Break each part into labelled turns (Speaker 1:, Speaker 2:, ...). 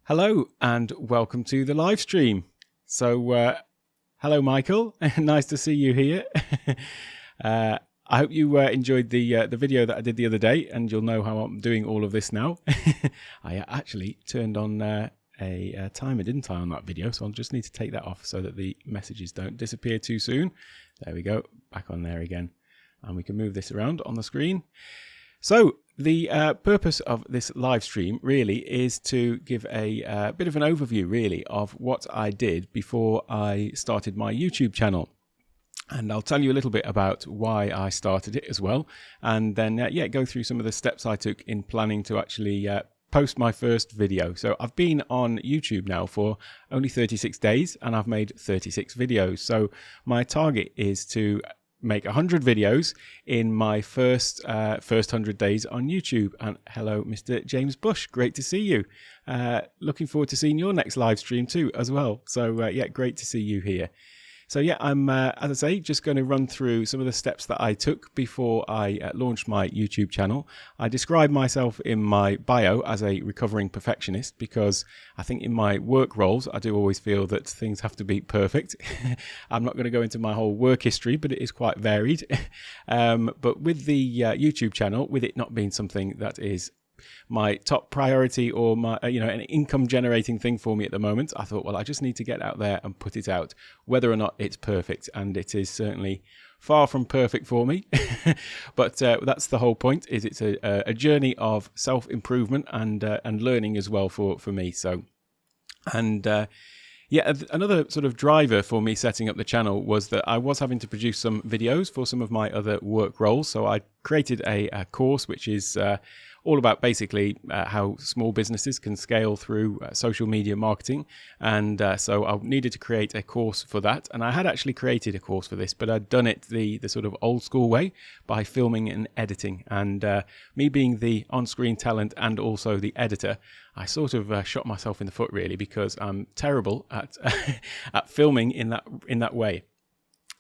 Speaker 1: Hello and welcome to the live stream. So, hello, Michael. Nice to see you here. I hope you enjoyed the video that I did the other day, and you'll know how I'm doing all of this now. I actually turned on a timer, didn't I, on that video? So I'll just need to take that off so that the messages don't disappear too soon. There we go, back on there again, and we can move this around on the screen. So the purpose of this live stream really is to give a bit of an overview really of what I did before I started my YouTube channel. And I'll tell you a little bit about why I started it as well. And then, go through some of the steps I took in planning to actually post my first video. So I've been on YouTube now for only 36 days and I've made 36 videos. So my target is to make 100 videos in my first 100 days on YouTube. And hello, Mr. James Bush, great to see you. Looking forward to seeing your next live stream too as well. So great to see you here. So I'm, as I say, just going to run through some of the steps that I took before I launched my YouTube channel. I describe myself in my bio as a recovering perfectionist because I think in my work roles, I do always feel that things have to be perfect. I'm not going to go into my whole work history, but it is quite varied. But with the YouTube channel, with it not being something that is my top priority or my an income generating thing for me at the moment, I thought, well, I just need to get out there and put it out, whether or not it's perfect. And it is certainly far from perfect for me. But that's the whole point, is it's a journey of self-improvement and learning as well for me. So another sort of driver for me setting up the channel was that I was having to produce some videos for some of my other work roles. So I created a course which is all about basically how small businesses can scale through social media marketing. And so I needed to create a course for that. And I had actually created a course for this, but I'd done it the sort of old school way by filming and editing. And me being the on-screen talent and also the editor, I sort of shot myself in the foot really, because I'm terrible at at filming in that way.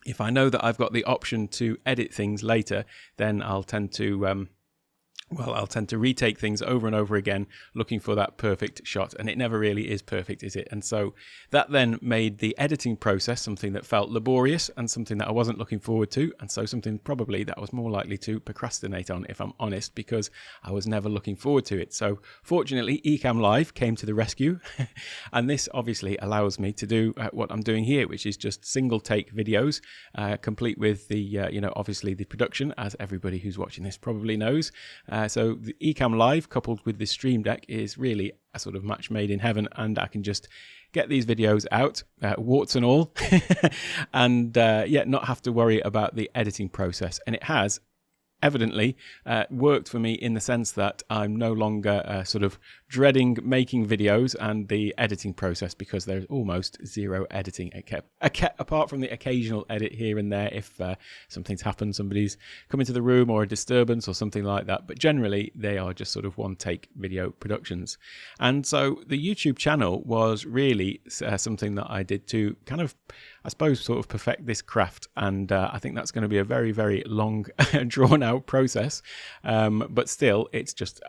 Speaker 1: If I know that I've got the option to edit things later, then I'll tend to retake things over and over again, looking for that perfect shot. And it never really is perfect, is it? And so that then made the editing process something that felt laborious and something that I wasn't looking forward to. And so something probably that I was more likely to procrastinate on, if I'm honest, because I was never looking forward to it. So fortunately, Ecamm Live came to the rescue. And this obviously allows me to do what I'm doing here, which is just single take videos, complete with the, obviously the production, as everybody who's watching this probably knows. So the Ecamm Live coupled with this Stream Deck is really a sort of match made in heaven, and I can just get these videos out, warts and all, and not have to worry about the editing process. And it has evidently worked for me in the sense that I'm no longer sort of dreading making videos and the editing process, because there's almost zero editing, apart from the occasional edit here and there if something's happened, somebody's come into the room or a disturbance or something like that. But generally they are just sort of one take video productions. And so the YouTube channel was really something that I did to kind of, I suppose, sort of perfect this craft. And I think that's going to be a very, very long drawn out process. But still, it's just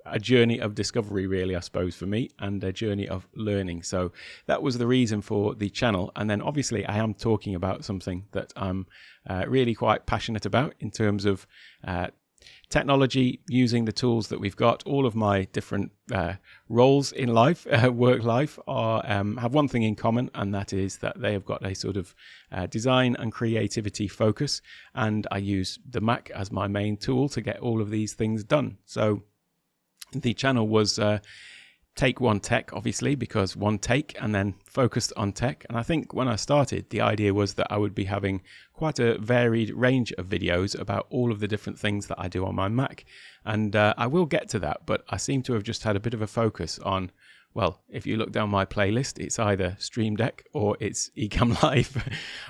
Speaker 1: a journey of discovery, really, I suppose, for me, and a journey of learning. So that was the reason for the channel. And then obviously I am talking about something that I'm really quite passionate about in terms of technology, using the tools that we've got. All of my different roles in life, work life, are have one thing in common, and that is that they have got a sort of design and creativity focus, and I use the Mac as my main tool to get all of these things done. So the channel was Take One Tech, obviously, because one take, and then focused on tech. And I think when I started, the idea was that I would be having quite a varied range of videos about all of the different things that I do on my Mac. And I will get to that, but I seem to have just had a bit of a focus on, well, if you look down my playlist, it's either Stream Deck or it's Ecamm Live.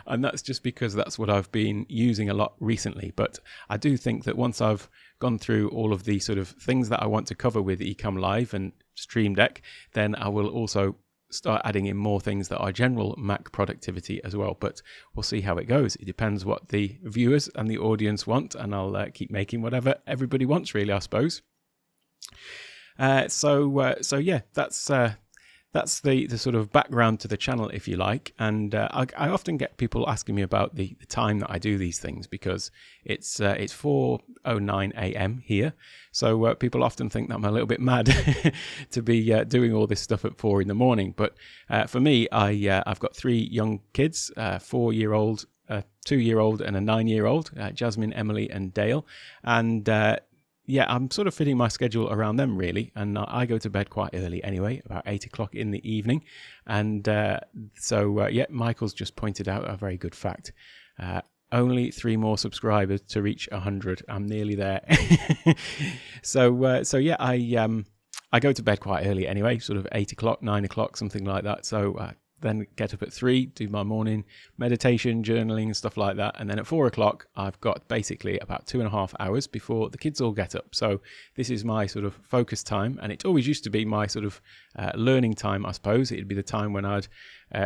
Speaker 1: And that's just because that's what I've been using a lot recently. But I do think that once I've gone through all of the sort of things that I want to cover with Ecamm Live and Stream Deck, then I will also start adding in more things that are general Mac productivity as well. But we'll see how it goes. It depends what the viewers and the audience want, and I'll keep making whatever everybody wants, really, I suppose. So yeah, that's that's the sort of background to the channel, if you like. And I often get people asking me about the time that I do these things, because it's 4:09 a.m. here. So people often think that I'm a little bit mad to be doing all this stuff at 4 in the morning. But for me, I've got 3 young kids, 4-year-old, a 2-year-old and a 9-year-old, Jasmine, Emily and Dale. And yeah, I'm sort of fitting my schedule around them, really. And I go to bed quite early anyway, about 8 o'clock in the evening. And so, yeah, Michael's just pointed out a very good fact. Only 3 more subscribers to reach 100. I'm nearly there. So yeah, I go to bed quite early anyway, sort of 8 o'clock, 9 o'clock, something like that. So then get up at 3, do my morning meditation, journaling and stuff like that. And then at 4 o'clock, I've got basically about 2.5 hours before the kids all get up. So this is my sort of focus time. And it always used to be my sort of learning time, I suppose. It'd be the time when I'd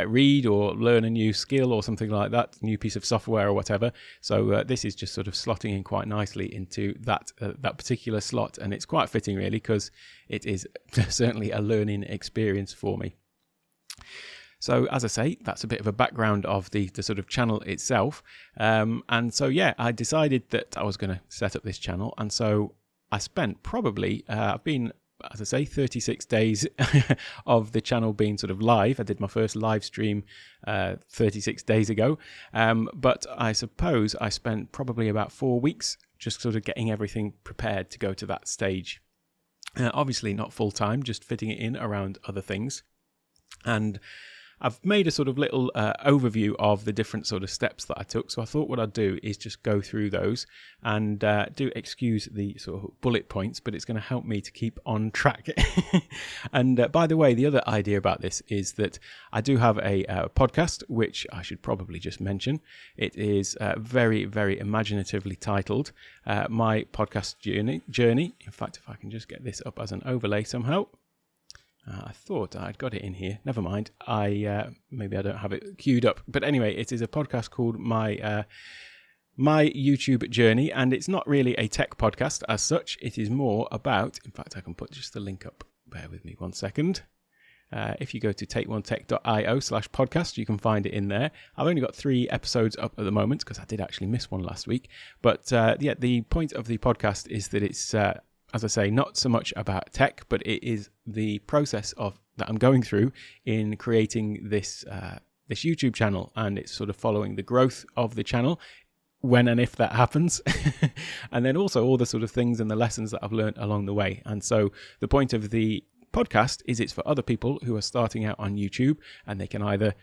Speaker 1: read or learn a new skill or something like that, new piece of software or whatever. So this is just sort of slotting in quite nicely into that particular slot. And it's quite fitting, really, because it is certainly a learning experience for me. So as I say, that's a bit of a background of the sort of channel itself. And so, yeah, I decided that I was going to set up this channel. And so I spent probably, I've been, as I say, 36 days of the channel being sort of live. I did my first live stream 36 days ago. But I suppose I spent probably about 4 weeks just sort of getting everything prepared to go to that stage. Obviously not full time, just fitting it in around other things. And I've made a sort of little overview of the different sort of steps that I took. So I thought what I'd do is just go through those and excuse the sort of bullet points, but it's going to help me to keep on track. And by the way, the other idea about this is that I do have a podcast, which I should probably just mention. It is very, very imaginatively titled, My Podcast Journey. In fact, if I can just get this up as an overlay somehow. I thought I'd got it in here. Never mind. Maybe I don't have it queued up. But anyway, it is a podcast called My YouTube Journey, and it's not really a tech podcast as such. It is more about, in fact, I can put just the link up. Bear with me 1 second. If you go to takeonetech.io/podcast, you can find it in there. I've only got 3 episodes up at the moment because I did actually miss one last week. But yeah, the point of the podcast is that it's as I say, not so much about tech, but it is the process that I'm going through in creating this YouTube channel, and it's sort of following the growth of the channel when and if that happens, and then also all the sort of things and the lessons that I've learned along the way. And so the point of the podcast is it's for other people who are starting out on YouTube, and they can either,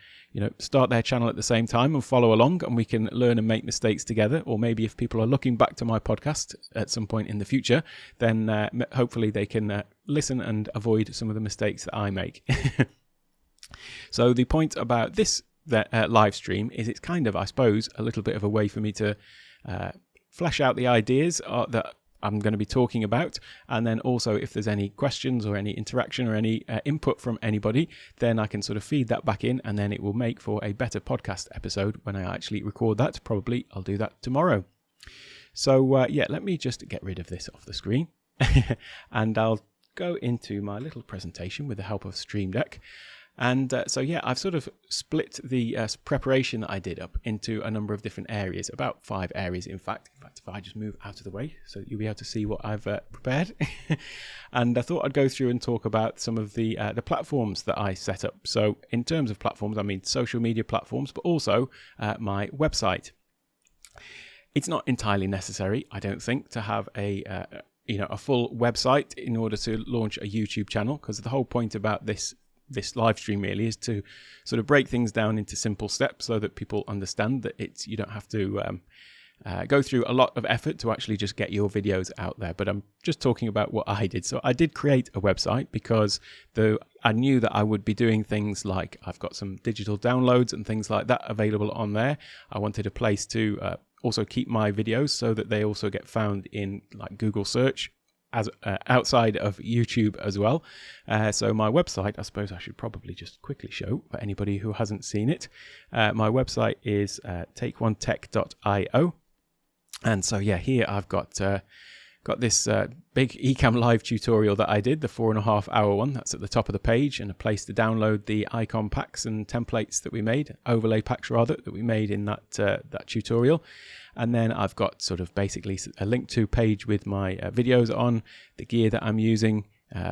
Speaker 1: start their channel at the same time and follow along, and we can learn and make mistakes together. Or maybe if people are looking back to my podcast at some point in the future, then hopefully they can listen and avoid some of the mistakes that I make. So the point about this live stream is it's kind of, I suppose, a little bit of a way for me to flesh out the ideas that I'm going to be talking about, and then also if there's any questions or any interaction or any input from anybody, then I can sort of feed that back in, and then it will make for a better podcast episode when I actually record that. Probably I'll do that tomorrow. So yeah, let me just get rid of this off the screen and I'll go into my little presentation with the help of Stream Deck. And so, yeah, I've sort of split the preparation that I did up into a number of different areas, about 5 areas, in fact. If I just move out of the way so that you'll be able to see what I've prepared. And I thought I'd go through and talk about some of the platforms that I set up. So in terms of platforms, I mean social media platforms, but also my website. It's not entirely necessary, I don't think, to have a full website in order to launch a YouTube channel, because the whole point about this live stream really is to sort of break things down into simple steps so that people understand that you don't have to go through a lot of effort to actually just get your videos out there. But I'm just talking about what I did. So I did create a website because I knew that I would be doing things like I've got some digital downloads and things like that available on there. I wanted a place to also keep my videos so that they also get found in like Google search as outside of YouTube as well. So my website, I suppose I should probably just quickly show for anybody who hasn't seen it. My website is takeonetech.io. And so, yeah, here I've got got this big Ecamm Live tutorial that I did, the 4.5 hour one. That's at the top of the page, and a place to download the icon packs and templates that we made, overlay packs rather, that we made in that tutorial. And then I've got sort of basically a link to page with my videos on, the gear that I'm using.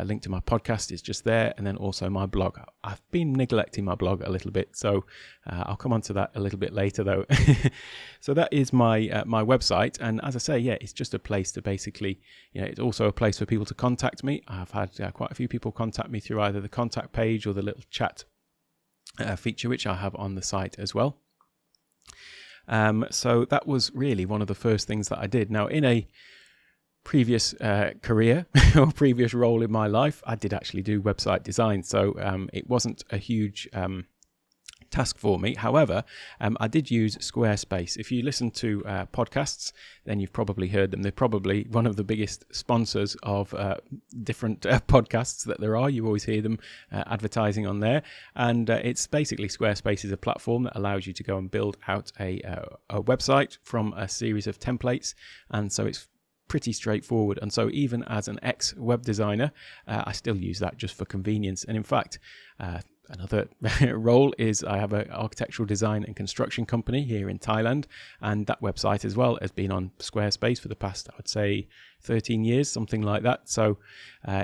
Speaker 1: Link to my podcast is just there, and then also my blog. I've been neglecting my blog a little bit, so I'll come on to that a little bit later though. So that is my my website, and as I say, yeah, it's just a place to basically, it's also a place for people to contact me. I've had quite a few people contact me through either the contact page or the little chat feature which I have on the site as well. So that was really one of the first things that I did. Now, in a previous career or previous role in my life, I did actually do website design, so it wasn't a huge task for me. However, I did use Squarespace. If you listen to podcasts, then you've probably heard them. They're probably one of the biggest sponsors of different podcasts that there are. You always hear them advertising on there, and it's basically Squarespace is a platform that allows you to go and build out a website from a series of templates, and so it's pretty straightforward. And so even as an ex-web designer, I still use that just for convenience. And in fact, another role is I have an architectural design and construction company here in Thailand, and that website as well has been on Squarespace for the past, I would say, 13 years, something like that. So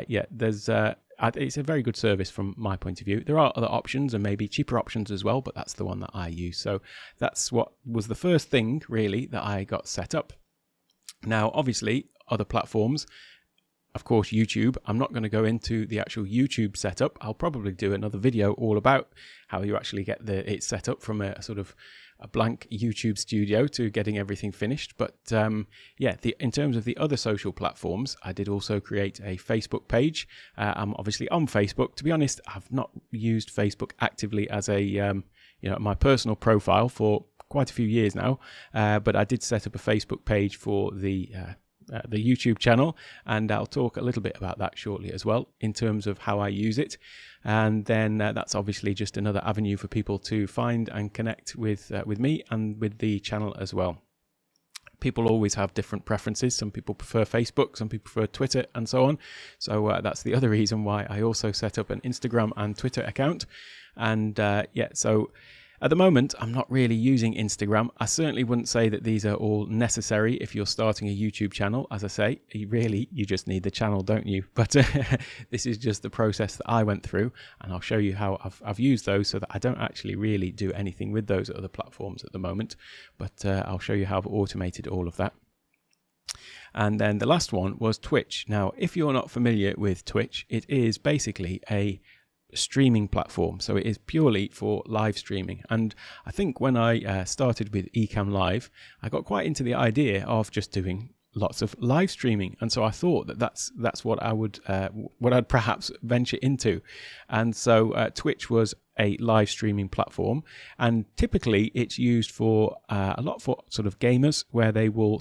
Speaker 1: yeah, there's it's a very good service from my point of view. There are other options and maybe cheaper options as well, but that's the one that I use. So that's what was the first thing really that I got set up. Now, obviously, other platforms, of course, YouTube. I'm not going to go into the actual YouTube setup. I'll probably do another video all about how you actually get it set up from a sort of a blank YouTube studio to getting everything finished. But yeah, in terms of the other social platforms, I did also create a Facebook page. I'm obviously on Facebook. To be honest, I've not used Facebook actively as a my personal profile for quite a few years now, but I did set up a Facebook page for the YouTube channel, and I'll talk a little bit about that shortly as well in terms of how I use it. And then that's obviously just another avenue for people to find and connect with me and with the channel as well. People always have different preferences. Some people prefer Facebook, some people prefer Twitter, and so on. So that's the other reason why I also set up an Instagram and Twitter account. And yeah, so at the moment, I'm not really using Instagram. I certainly wouldn't say that these are all necessary if you're starting a YouTube channel. As I say, you just need the channel, don't you? But this is just the process that I went through, and I'll show you how I've used those so that I don't actually really do anything with those other platforms at the moment. But I'll show you how I've automated all of that. And then the last one was Twitch. Now, if you're not familiar with Twitch, it is basically a streaming platform, so it is purely for live streaming. And I think when I started with Ecamm Live, I got quite into the idea of just doing lots of live streaming, and so I thought that that's what I would what I'd perhaps venture into. And so Twitch was a live streaming platform, and typically it's used for a lot for sort of gamers, where they will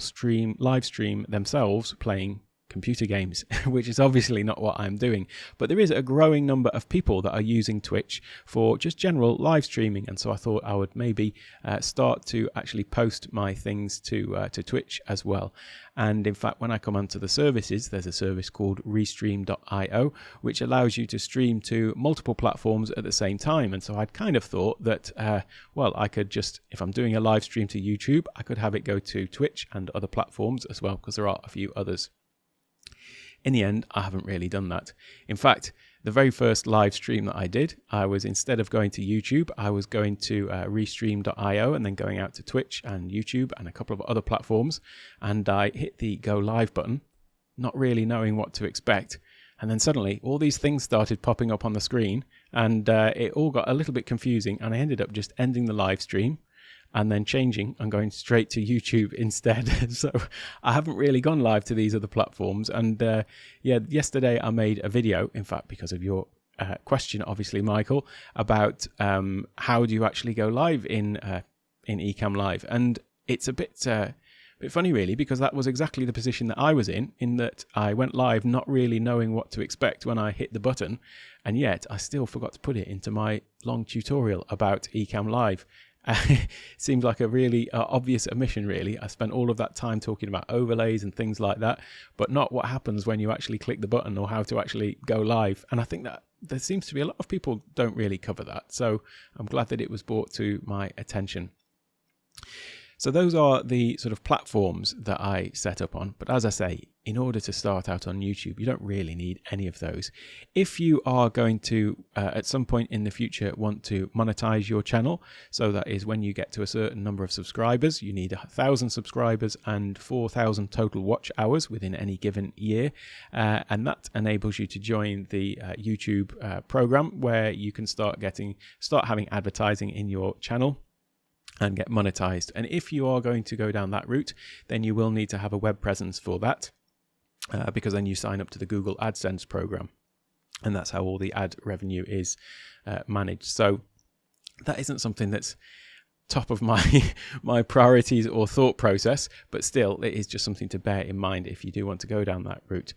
Speaker 1: live stream themselves playing computer games, which is obviously not what I'm doing. But there is a growing number of people that are using Twitch for just general live streaming, and so I thought I would maybe start to actually post my things to Twitch as well. And in fact, when I come onto the services, there's a service called restream.io, which allows you to stream to multiple platforms at the same time. And so I'd kind of thought that, well, I could just, if I'm doing a live stream to YouTube, I could have it go to Twitch and other platforms as well, because there are a few others. In the end, I haven't really done that. In fact, the very first live stream that I did, I was, instead of going to YouTube, I was going to restream.io and then going out to Twitch and YouTube and a couple of other platforms. And I hit the go live button, not really knowing what to expect. And then suddenly all these things started popping up on the screen, and it all got a little bit confusing. And I ended up just ending the live stream and then changing and going straight to YouTube instead. So I haven't really gone live to these other platforms. And yeah, yesterday I made a video, in fact, because of your question, obviously, Michael, about how do you actually go live in Ecamm Live. And it's a bit funny, really, because that was exactly the position that I was in that I went live not really knowing what to expect when I hit the button. And yet I still forgot to put it into my long tutorial about Ecamm Live. It seems like a really obvious omission, really. I spent all of that time talking about overlays and things like that, but not what happens when you actually click the button or how to actually go live. And I think that there seems to be a lot of people don't really cover that. So I'm glad that it was brought to my attention. So those are the sort of platforms that I set up on. But as I say, in order to start out on YouTube, you don't really need any of those. If you are going to, at some point in the future, want to monetize your channel, so that is when you get to a certain number of subscribers, you need 1,000 subscribers and 4,000 total watch hours within any given year. And that enables you to join the YouTube program, where you can start having advertising in your channel and get monetized. And if you are going to go down that route, then you will need to have a web presence for that, because then you sign up to the Google AdSense program, and that's how all the ad revenue is managed. So that isn't something that's top of my priorities or thought process, but still it is just something to bear in mind if you do want to go down that route.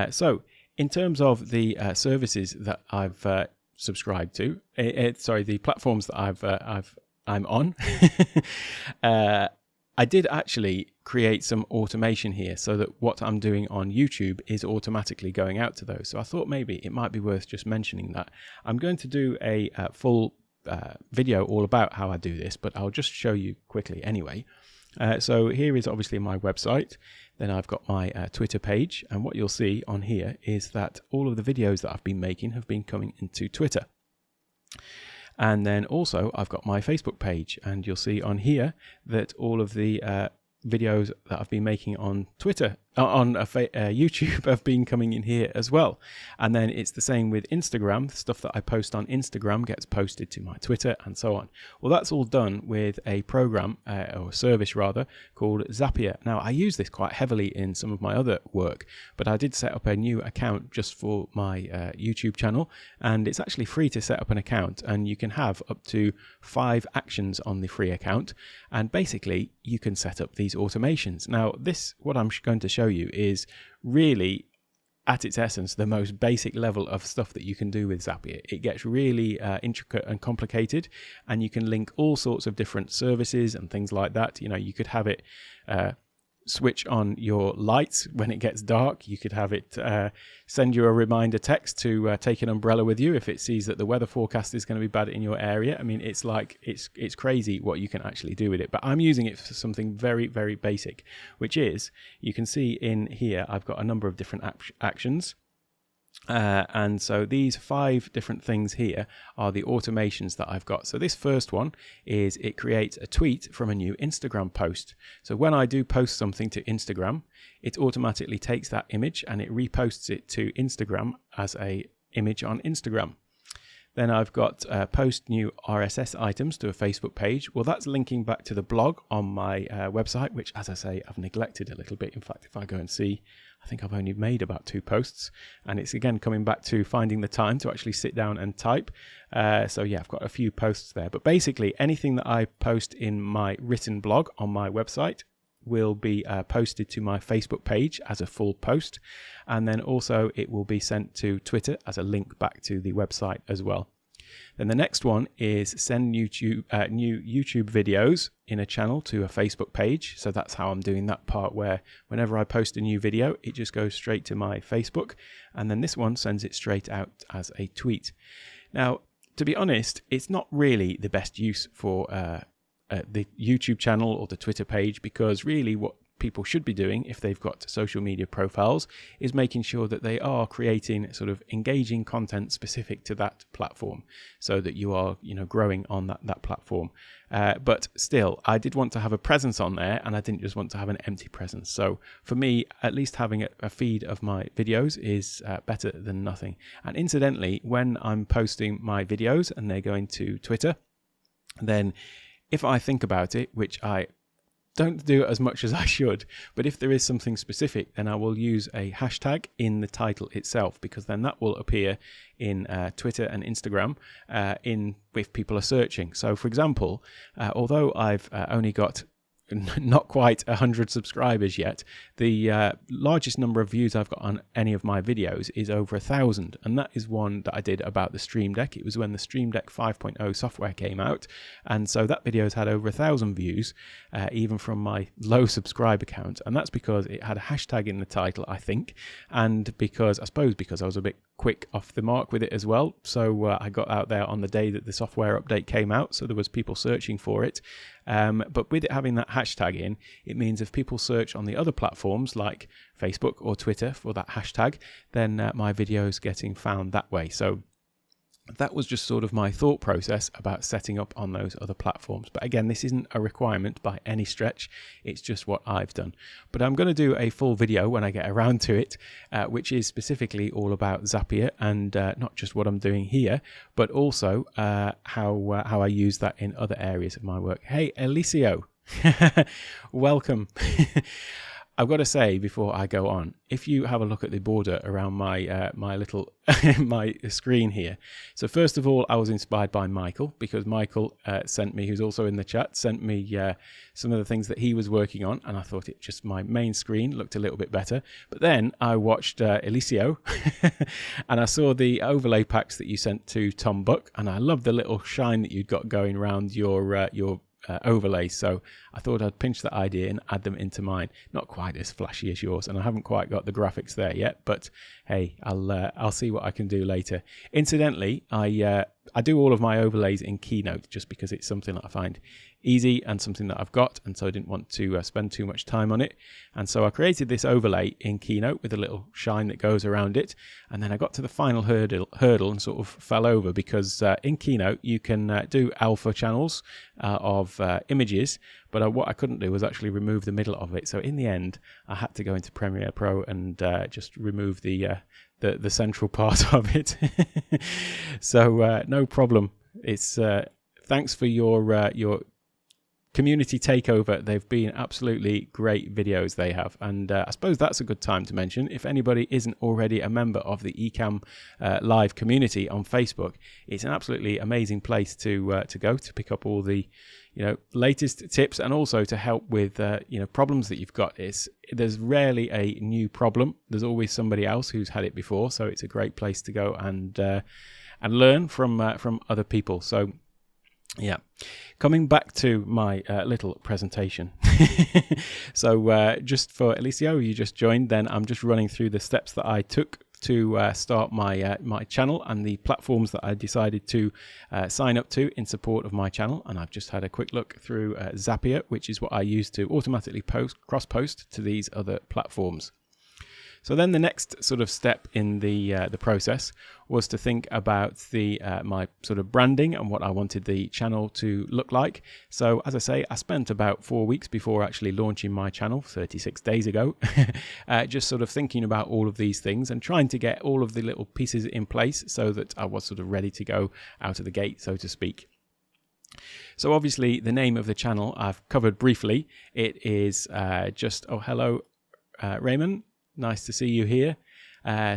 Speaker 1: So in terms of the services that I've subscribed to, the platforms that I'm on, I did actually create some automation here so that what I'm doing on YouTube is automatically going out to those. So I thought maybe it might be worth just mentioning that. I'm going to do a full video all about how I do this, but I'll just show you quickly anyway. So here is obviously my website. Then I've got my Twitter page, and what you'll see on here is that all of the videos that I've been making have been coming into Twitter. And then also I've got my Facebook page, and you'll see on here that all of the videos that I've been making on Twitter, YouTube, have been coming in here as well. And then it's the same with Instagram. The stuff that I post on Instagram gets posted to my Twitter, and so on. Well, that's all done with a program, or service rather, called Zapier. Now, I use this quite heavily in some of my other work, but I did set up a new account just for my YouTube channel, and it's actually free to set up an account, and you can have up to 5 actions on the free account, and basically you can set up these automations. Now, what I'm going to show you is really, at its essence, the most basic level of stuff that you can do with Zapier. It gets really intricate and complicated, and you can link all sorts of different services and things like that. You know, you could have it switch on your lights when it gets dark. You could have it send you a reminder text to take an umbrella with you if it sees that the weather forecast is going to be bad in your area. I mean, it's like it's crazy what you can actually do with it. But I'm using it for something very, very basic, which is, you can see in here I've got a number of different actions. And so these 5 different things here are the automations that I've got. So this first one is, it creates a tweet from a new Instagram post. So when I do post something to Instagram, it automatically takes that image and it reposts it to Instagram as a image on Instagram. Then I've got post new RSS items to a Facebook page. Well, that's linking back to the blog on my website, which, as I say, I've neglected a little bit. In fact, if I go and see, I think I've only made about 2 posts, and it's again coming back to finding the time to actually sit down and type. So yeah, I've got a few posts there, but basically anything that I post in my written blog on my website will be posted to my Facebook page as a full post, and then also it will be sent to Twitter as a link back to the website as well. Then the next one is send new YouTube videos in a channel to a Facebook page. So that's how I'm doing that part, where whenever I post a new video, it just goes straight to my Facebook, and then this one sends it straight out as a tweet. Now, to be honest, it's not really the best use for the YouTube channel or the Twitter page, because really what people should be doing if they've got social media profiles is making sure that they are creating sort of engaging content specific to that platform, so that you are, you know, growing on that platform. But still, I did want to have a presence on there, and I didn't just want to have an empty presence. So for me, at least having a feed of my videos is better than nothing. And incidentally, when I'm posting my videos and they're going to Twitter, then if I think about it, which I don't do as much as I should, but if there is something specific, then I will use a hashtag in the title itself, because then that will appear in Twitter and Instagram if people are searching. So for example, although I've only got not quite 100 subscribers yet. The largest number of views I've got on any of my videos is over 1,000, and that is one that I did about the Stream Deck. It was when the Stream Deck 5.0 software came out, and so that video has had over 1,000 views, even from my low subscriber count, and that's because it had a hashtag in the title, I think, and because I was a bit quick off the mark with it as well. So I got out there on the day that the software update came out, so there was people searching for it. But with it having that hashtag in, it means if people search on the other platforms like Facebook or Twitter for that hashtag, then my video is getting found that way. So that was just sort of my thought process about setting up on those other platforms. But again, this isn't a requirement by any stretch. It's just what I've done. But I'm going to do a full video when I get around to it, which is specifically all about Zapier, and not just what I'm doing here, but also how I use that in other areas of my work. Hey, Elicio, welcome. I've got to say before I go on, if you have a look at the border around my my little my screen here. So first of all, I was inspired by Michael, because Michael sent me, who's also in the chat, sent me some of the things that he was working on, and I thought it just, my main screen looked a little bit better. But then I watched Elicio and I saw the overlay packs that you sent to Tom Buck, and I loved the little shine that you'd got going around your overlay, so I thought I'd pinch that idea and add them into mine. Not quite as flashy as yours, and I haven't quite got the graphics there yet, but hey, I'll see what I can do later. Incidentally, I do all of my overlays in Keynote just because it's something that I find easy and something that I've got, and so I didn't want to spend too much time on it. And so I created this overlay in Keynote with a little shine that goes around it, and then I got to the final hurdle and sort of fell over, because in Keynote you can do alpha channels of images, but what I couldn't do was actually remove the middle of it. So in the end, I had to go into Premiere Pro and just remove the central part of it. So no problem. It's thanks for your community takeover. They've been absolutely great videos, they have, and I suppose that's a good time to mention, if anybody isn't already a member of the Ecamm Live community on Facebook, it's an absolutely amazing place to go to pick up all the latest tips, and also to help with problems that you've got. There's rarely a new problem. There's always somebody else who's had it before, so it's a great place to go and learn from other people. So yeah, coming back to my little presentation. So just for Elicio, you just joined, then I'm just running through the steps that I took to start my my channel, and the platforms that I decided to sign up to in support of my channel. And I've just had a quick look through Zapier, which is what I use to automatically cross-post to these other platforms. So then the next sort of step in the process was to think about my sort of branding and what I wanted the channel to look like. So as I say, I spent about 4 weeks before actually launching my channel, 36 days ago, just sort of thinking about all of these things and trying to get all of the little pieces in place so that I was sort of ready to go out of the gate, so to speak. So obviously the name of the channel I've covered briefly. It is just, oh, hello, Raymond. Nice to see you here.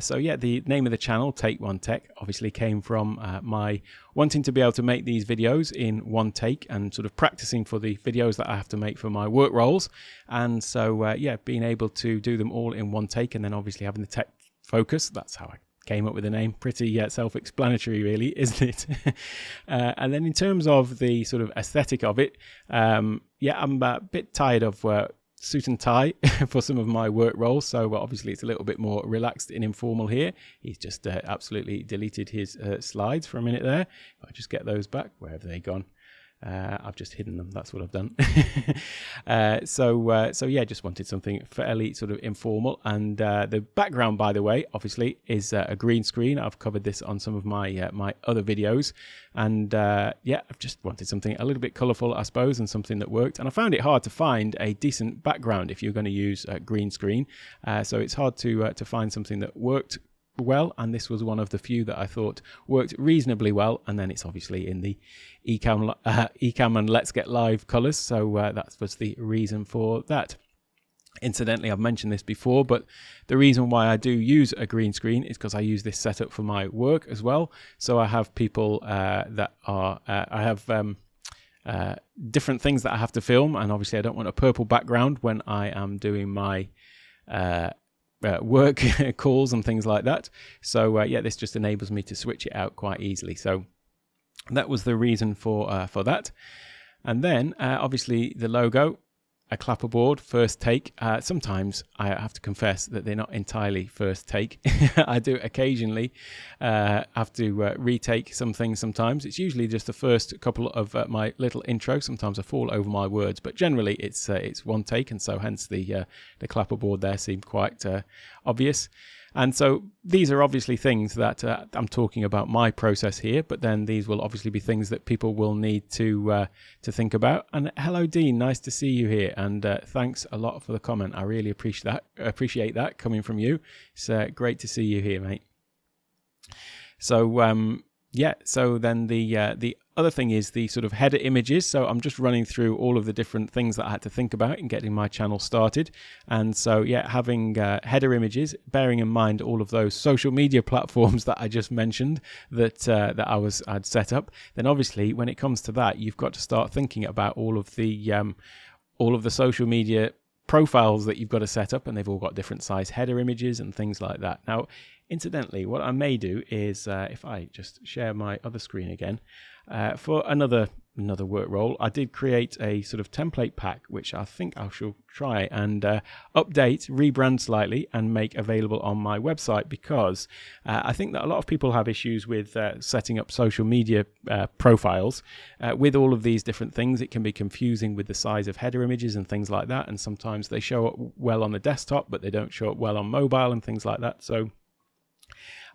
Speaker 1: So yeah, the name of the channel, Take One Tech, obviously came from my wanting to be able to make these videos in one take, and sort of practicing for the videos that I have to make for my work roles. And so yeah, being able to do them all in one take, and then obviously having the tech focus, that's how I came up with the name. Pretty self-explanatory really, isn't it? And then in terms of the sort of aesthetic of it, yeah, I'm a bit tired of suit and tie for some of my work roles, so obviously it's a little bit more relaxed and informal here. He's just absolutely deleted his slides for a minute there. If I just get those back, where have they gone? I've just hidden them, that's what I've done. So yeah, just wanted something fairly sort of informal. And the background, by the way, obviously is a green screen. I've covered this on some of my my other videos, and yeah, I've just wanted something a little bit colourful, I suppose, and something that worked. And I found it hard to find a decent background if you're going to use a green screen, so it's hard to find something that worked well, and this was one of the few that I thought worked reasonably well. And then it's obviously in the Ecamm and Let's Get Live colours, so that was the reason for that. Incidentally, I've mentioned this before, but the reason why I do use a green screen is because I use this setup for my work as well. So I have people that are I have different things that I have to film, and obviously I don't want a purple background when I am doing my work calls and things like that. So yeah, this just enables me to switch it out quite easily. So that was the reason for that. And then obviously the logo, a clapperboard, first take. Sometimes I have to confess that they're not entirely first take. I do occasionally have to retake some things sometimes. It's usually just the first couple of my little intro. Sometimes I fall over my words, but generally it's one take, and so hence the clapperboard there seemed quite obvious. And so these are obviously things that I'm talking about my process here, but then these will obviously be things that people will need to think about. And hello, Dean, nice to see you here, and thanks a lot for the comment. I really appreciate that coming from you. It's great to see you here, mate. So yeah, so then the other thing is the sort of header images. So I'm just running through all of the different things that I had to think about in getting my channel started. And so yeah, having header images, bearing in mind all of those social media platforms that I just mentioned that I'd set up. Then obviously when it comes to that, you've got to start thinking about all of the social media profiles that you've got to set up, and they've all got different size header images and things like that. Now, incidentally, what I may do is if I just share my other screen again, for another work role, I did create a sort of template pack, which I think I shall try and update, rebrand slightly, and make available on my website, because I think that a lot of people have issues with setting up social media profiles with all of these different things. It can be confusing with the size of header images and things like that, and sometimes they show up well on the desktop, but they don't show up well on mobile and things like that. So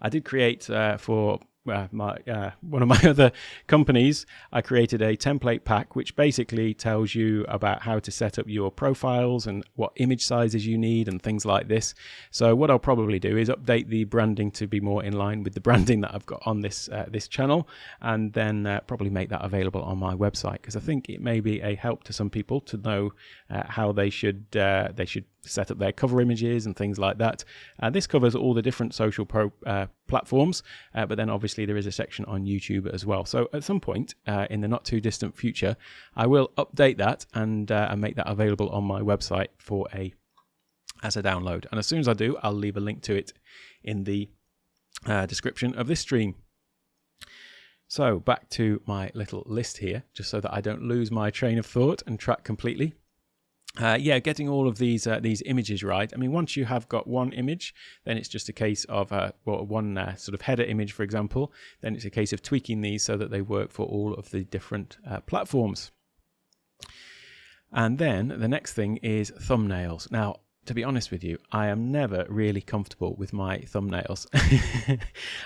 Speaker 1: I did create for one of my other companies, I created a template pack which basically tells you about how to set up your profiles and what image sizes you need and things like this. So what I'll probably do is update the branding to be more in line with the branding that I've got on this channel, and then probably make that available on my website, because I think it may be a help to some people to know how they should set up their cover images and things like that. This covers all the different social platforms, but then obviously there is a section on YouTube as well. So at some point in the not too distant future, I will update that and make that available on my website as a download. And as soon as I do, I'll leave a link to it in the description of this stream. So back to my little list here, just so that I don't lose my train of thought and track completely. Yeah, getting all of these images right. I mean, once you have got one image, then it's just a case of one sort of header image, for example. Then it's a case of tweaking these so that they work for all of the different platforms. And then the next thing is thumbnails. Now, to be honest with you, I am never really comfortable with my thumbnails.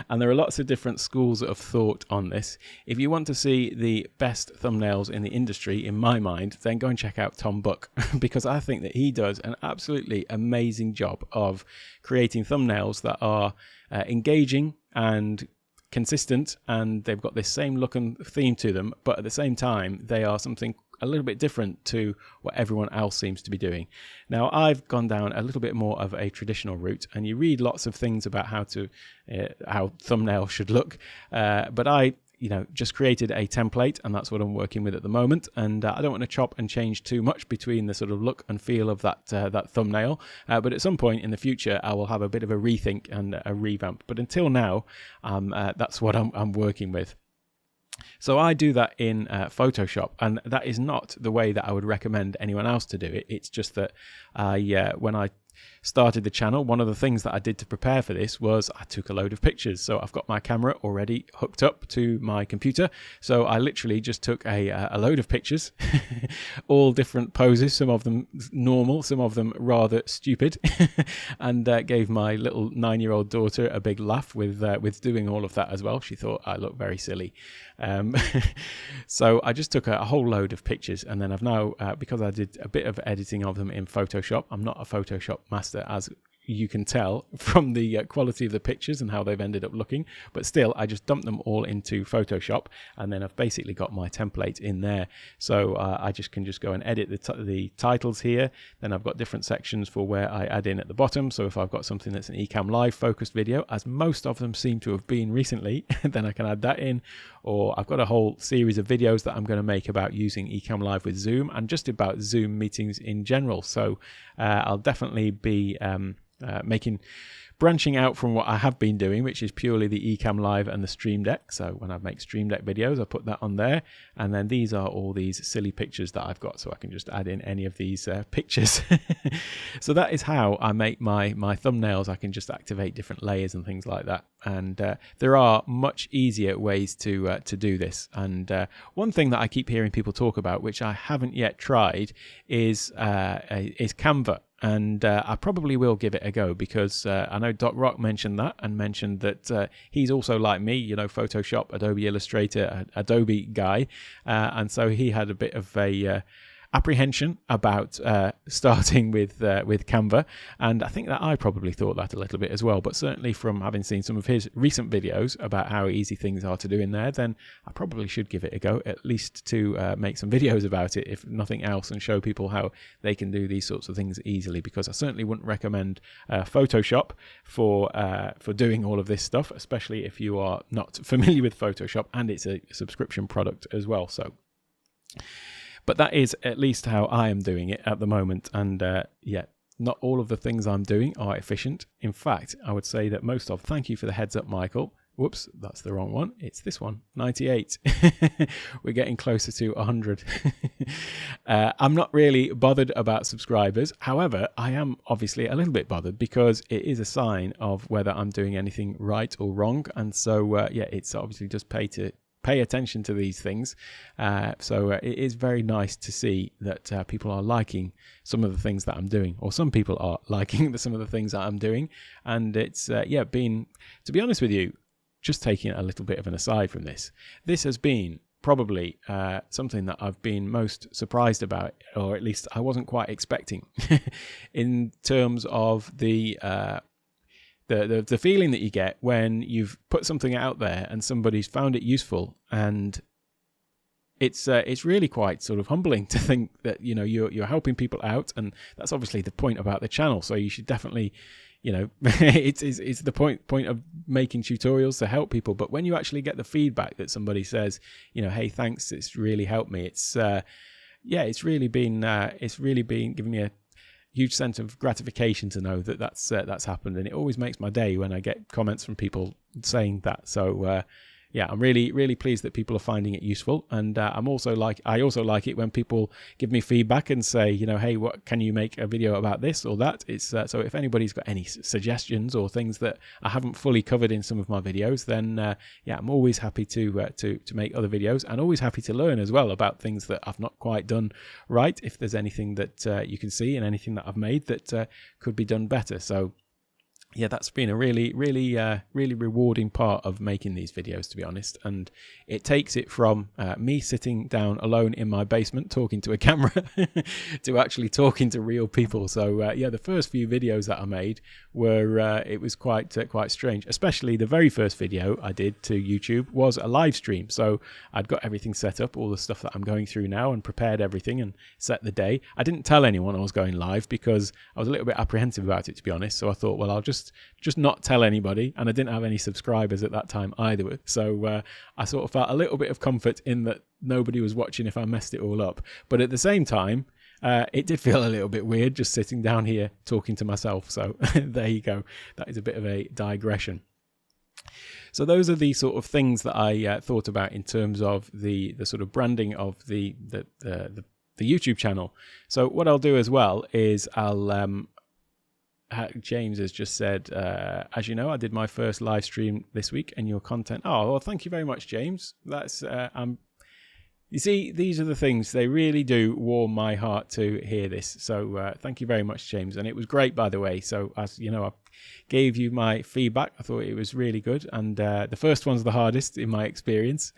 Speaker 1: And there are lots of different schools of thought on this. If you want to see the best thumbnails in the industry, in my mind, then go and check out Tom Buck, because I think that he does an absolutely amazing job of creating thumbnails that are engaging and consistent, and they've got this same look and theme to them, but at the same time, they are something a little bit different to what everyone else seems to be doing. Now, I've gone down a little bit more of a traditional route, and you read lots of things about how thumbnails should look, but I just created a template, and that's what I'm working with at the moment. And I don't want to chop and change too much between the sort of look and feel of that thumbnail, but at some point in the future I will have a bit of a rethink and a revamp. But until now, that's what I'm working with. So I do that in Photoshop, and that is not the way that I would recommend anyone else to do it. It's just that when I started the channel, one of the things that I did to prepare for this was I took a load of pictures. So I've got my camera already hooked up to my computer. So I literally just took a load of pictures, all different poses, some of them normal, some of them rather stupid, and gave my little 9-year-old daughter a big laugh with doing all of that as well. She thought I looked very silly. So I just took a whole load of pictures, and then I've now, because I did a bit of editing of them in Photoshop, I'm not a Photoshop master as you can tell from the quality of the pictures and how they've ended up looking, but still I just dumped them all into Photoshop, and then I've basically got my template in there. So I can just go and edit the titles here. Then I've got different sections for where I add in at the bottom. So if I've got something that's an Ecamm Live focused video, as most of them seem to have been recently, then I can add that in. Or I've got a whole series of videos that I'm going to make about using Ecamm Live with Zoom, and just about Zoom meetings in general. So I'll definitely be branching out from what I have been doing, which is purely the Ecamm Live and the Stream Deck. So when I make Stream Deck videos, I put that on there, and then these are all these silly pictures that I've got, so I can just add in any of these pictures. So that is how I make my thumbnails. I can just activate different layers and things like that, and there are much easier ways to do this. And one thing that I keep hearing people talk about, which I haven't yet tried, is Canva. And I probably will give it a go, because I know Doc Rock mentioned that, and mentioned that he's also like me, you know, Photoshop, Adobe Illustrator, Adobe guy. And so he had a bit of a apprehension about starting with Canva, and I think that I probably thought that a little bit as well. But certainly from having seen some of his recent videos about how easy things are to do in there, then I probably should give it a go, at least to make some videos about it, if nothing else, and show people how they can do these sorts of things easily. Because I certainly wouldn't recommend Photoshop for doing all of this stuff, especially if you are not familiar with Photoshop, and it's a subscription product as well. So. But that is at least how I am doing it at the moment. And yeah, not all of the things I'm doing are efficient. In fact, I would say that most of, thank you for the heads up, Michael. Whoops, that's the wrong one. It's this one, 98. We're getting closer to 100. I'm not really bothered about subscribers. However, I am obviously a little bit bothered, because it is a sign of whether I'm doing anything right or wrong. And so, yeah, it's obviously just pay attention to these things. So it is very nice to see that people are liking some of the things that I'm doing, or some people are liking some of the things that I'm doing. And it's, yeah, been, to be honest with you, just taking a little bit of an aside from this has been probably something that I've been most surprised about, or at least I wasn't quite expecting, in terms of the feeling that you get when you've put something out there and somebody's found it useful. And it's really quite sort of humbling to think that, you know, you're helping people out, and that's obviously the point about the channel. So you should definitely, you know, it's the point of making tutorials to help people. But when you actually get the feedback that somebody says, you know, hey, thanks, it's really helped me, it's yeah, it's really been giving me a huge sense of gratification to know that that's happened. And it always makes my day when I get comments from people saying that. So yeah, I'm really pleased that people are finding it useful. And I also like it when people give me feedback and say, you know, hey, what can you make a video about this or that? It's so if anybody's got any suggestions or things that I haven't fully covered in some of my videos, then yeah, I'm always happy to make other videos, and always happy to learn as well about things that I've not quite done right. If there's anything that you can see and anything that I've made that could be done better. So yeah, that's been a really rewarding part of making these videos, to be honest. And it takes it from me sitting down alone in my basement talking to a camera to actually talking to real people. So yeah, the first few videos that I made were it was quite strange. Especially the very first video I did to YouTube was a live stream. So I'd got everything set up, all the stuff that I'm going through now, and prepared everything and set the day. I didn't tell anyone I was going live because I was a little bit apprehensive about it, to be honest. So I thought, well, I'll just not tell anybody. And I didn't have any subscribers at that time either. So I sort of felt a little bit of comfort in that nobody was watching if I messed it all up. But at the same time, it did feel a little bit weird just sitting down here talking to myself. So there you go. That is a bit of a digression. So those are the sort of things that I thought about in terms of the sort of branding of the YouTube channel. So what I'll do as well is I'll James has just said, as you know, I did my first live stream this week, and your content. Oh, well, thank you very much, James. That's you see, these are the things, they really do warm my heart to hear this. So thank you very much, James. And it was great, by the way. So as you know, I gave you my feedback. I thought it was really good. And the first one's the hardest in my experience.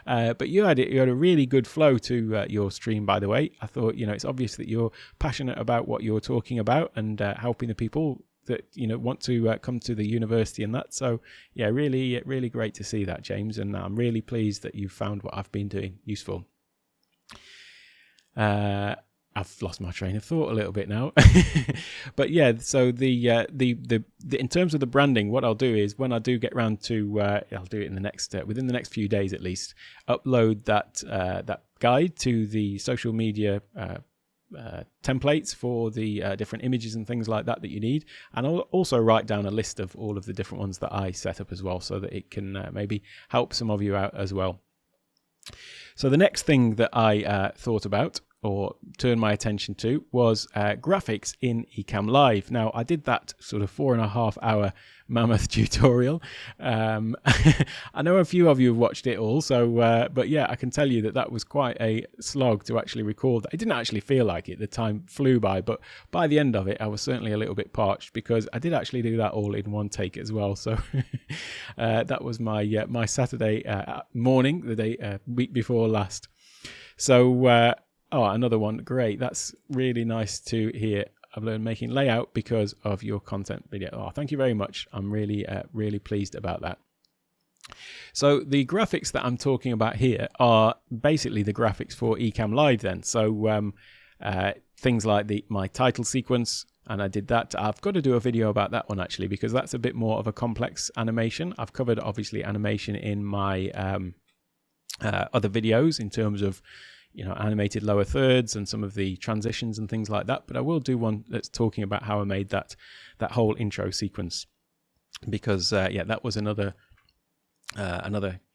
Speaker 1: But you had a really good flow to your stream, by the way. I thought, you know, it's obvious that you're passionate about what you're talking about and helping the people that want to come to the university and that. So yeah, really great to see that, James, and I'm really pleased that you found what I've been doing useful. I've lost my train of thought a little bit now. But yeah, so the in terms of the branding, what I'll do is when I do get around to I'll do it in the next within the next few days at least, upload that guide to the social media templates for the different images and things like that you need, and I'll also write down a list of all of the different ones that I set up as well, so that it can maybe help some of you out as well. So the next thing that I thought about or turned my attention to was graphics in Ecamm Live. Now, I did that sort of 4.5 hour mammoth tutorial. I know a few of you have watched it all, so but yeah, I can tell you that was quite a slog to actually record. It didn't actually feel like it. The time flew by, but by the end of it, I was certainly a little bit parched, because I did actually do that all in one take as well. So that was my my Saturday morning, the week before last. So oh, another one. Great. That's really nice to hear. I've learned making layout because of your content video. Oh, thank you very much. I'm really pleased about that. So the graphics that I'm talking about here are basically the graphics for Ecamm Live then. So things like my title sequence, and I did that. I've got to do a video about that one actually, because that's a bit more of a complex animation. I've covered obviously animation in my other videos in terms of animated lower thirds and some of the transitions and things like that. But I will do one that's talking about how I made that whole intro sequence, because yeah, that was another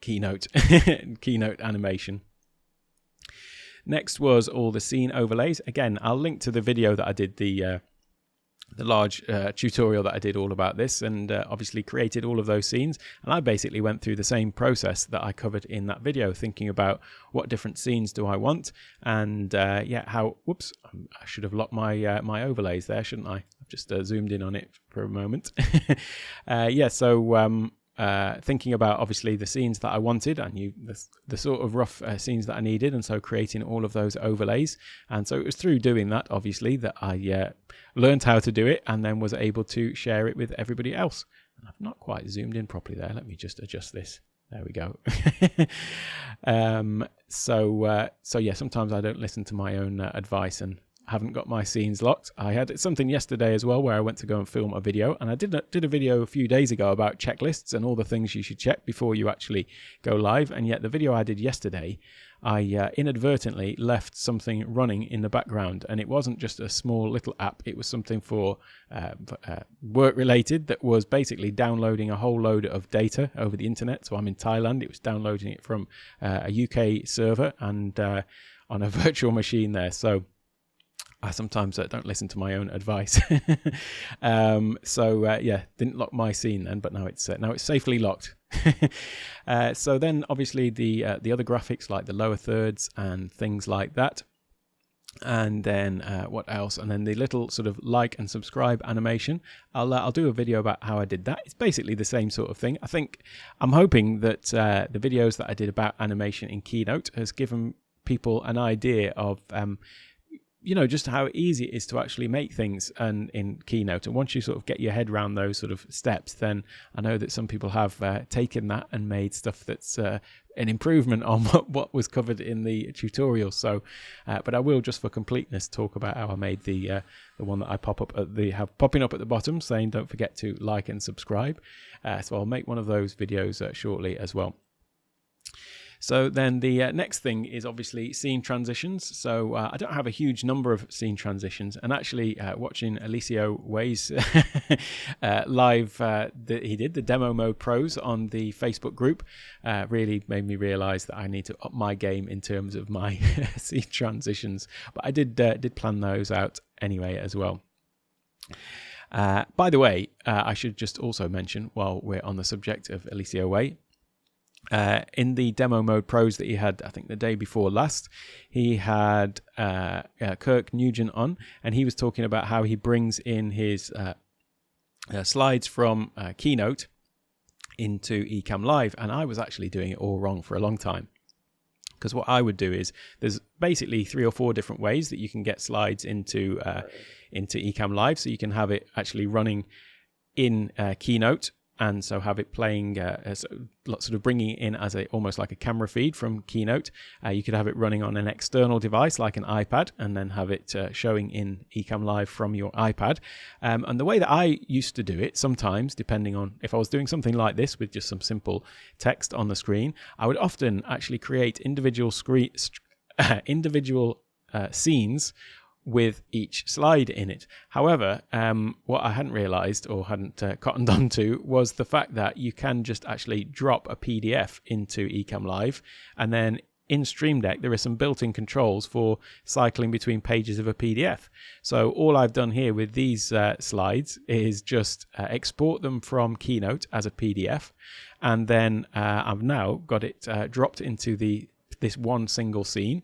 Speaker 1: keynote animation. Next was all the scene overlays. Again, I'll link to the video that I did, the large tutorial that I did all about this, and obviously created all of those scenes. And I basically went through the same process that I covered in that video, thinking about what different scenes do I want, and yeah, how, whoops, I should have locked my my overlays there, shouldn't I? I've just zoomed in on it for a moment. Yeah, so thinking about obviously the scenes that I wanted. I knew the sort of rough scenes that I needed, and so creating all of those overlays. And so it was through doing that, obviously, that I learned how to do it, and then was able to share it with everybody else. And I've not quite zoomed in properly there. Let me just adjust this. There we go. So yeah, sometimes I don't listen to my own advice and haven't got my scenes locked. I had something yesterday as well where I went to go and film a video, and I did a video a few days ago about checklists and all the things you should check before you actually go live. And yet the video I did yesterday, I inadvertently left something running in the background, and it wasn't just a small little app. It was something for work related, that was basically downloading a whole load of data over the internet. So I'm in Thailand. It was downloading it from a UK server and on a virtual machine there. So I sometimes don't listen to my own advice. So yeah, didn't lock my scene then, but now it's safely locked. So then obviously the other graphics, like the lower thirds and things like that. And then what else? And then the little sort of like and subscribe animation. I'll do a video about how I did that. It's basically the same sort of thing. I'm hoping that the videos that I did about animation in Keynote has given people an idea of just how easy it is to actually make things in Keynote. And once you sort of get your head around those sort of steps, then I know that some people have taken that and made stuff that's an improvement on what was covered in the tutorial. So, but I will, just for completeness, talk about how I made the one that I have popping up at the bottom saying don't forget to like and subscribe. So I'll make one of those videos shortly as well. So then the next thing is obviously scene transitions. So I don't have a huge number of scene transitions, and actually watching Alessio Wei's live that he did, the Demo Mode Pros on the Facebook group, really made me realize that I need to up my game in terms of my scene transitions. But I did plan those out anyway as well. By the way, I should just also mention, while we're on the subject of Alessio Wei, in the Demo Mode Pros that he had, I think the day before last, he had Kirk Nugent on, and he was talking about how he brings in his slides from Keynote into Ecamm Live, and I was actually doing it all wrong for a long time. Because what I would do is there's basically 3 or 4 different ways that you can get slides into Ecamm Live. So you can have it actually running in Keynote, and so have it playing, sort of bringing it in as almost like a camera feed from Keynote. You could have it running on an external device like an iPad, and then have it showing in Ecamm Live from your iPad. And the way that I used to do it, sometimes, depending on if I was doing something like this with just some simple text on the screen, I would often actually create individual scenes with each slide in it. However, what I hadn't realized or hadn't cottoned on to was the fact that you can just actually drop a PDF into Ecamm Live, and then in Stream Deck there are some built-in controls for cycling between pages of a PDF. So all I've done here with these slides is just export them from Keynote as a PDF, and then I've now got it dropped into this one single scene.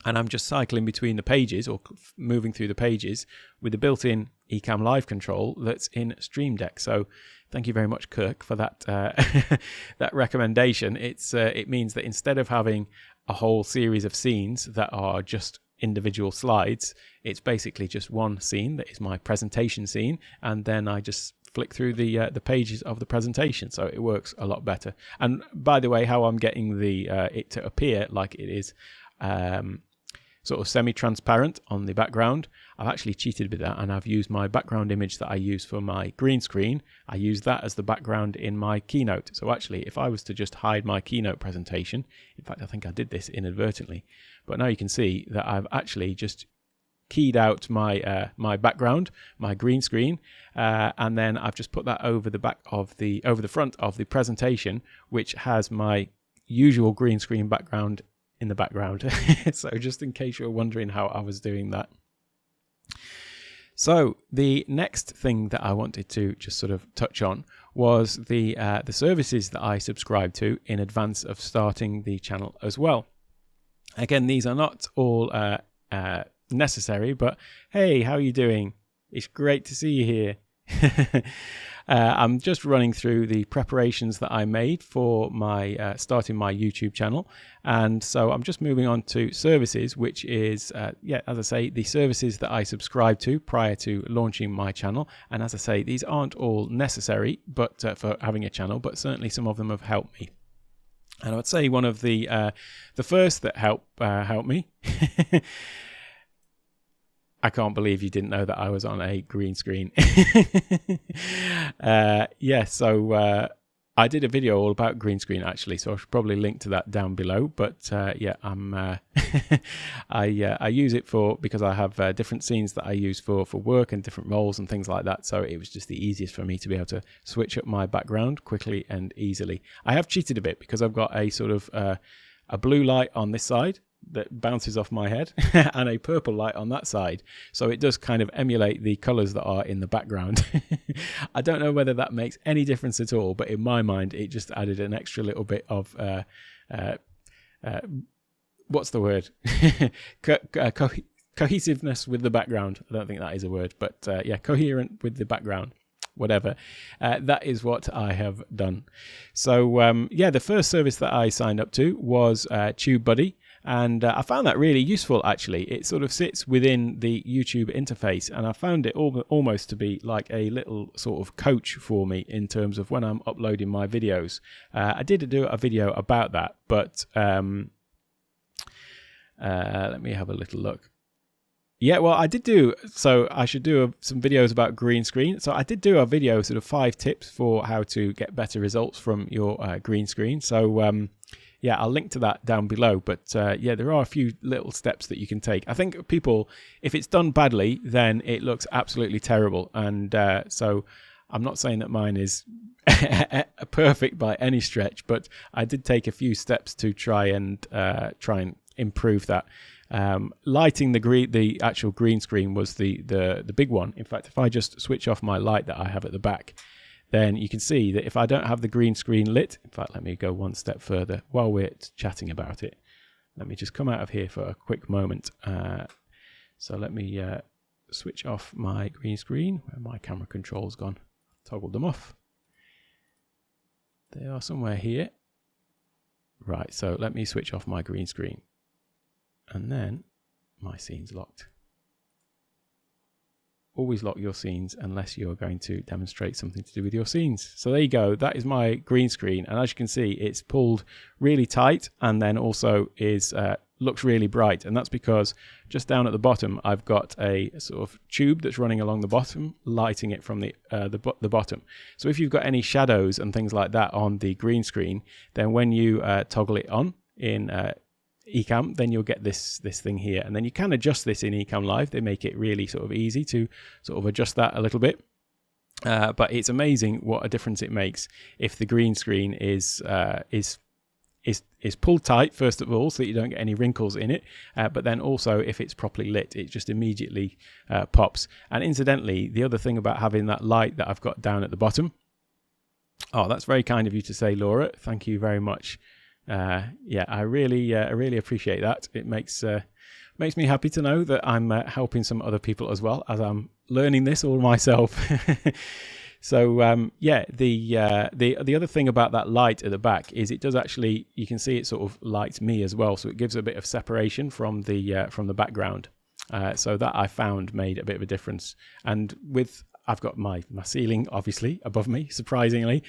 Speaker 1: And I'm just cycling between the pages, or moving through the pages, with the built-in Ecamm Live control that's in Stream Deck. So thank you very much, Kirk, for that that recommendation. It means that instead of having a whole series of scenes that are just individual slides, it's basically just one scene that is my presentation scene, and then I just flick through the pages of the presentation. So it works a lot better. And by the way, how I'm getting it to appear like it is sort of semi-transparent on the background, I've actually cheated with that, and I've used my background image that I use for my green screen. I use that as the background in my Keynote. So actually, if I was to just hide my Keynote presentation, in fact I think I did this inadvertently, but now you can see that I've actually just keyed out my my background, my green screen, and then I've just put that over the front of the presentation, which has my usual green screen background in the background. So just in case you're wondering how I was doing that. So the next thing that I wanted to just sort of touch on was the services that I subscribe to in advance of starting the channel as well. Again, these are not all necessary, but hey, how are you doing? It's great to see you here. I'm just running through the preparations that I made for my starting my YouTube channel, and so I'm just moving on to services, which is as I say, the services that I subscribe to prior to launching my channel. And as I say, these aren't all necessary but for having a channel, but certainly some of them have helped me. And I would say one of the first that helped me I can't believe you didn't know that I was on a green screen. So I did a video all about green screen actually, so I should probably link to that down below. But I use it because I have different scenes that I use for work and different roles and things like that. So it was just the easiest for me to be able to switch up my background quickly and easily. I have cheated a bit because I've got a sort of a blue light on this side that bounces off my head and a purple light on that side, so it does kind of emulate the colors that are in the background. I don't know whether that makes any difference at all, but in my mind it just added an extra little bit of what's the word? Cohesiveness with the background. I don't think that is a word, but coherent with the background, whatever. That is what I have done. So the first service that I signed up to was TubeBuddy. And I found that really useful, actually. It sort of sits within the YouTube interface, and I found it almost to be like a little sort of coach for me in terms of when I'm uploading my videos. I did do a video about that, but let me have a little look. Yeah, well, I did do, so I should do some videos about green screen. So I did do a video, sort of 5 tips for how to get better results from your green screen. So I'll link to that down below. But there are a few little steps that you can take. I think people, if it's done badly, then it looks absolutely terrible. And so I'm not saying that mine is perfect by any stretch, but I did take a few steps to try and improve that. Lighting the actual green screen was the big one. In fact, if I just switch off my light that I have at the back, then you can see that if I don't have the green screen lit, in fact, let me go one step further while we're chatting about it. Let me just come out of here for a quick moment. So let me switch off my green screen, where my camera control's gone. Toggled them off. They are somewhere here. Right, so let me switch off my green screen. And then my scene's locked. Always lock your scenes unless you're going to demonstrate something to do with your scenes. So there you go. That is my green screen. And as you can see, it's pulled really tight and then also is looks really bright. And that's because just down at the bottom, I've got a sort of tube that's running along the bottom, lighting it from the bottom. So if you've got any shadows and things like that on the green screen, then when you toggle it on in Ecamm, then you'll get this thing here, and then you can adjust this in Ecamm Live. They make it really sort of easy to sort of adjust that a little bit, but it's amazing what a difference it makes if the green screen is pulled tight, first of all, so that you don't get any wrinkles in it, but then also if it's properly lit, it just immediately pops. And incidentally, the other thing about having that light that I've got down at the bottom, oh, that's very kind of you to say, Laura, thank you very much. Yeah, I really appreciate that. It makes me happy to know that I'm helping some other people as well, as I'm learning this all myself. So yeah, the other thing about that light at the back is it does actually, you can see it sort of lights me as well, so it gives a bit of separation from the background. So that I found made a bit of a difference. And with I've got my ceiling obviously above me, surprisingly,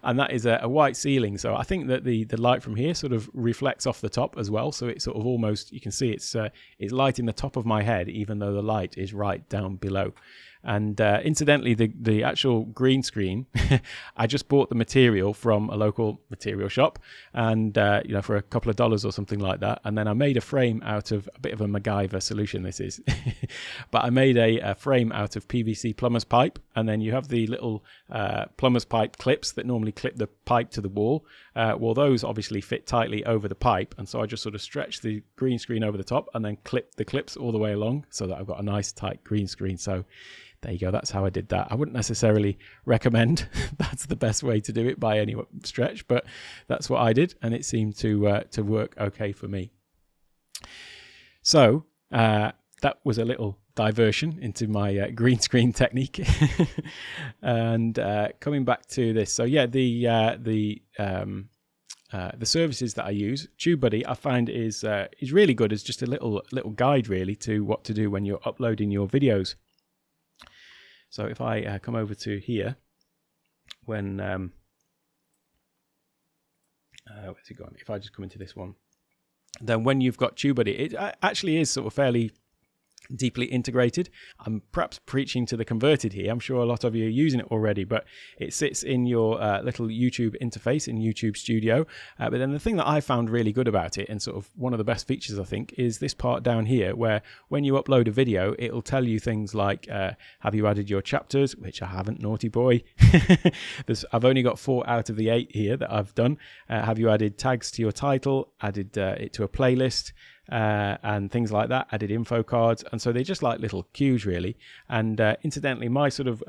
Speaker 1: and that is a white ceiling. So I think that the light from here sort of reflects off the top as well. So it's sort of almost, you can see it's lighting the top of my head, even though the light is right down below. And incidentally, the actual green screen, I just bought the material from a local material shop, and you know, for a couple of dollars or something like that. And then I made a frame out of a bit of a MacGyver solution. This is, but I made a frame out of PVC plumber's pipe, and then you have the little plumber's pipe clips that normally clip the pipe to the wall. Well, those obviously fit tightly over the pipe, and so I just sort of stretched the green screen over the top and then clipped the clips all the way along, so that I've got a nice tight green screen. So there you go, that's how I did that. I wouldn't necessarily recommend that's the best way to do it by any stretch, but that's what I did, and it seemed to work okay for me. So that was a little diversion into my green screen technique. And coming back to this, so yeah, the services that I use, TubeBuddy, I find is really good as just a little guide really to what to do when you're uploading your videos. So if I come over to here, when where's it gone? If I just come into this one, then when you've got TubeBuddy, it actually is sort of fairly deeply integrated. I'm perhaps preaching to the converted here. I'm sure a lot of you are using it already, but it sits in your little YouTube interface in YouTube Studio. But then the thing that I found really good about it, and sort of one of the best features I think, is this part down here where when you upload a video, it'll tell you things like, have you added your chapters, which I haven't, naughty boy. I've only got 4 out of the 8 here that I've done. Have you added tags to your title, added it to a playlist, and things like that, added info cards. And so they're just like little cues really. And incidentally, my sort of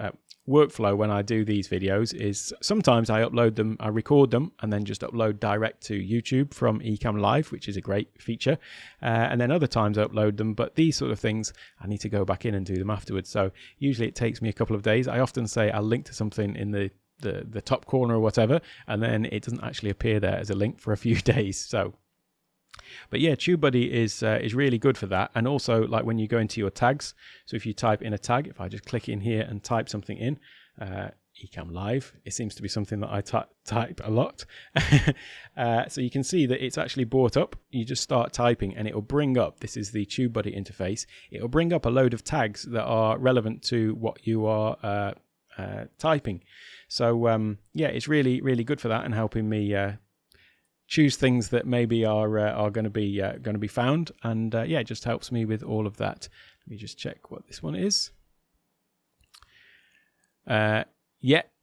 Speaker 1: workflow when I do these videos is sometimes I upload them, I record them, and then just upload direct to YouTube from Ecamm Live, which is a great feature. And then other times I upload them, but these sort of things, I need to go back in and do them afterwards. So usually it takes me a couple of days. I often say I'll link to something in the top corner or whatever, and then it doesn't actually appear there as a link for a few days. So but yeah, TubeBuddy is really good for that. And also, like when you go into your tags, so if you type in a tag, if I just click in here and type something in, Ecamm Live, it seems to be something that I type a lot. So you can see that it's actually brought up. You just start typing and it will bring up, this is the TubeBuddy interface, it will bring up a load of tags that are relevant to what you are typing. So yeah, it's really, really good for that and helping me choose things that maybe are going to be found, and yeah, it just helps me with all of that. Let me just check what this one is. Yeah,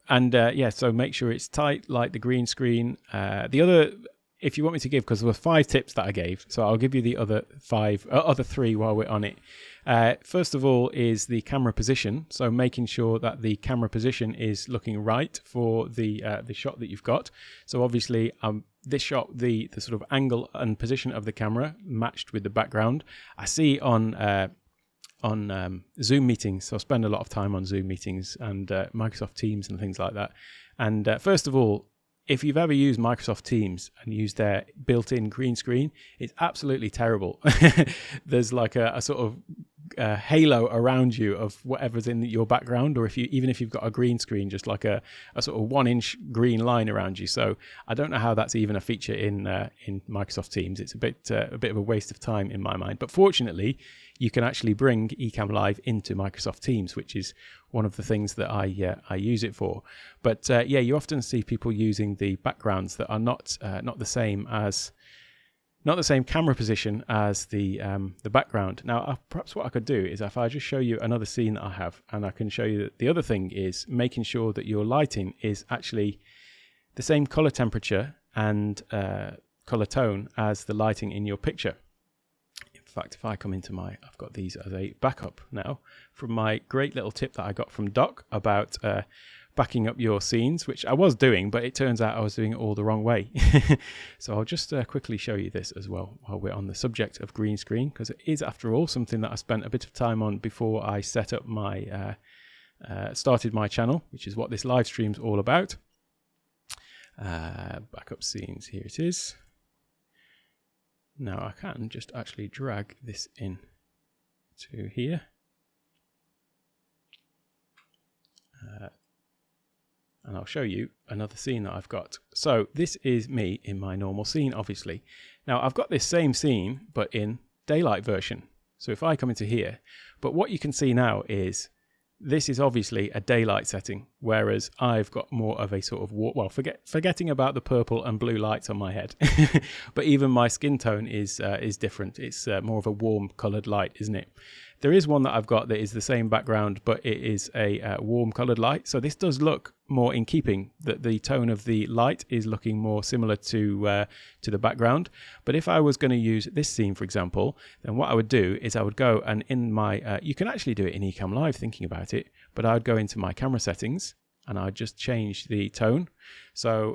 Speaker 1: and yeah, so make sure it's tight, like the green screen. The other, if you want me to give, because there were 5 tips that I gave, so I'll give you the other 3 while we're on it. First of all is the camera position, so making sure that the camera position is looking right for the shot that you've got. So obviously this shot, the sort of angle and position of the camera matched with the background. I see on Zoom meetings, so I spend a lot of time on Zoom meetings and Microsoft Teams and things like that. And first of all, if you've ever used Microsoft Teams and used their built-in green screen, it's absolutely terrible. There's like a sort of halo around you of whatever's in your background, or even if you've got a green screen, just like a sort of 1-inch green line around you. So I don't know how that's even a feature in Microsoft Teams. It's a bit of a waste of time in my mind. But fortunately, you can actually bring Ecamm Live into Microsoft Teams, which is one of the things that I use it for. But yeah, you often see people using the backgrounds that are not the same camera position as the background. Now, perhaps what I could do is if I just show you another scene that I have, and I can show you that the other thing is making sure that your lighting is actually the same color temperature and color tone as the lighting in your picture. In fact, if I come into I've got these as a backup now from my great little tip that I got from Doc about backing up your scenes, which I was doing, but it turns out I was doing it all the wrong way. So I'll just quickly show you this as well while we're on the subject of green screen, because it is, after all, something that I spent a bit of time on before I set up my started my channel, which is what this live stream's all about. Backup scenes, here it is. Now I can just actually drag this in to here. And I'll show you another scene that I've got. So this is me in my normal scene, obviously. Now I've got this same scene, but in daylight version. So if I come into here, but what you can see now is this is obviously a daylight setting, whereas I've got more of a sort of, forgetting about the purple and blue lights on my head, but even my skin tone is different. It's more of a warm coloured light, isn't it? There is one that I've got that is the same background, but it is a warm coloured light. So this does look more in keeping, that the tone of the light is looking more similar to the background. But if I was going to use this scene, for example, then what I would do is I would go and in my, you can actually do it in Ecamm Live thinking about it, but I'd go into my camera settings and I'd just change the tone. So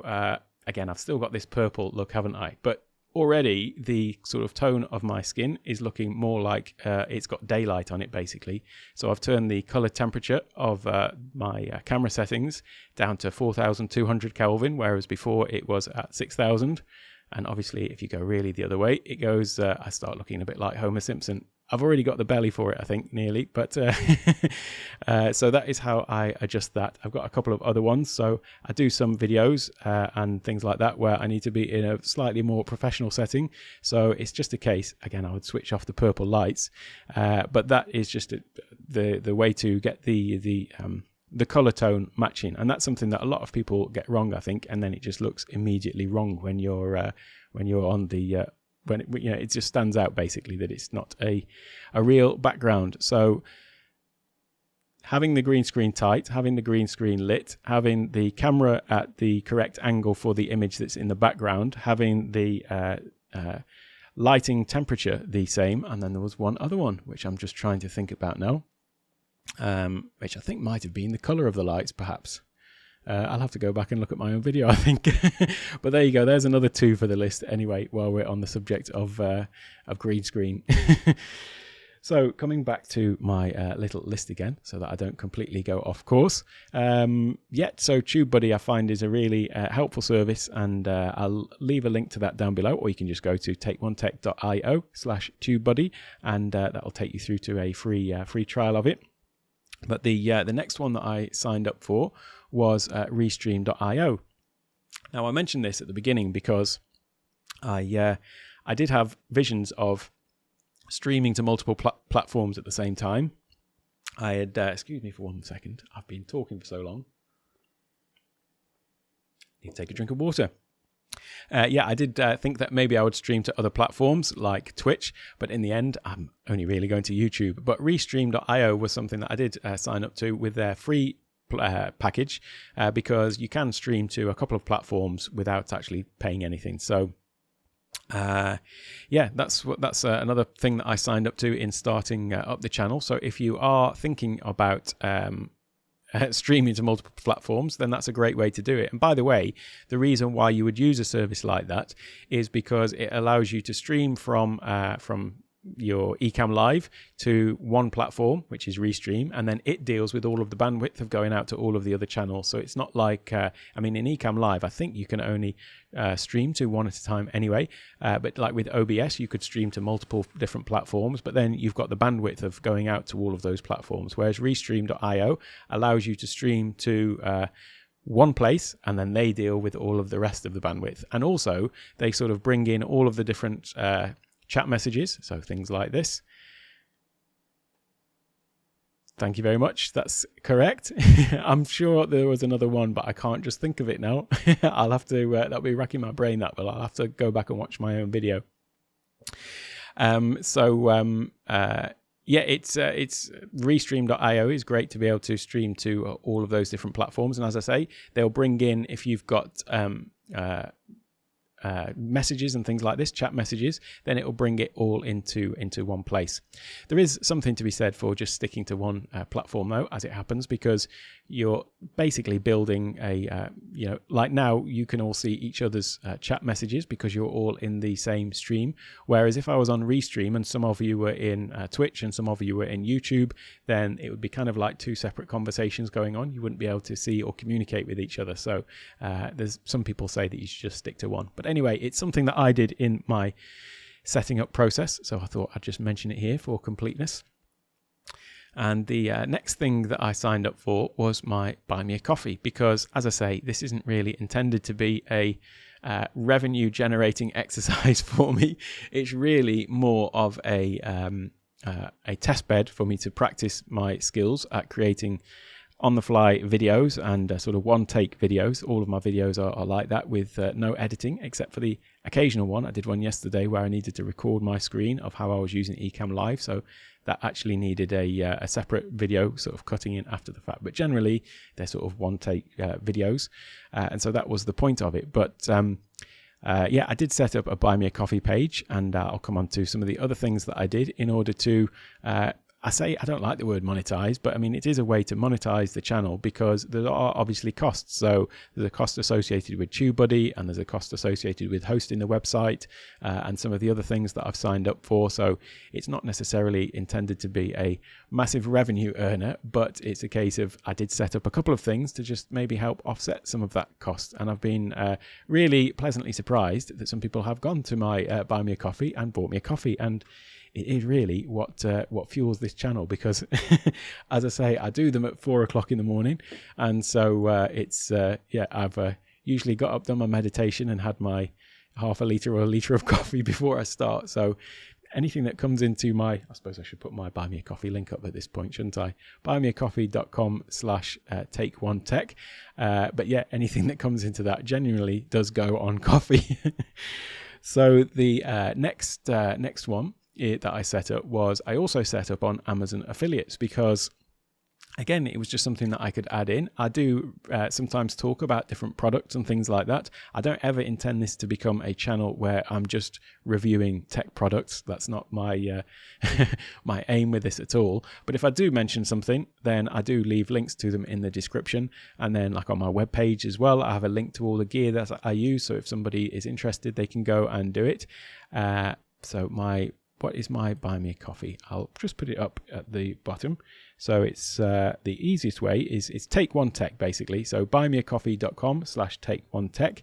Speaker 1: again, I've still got this purple look, haven't I? But already the sort of tone of my skin is looking more like it's got daylight on it, basically. So I've turned the color temperature of my camera settings down to 4,200 Kelvin, whereas before it was at 6,000. And obviously, if you go really the other way, it goes, I start looking a bit like Homer Simpson. I've already got the belly for it, I think, nearly. But so that is how I adjust that. I've got a couple of other ones. So I do some videos and things like that where I need to be in a slightly more professional setting. So it's just a case, again, I would switch off the purple lights. But that is just the way to get the color tone matching. And that's something that a lot of people get wrong, I think. And then it just looks immediately wrong when you're on the... when it just stands out, basically, that it's not a real background. So having the green screen tight, having the green screen lit, having the camera at the correct angle for the image that's in the background, having the lighting temperature the same, and then there was one other one which I'm just trying to think about now, which I think might have been the color of the lights, perhaps. I'll have to go back and look at my own video, I think. But there you go. There's another 2 for the list anyway, while we're on the subject of green screen. So coming back to my little list again, so that I don't completely go off course. So TubeBuddy I find is a really helpful service, and I'll leave a link to that down below, or you can just go to takeonetech.io/TubeBuddy, and that'll take you through to a free trial of it. But the next one that I signed up for was Restream.io. Now I mentioned this at the beginning because I did have visions of streaming to multiple platforms at the same time. I had, excuse me for 1 second, I've been talking for so long. Need to take a drink of water. I did think that maybe I would stream to other platforms like Twitch, but in the end, I'm only really going to YouTube. But Restream.io was something that I did sign up to with their free package, because you can stream to a couple of platforms without actually paying anything. So that's another thing that I signed up to in starting up the channel. So if you are thinking about streaming to multiple platforms, then that's a great way to do it. And by the way, the reason why you would use a service like that is because it allows you to stream from your Ecamm Live to one platform, which is Restream, and then it deals with all of the bandwidth of going out to all of the other channels. So it's not like, I mean, in Ecamm Live, I think you can only stream to one at a time anyway, but like with OBS, you could stream to multiple different platforms, but then you've got the bandwidth of going out to all of those platforms, whereas Restream.io allows you to stream to one place, and then they deal with all of the rest of the bandwidth. And also, they sort of bring in all of the different chat messages, so things like this. Thank you very much. That's correct. I'm sure there was another one, but I can't just think of it now. I'll have to, that'll be racking my brain, that, but I'll have to go back and watch my own video. Yeah, it's Restream.io is great to be able to stream to all of those different platforms. And as I say, they'll bring in, if you've got messages and things like this, chat messages, then it will bring it all into one place. There is something to be said for just sticking to one platform though, as it happens, because you're basically building a like now you can all see each other's chat messages because you're all in the same stream, whereas if I was on Restream and some of you were in Twitch and some of you were in YouTube, then it would be kind of like two separate conversations going on. You wouldn't be able to see or communicate with each other. So there's some people say that you should just stick to one, but anyway, it's something that I did in my setting up process, so I thought I'd just mention it here for completeness. And the next thing that I signed up for was my Buy Me a Coffee, because as I say, this isn't really intended to be a revenue generating exercise for me. It's really more of a test bed for me to practice my skills at creating on-the-fly videos and sort of one-take videos. All of my videos are like that, with no editing, except for the occasional one. I did one yesterday where I needed to record my screen of how I was using Ecamm Live, so that actually needed a separate video sort of cutting in after the fact. But generally, they're sort of one-take videos, and so that was the point of it. But yeah, I did set up a Buy Me a Coffee page, and I'll come on to some of the other things that I did in order to I don't like the word monetize, but I mean, it is a way to monetize the channel, because there are obviously costs. So there's a cost associated with TubeBuddy, and there's a cost associated with hosting the website and some of the other things that I've signed up for. So it's not necessarily intended to be a massive revenue earner, but it's a case of I did set up a couple of things to just maybe help offset some of that cost. And I've been really pleasantly surprised that some people have gone to my Buy Me a Coffee and bought me a coffee. And it is really what fuels this channel, because as I say, I do them at 4 o'clock in the morning, and so yeah, I've usually got up, done my meditation, and had my half a litre or a litre of coffee before I start. So anything that comes into my, I suppose I should put my Buy Me a Coffee link up at this point, shouldn't I? buymeacoffee.com/take1tech. But yeah, anything that comes into that genuinely does go on coffee. So the next one that I set up was, I also set up on Amazon affiliates, because again, it was just something that I could add in. I do sometimes talk about different products and things like that. I don't ever intend this to become a channel where I'm just reviewing tech products. That's not my my aim with this at all. But if I do mention something, then I do leave links to them in the description. And then like on my webpage as well, I have a link to all the gear that I use. So if somebody is interested, they can go and do it. So what is my Buy Me a Coffee? I'll just put it up at the bottom. So it's the easiest way is it's Take One Tech, basically. So buymeacoffee.com/take1tech,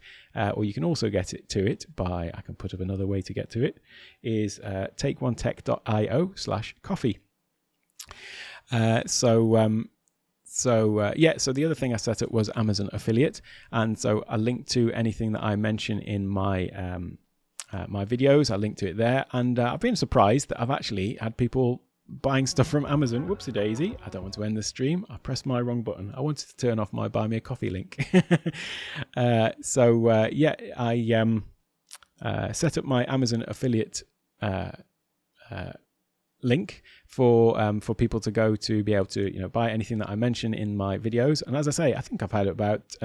Speaker 1: or you can also get it to it by, I can put up another way to get to it, is takeonetech.io/coffee. Yeah, so the other thing I set up was Amazon affiliate, and so I linked to anything that I mention in my my videos. I linked to it there, and I've been surprised that I've actually had people buying stuff from Amazon. Whoopsie daisy, I don't want to end the stream. I pressed my wrong button. I wanted to turn off my Buy Me a Coffee link. Yeah, I set up my Amazon affiliate link for people to go to be able to buy anything that I mention in my videos. And as I say, I think I've had about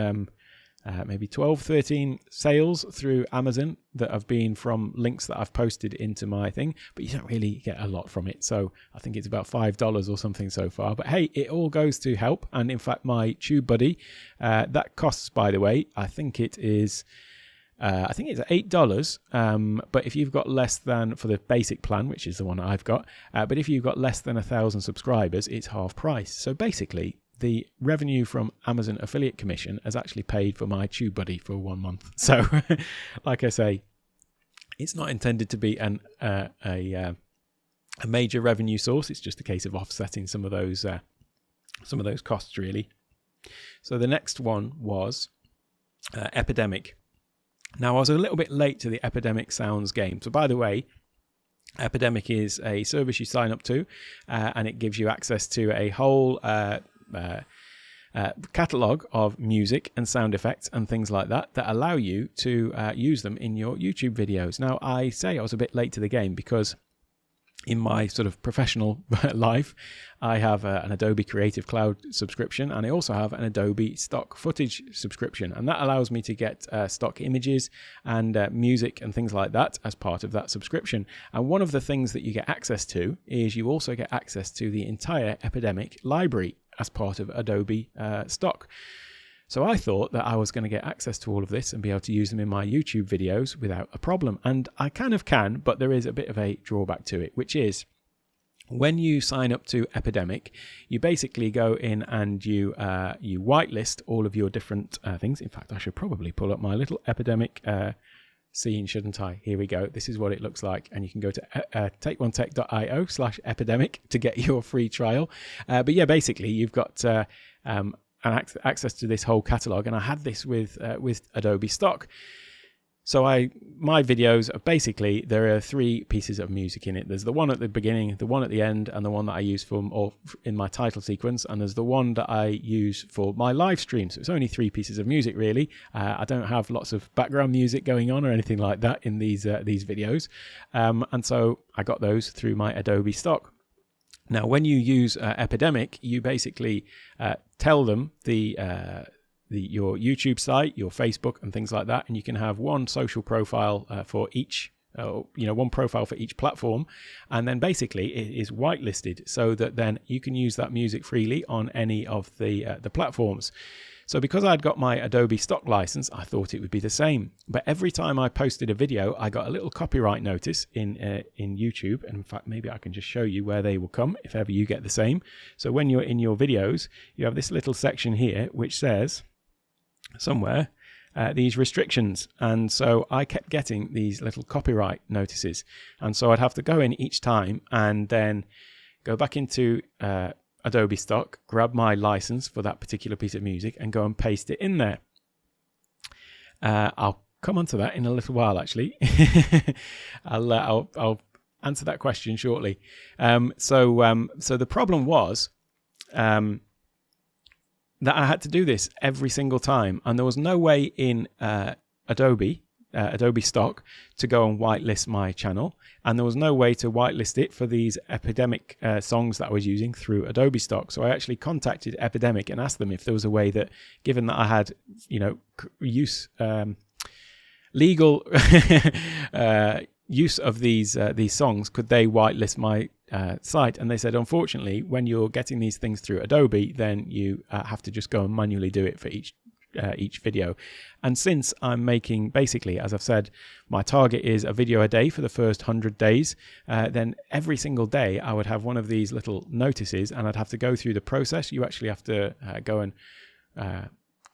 Speaker 1: maybe 12, 13 sales through Amazon that have been from links that I've posted into my thing, but you don't really get a lot from it. So I think it's about $5 or something so far. But hey, it all goes to help. And in fact, my TubeBuddy, that costs, by the way, I think it is I think it's $8, but if you've got less than, for the basic plan, which is the one I've got, but if you've got less than 1,000 subscribers, it's half price. So basically, the revenue from Amazon affiliate commission has actually paid for my TubeBuddy for 1 month. So, like I say, it's not intended to be a major revenue source. It's just a case of offsetting some of those costs, really. So the next one was Epidemic. Now, I was a little bit late to the Epidemic Sounds game. So, by the way, Epidemic is a service you sign up to, and it gives you access to a whole catalog of music and sound effects and things like that allow you to use them in your YouTube videos. Now, I say I was a bit late to the game because in my sort of professional life, I have an Adobe Creative Cloud subscription, and I also have an Adobe stock footage subscription, and that allows me to get stock images and music and things like that as part of that subscription. And one of the things that you get access to is you also get access to the entire Epidemic library as part of Adobe stock. So I thought that I was going to get access to all of this and be able to use them in my YouTube videos without a problem. And I kind of can, but there is a bit of a drawback to it, which is when you sign up to Epidemic, you basically go in and you whitelist all of your different things. In fact, I should probably pull up my little Epidemic scene, shouldn't I? Here we go. This is what it looks like. And you can go to takeonetech.io/epidemic to get your free trial. But yeah, basically you've got access to this whole catalog, and I had this with Adobe stock. So my videos are basically, there are 3 pieces of music in it. There's the one at the beginning, the one at the end, and the one that I use in my title sequence, and there's the one that I use for my live stream. So it's only 3 pieces of music, really. I don't have lots of background music going on or anything like that in these videos, and so I got those through my Adobe stock. Now, when you use Epidemic, you basically tell them your YouTube site, your Facebook, and things like that, and you can have one social profile for each, one profile for each platform, and then basically it is whitelisted so that then you can use that music freely on any of the platforms. So because I'd got my Adobe stock license, I thought it would be the same. But every time I posted a video, I got a little copyright notice in YouTube. And in fact, maybe I can just show you where they will come if ever you get the same. So when you're in your videos, you have this little section here which says somewhere these restrictions. And so I kept getting these little copyright notices. And so I'd have to go in each time and then go back into Adobe stock, grab my license for that particular piece of music and go and paste it in there. I'll come on to that in a little while, actually. I'll answer that question shortly. So the problem was that I had to do this every single time, and there was no way in Adobe stock to go and whitelist my channel, and there was no way to whitelist it for these Epidemic songs that I was using through Adobe stock. So I actually contacted Epidemic and asked them if there was a way that, given that I had legal use of these songs, could they whitelist my site? And they said, unfortunately, when you're getting these things through Adobe, then you have to just go and manually do it for each video. And since I'm making, basically, as I've said, my target is a video a day for the first 100 days, then every single day I would have one of these little notices, and I'd have to go through the process. You actually have to go and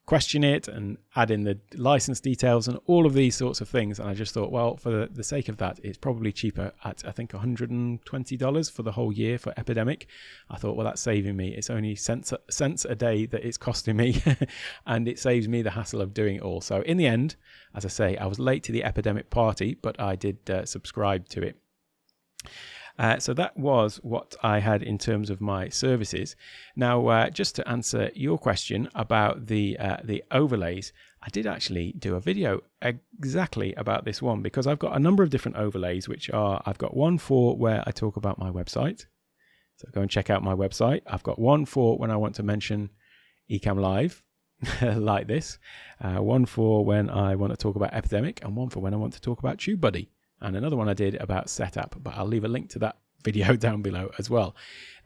Speaker 1: question it and add in the license details and all of these sorts of things. And I just thought, well, for the sake of that, it's probably cheaper at, I think, $120 for the whole year for Epidemic. I thought, well, that's saving me. It's only cents a day that it's costing me, and it saves me the hassle of doing it all. So in the end, as I say, I was late to the Epidemic party, but I did subscribe to it. So that was what I had in terms of my services. Now, just to answer your question about the overlays, I did actually do a video exactly about this one, because I've got a number of different overlays, which are, I've got one for where I talk about my website. So go and check out my website. I've got one for when I want to mention Ecamm Live, like this. One for when I want to talk about Epidemic, and one for when I want to talk about TubeBuddy. And another one I did about setup, but I'll leave a link to that video down below as well.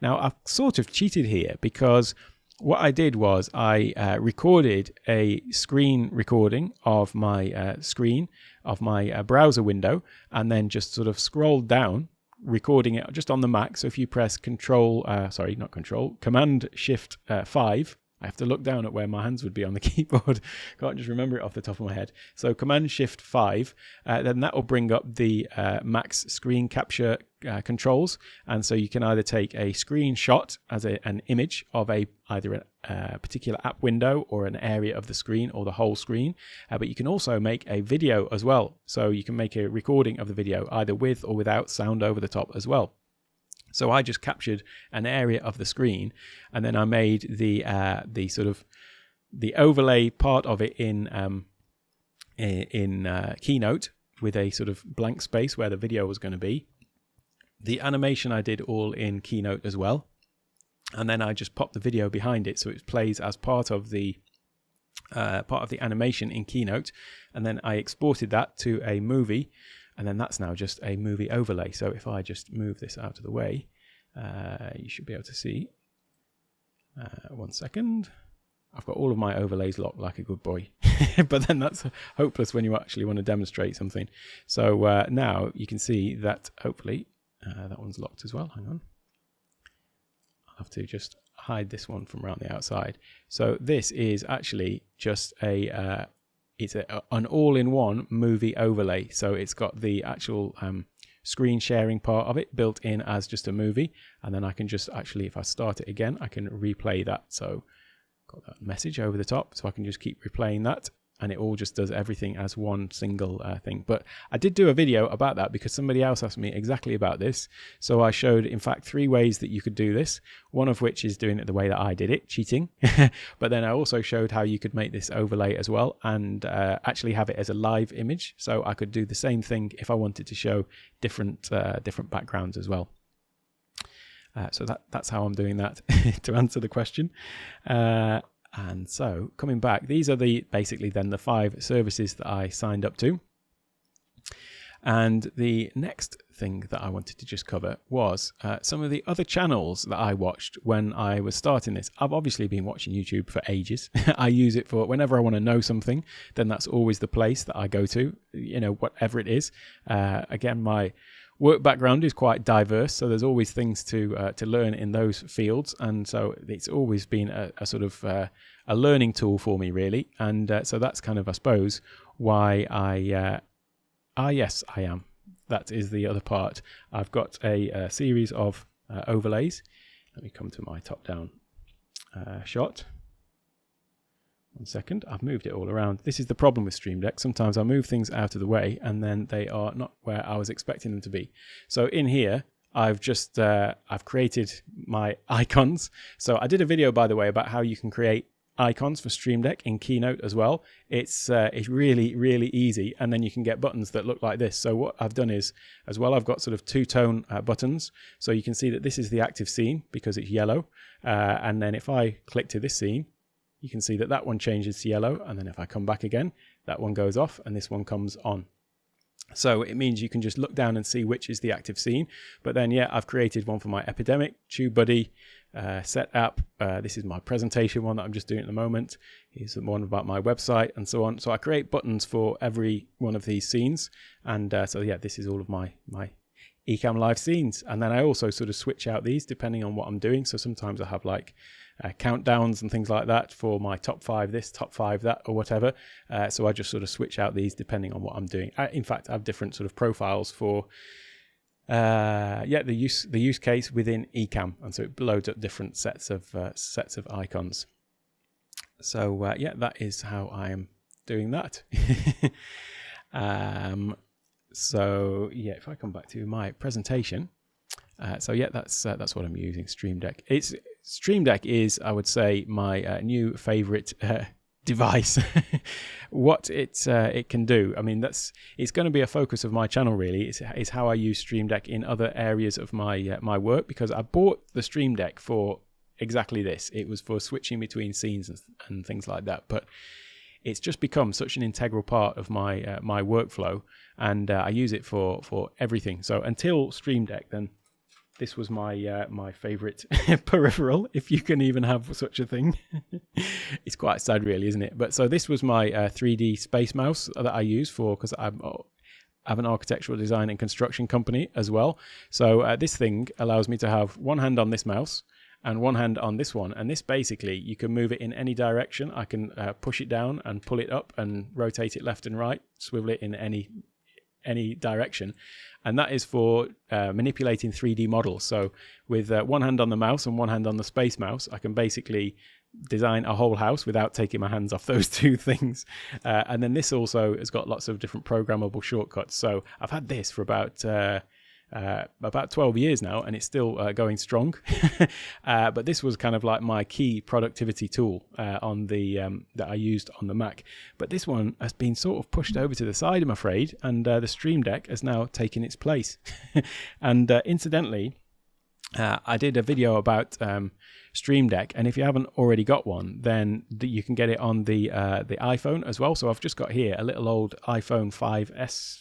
Speaker 1: Now, I've sort of cheated here because what I did was I recorded a screen recording of my screen of my browser window, and then just sort of scrolled down, recording it just on the Mac. So if you press Command Shift 5, I have to look down at where my hands would be on the keyboard. Can't just remember it off the top of my head. So Command Shift 5, then that will bring up the Mac's screen capture controls. And so you can either take a screenshot as an image of either a particular app window or an area of the screen or the whole screen. But you can also make a video as well. So you can make a recording of the video either with or without sound over the top as well. So I just captured an area of the screen, and then I made the sort of the overlay part of it in Keynote with a sort of blank space where the video was going to be. The animation I did all in Keynote as well, and then I just popped the video behind it so it plays as part of the animation in Keynote, and then I exported that to a movie. And then that's now just a movie overlay. So if I just move this out of the way, you should be able to see. 1 second. I've got all of my overlays locked like a good boy. But then that's hopeless when you actually want to demonstrate something. So now you can see that hopefully that one's locked as well. Hang on. I'll have to just hide this one from around the outside. So this is actually just it's an all-in-one movie overlay. So it's got the actual screen sharing part of it built in as just a movie. And then I can just actually, if I start it again, I can replay that. So got that message over the top. So I can just keep replaying that. And it all just does everything as one single thing. But I did do a video about that because somebody else asked me exactly about this. So I showed, in fact, 3 ways that you could do this. One of which is doing it the way that I did it, cheating. But then I also showed how you could make this overlay as well and actually have it as a live image. So I could do the same thing if I wanted to show different backgrounds as well. So that's how I'm doing that to answer the question. And so coming back, these are basically then the 5 services that I signed up to. And the next thing that I wanted to just cover was some of the other channels that I watched when I was starting this. I've obviously been watching YouTube for ages. I use it for whenever I want to know something, then that's always the place that I go to, whatever it is. Again, my work background is quite diverse, so there's always things to learn in those fields, and so it's always been a sort of a learning tool for me, really. And so that's kind of, I suppose, why yes, I am. That is the other part. I've got a series of overlays. Let me come to my top-down shot. 1 second, I've moved it all around. This is the problem with Stream Deck. Sometimes I move things out of the way and then they are not where I was expecting them to be. So in here, I've just I've created my icons. So I did a video, by the way, about how you can create icons for Stream Deck in Keynote as well. It's really, really easy, and then you can get buttons that look like this. So what I've done is, as well, I've got sort of 2-tone buttons. So you can see that this is the active scene because it's yellow. And then if I click to this scene, you can see that that one changes to yellow, and then if I come back again, that one goes off and this one comes on. So it means you can just look down and see which is the active scene. But then, yeah, I've created one for my Epidemic, TubeBuddy, Set App. This is my presentation one that I'm just doing at the moment. Here's the one about my website and so on. So I create buttons for every one of these scenes. And so, yeah, this is all of my Ecamm Live scenes. And then I also sort of switch out these depending on what I'm doing. So sometimes I have like countdowns and things like that for my top 5 this, top 5 that, or whatever. So I just sort of switch out these depending on what I'm doing. In fact, I have different sort of profiles for the use case within Ecamm, and so it loads up different sets of icons. So yeah, that is how I am doing that. So yeah, if I come back to my presentation, so yeah, that's what I'm using. Stream Deck. Stream Deck is, I would say, my new favorite device. What it can do. I mean, it's going to be a focus of my channel. Really, is how I use Stream Deck in other areas of my my work, because I bought the Stream Deck for exactly this. It was for switching between scenes and things like that. But it's just become such an integral part of my my workflow, and I use it for everything. So until Stream Deck, then this was my my favorite peripheral, if you can even have such a thing. It's quite sad, really, isn't it? But so this was my 3D space mouse that I use because I have an architectural design and construction company as well. So this thing allows me to have one hand on this mouse and one hand on this one, and this basically you can move it in any direction. I can push it down and pull it up and rotate it left and right, swivel it in any direction, and that is for manipulating 3D models. So with one hand on the mouse and one hand on the space mouse, I can basically design a whole house without taking my hands off those two things. And then this also has got lots of different programmable shortcuts. So I've had this for about 12 years now, and it's still going strong. But this was kind of like my key productivity tool on the that I used on the Mac. But this one has been sort of pushed over to the side, I'm afraid, and the Stream Deck has now taken its place. And incidentally, I did a video about Stream Deck, and if you haven't already got one, then you can get it on the iPhone as well. So I've just got here a little old iPhone 5S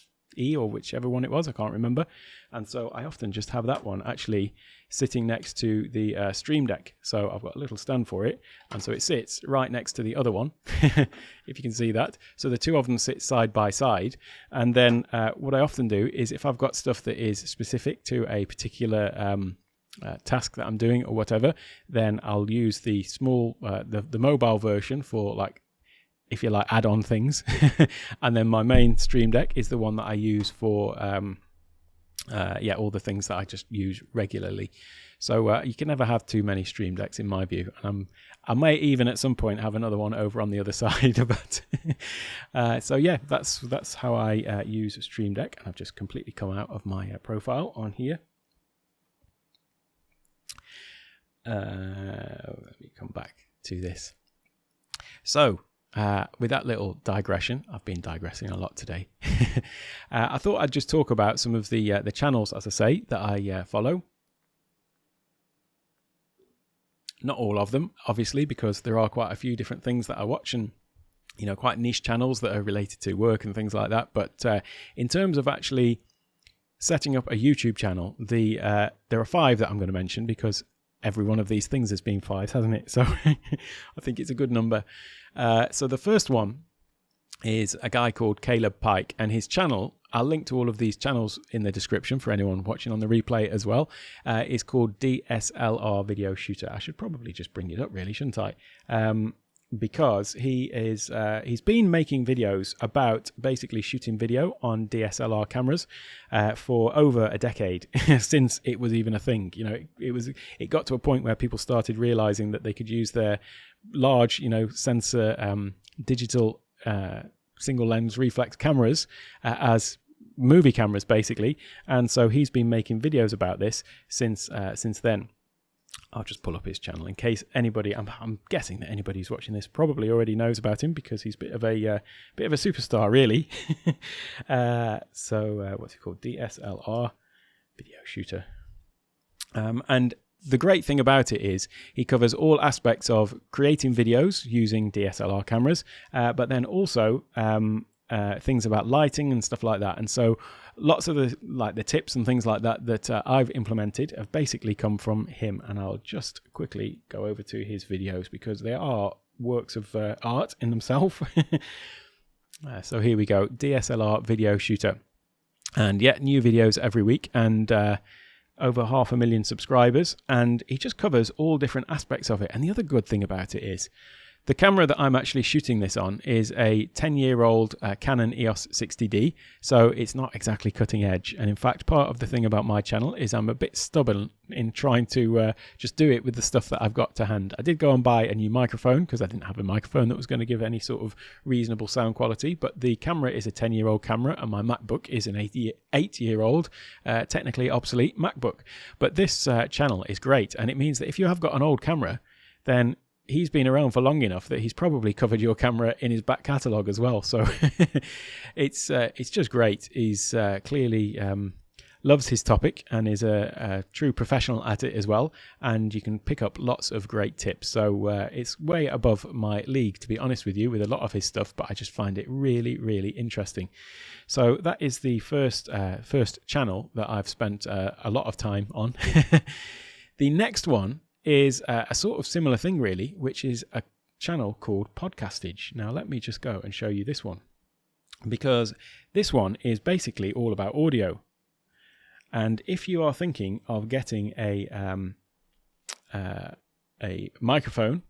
Speaker 1: or whichever one it was, I can't remember, and so I often just have that one actually sitting next to the Stream Deck. So I've got a little stand for it, and so it sits right next to the other one, if you can see that. So the two of them sit side by side, and then what I often do is, if I've got stuff that is specific to a particular task that I'm doing or whatever, then I'll use the small the mobile version for, like, if you like, add-on things. And then my main Stream Deck is the one that I use for all the things that I just use regularly. So you can never have too many Stream Decks, in my view, and I may even at some point have another one over on the other side. But so yeah, that's how I use Stream Deck, and I've just completely come out of my profile on here. Let me come back to this. So with that little digression, I've been digressing a lot today. I thought I'd just talk about some of the channels, as I say, that I follow. Not all of them, obviously, because there are quite a few different things that I watch, and quite niche channels that are related to work and things like that. But in terms of actually setting up a YouTube channel, there are 5 that I'm going to mention, because every one of these things has been 5, hasn't it? So I think it's a good number. So the first one is a guy called Caleb Pike, and his channel, I'll link to all of these channels in the description for anyone watching on the replay as well, is called DSLR Video Shooter. I should probably just bring it up, really, shouldn't I? Because he's been making videos about basically shooting video on DSLR cameras for over a decade, since it was even a thing. It got to a point where people started realizing that they could use their large sensor digital single lens reflex cameras as movie cameras, basically. And so he's been making videos about this since then. I'll just pull up his channel in case anybody, I'm guessing that anybody who's watching this probably already knows about him, because he's a bit of a superstar, really. So what's he called? DSLR Video Shooter. And the great thing about it is he covers all aspects of creating videos using DSLR cameras, but then also things about lighting and stuff like that. And so lots of the tips and things like that I've implemented have basically come from him. And I'll just quickly go over to his videos, because they are works of art in themselves. So here we go, DSLR Video Shooter. And yeah, new videos every week, and over 500,000 subscribers, and he just covers all different aspects of it. And the other good thing about it is the camera that I'm actually shooting this on is a 10-year-old Canon EOS 60D, so it's not exactly cutting edge. And in fact, part of the thing about my channel is I'm a bit stubborn in trying to just do it with the stuff that I've got to hand. I did go and buy a new microphone, because I didn't have a microphone that was going to give any sort of reasonable sound quality, but the camera is a 10-year-old camera, and my MacBook is an 8-year-old, technically obsolete MacBook. But this channel is great, and it means that if you have got an old camera, then he's been around for long enough that he's probably covered your camera in his back catalogue as well. So it's just great. He's clearly loves his topic and is a true professional at it as well, and you can pick up lots of great tips. So it's way above my league, to be honest with you, with a lot of his stuff, but I just find it really, really interesting. So that is the first channel that I've spent a lot of time on. The next one is a sort of similar thing, really, which is a channel called Podcastage. Now let me just go and show you this one, because this one is basically all about audio. And if you are thinking of getting a microphone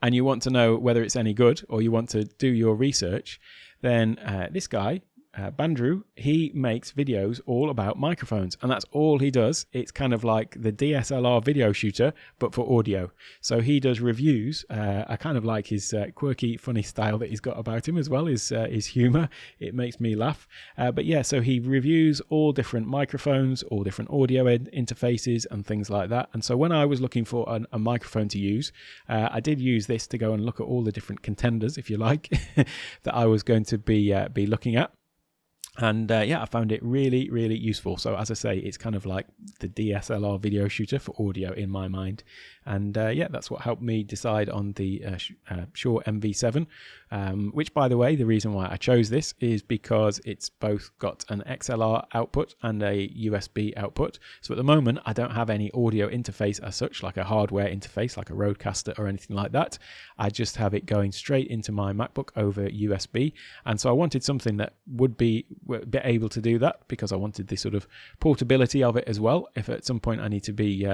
Speaker 1: and you want to know whether it's any good, or you want to do your research, then this guy, Bandrew, he makes videos all about microphones, and that's all he does. It's kind of like the DSLR video shooter, but for audio. So he does reviews. I kind of like his quirky, funny style that he's got about him as well, his humor. It makes me laugh. But yeah, so he reviews all different microphones, all different audio interfaces and things like that. And so when I was looking for a microphone to use, I did use this to go and look at all the different contenders, if you like, that I was going to be looking at. And yeah, I found it really, really useful. So as I say, it's kind of like the DSLR video shooter for audio in my mind. And yeah, that's what helped me decide on the Shure MV7, which, by the way, the reason why I chose this is because it's both got an XLR output and a USB output. So at the moment, I don't have any audio interface as such, like a hardware interface, like a Rodecaster or anything like that. I just have it going straight into my MacBook over USB. And so I wanted something that would be able to do that, because I wanted the sort of portability of it as well. If at some point I need to be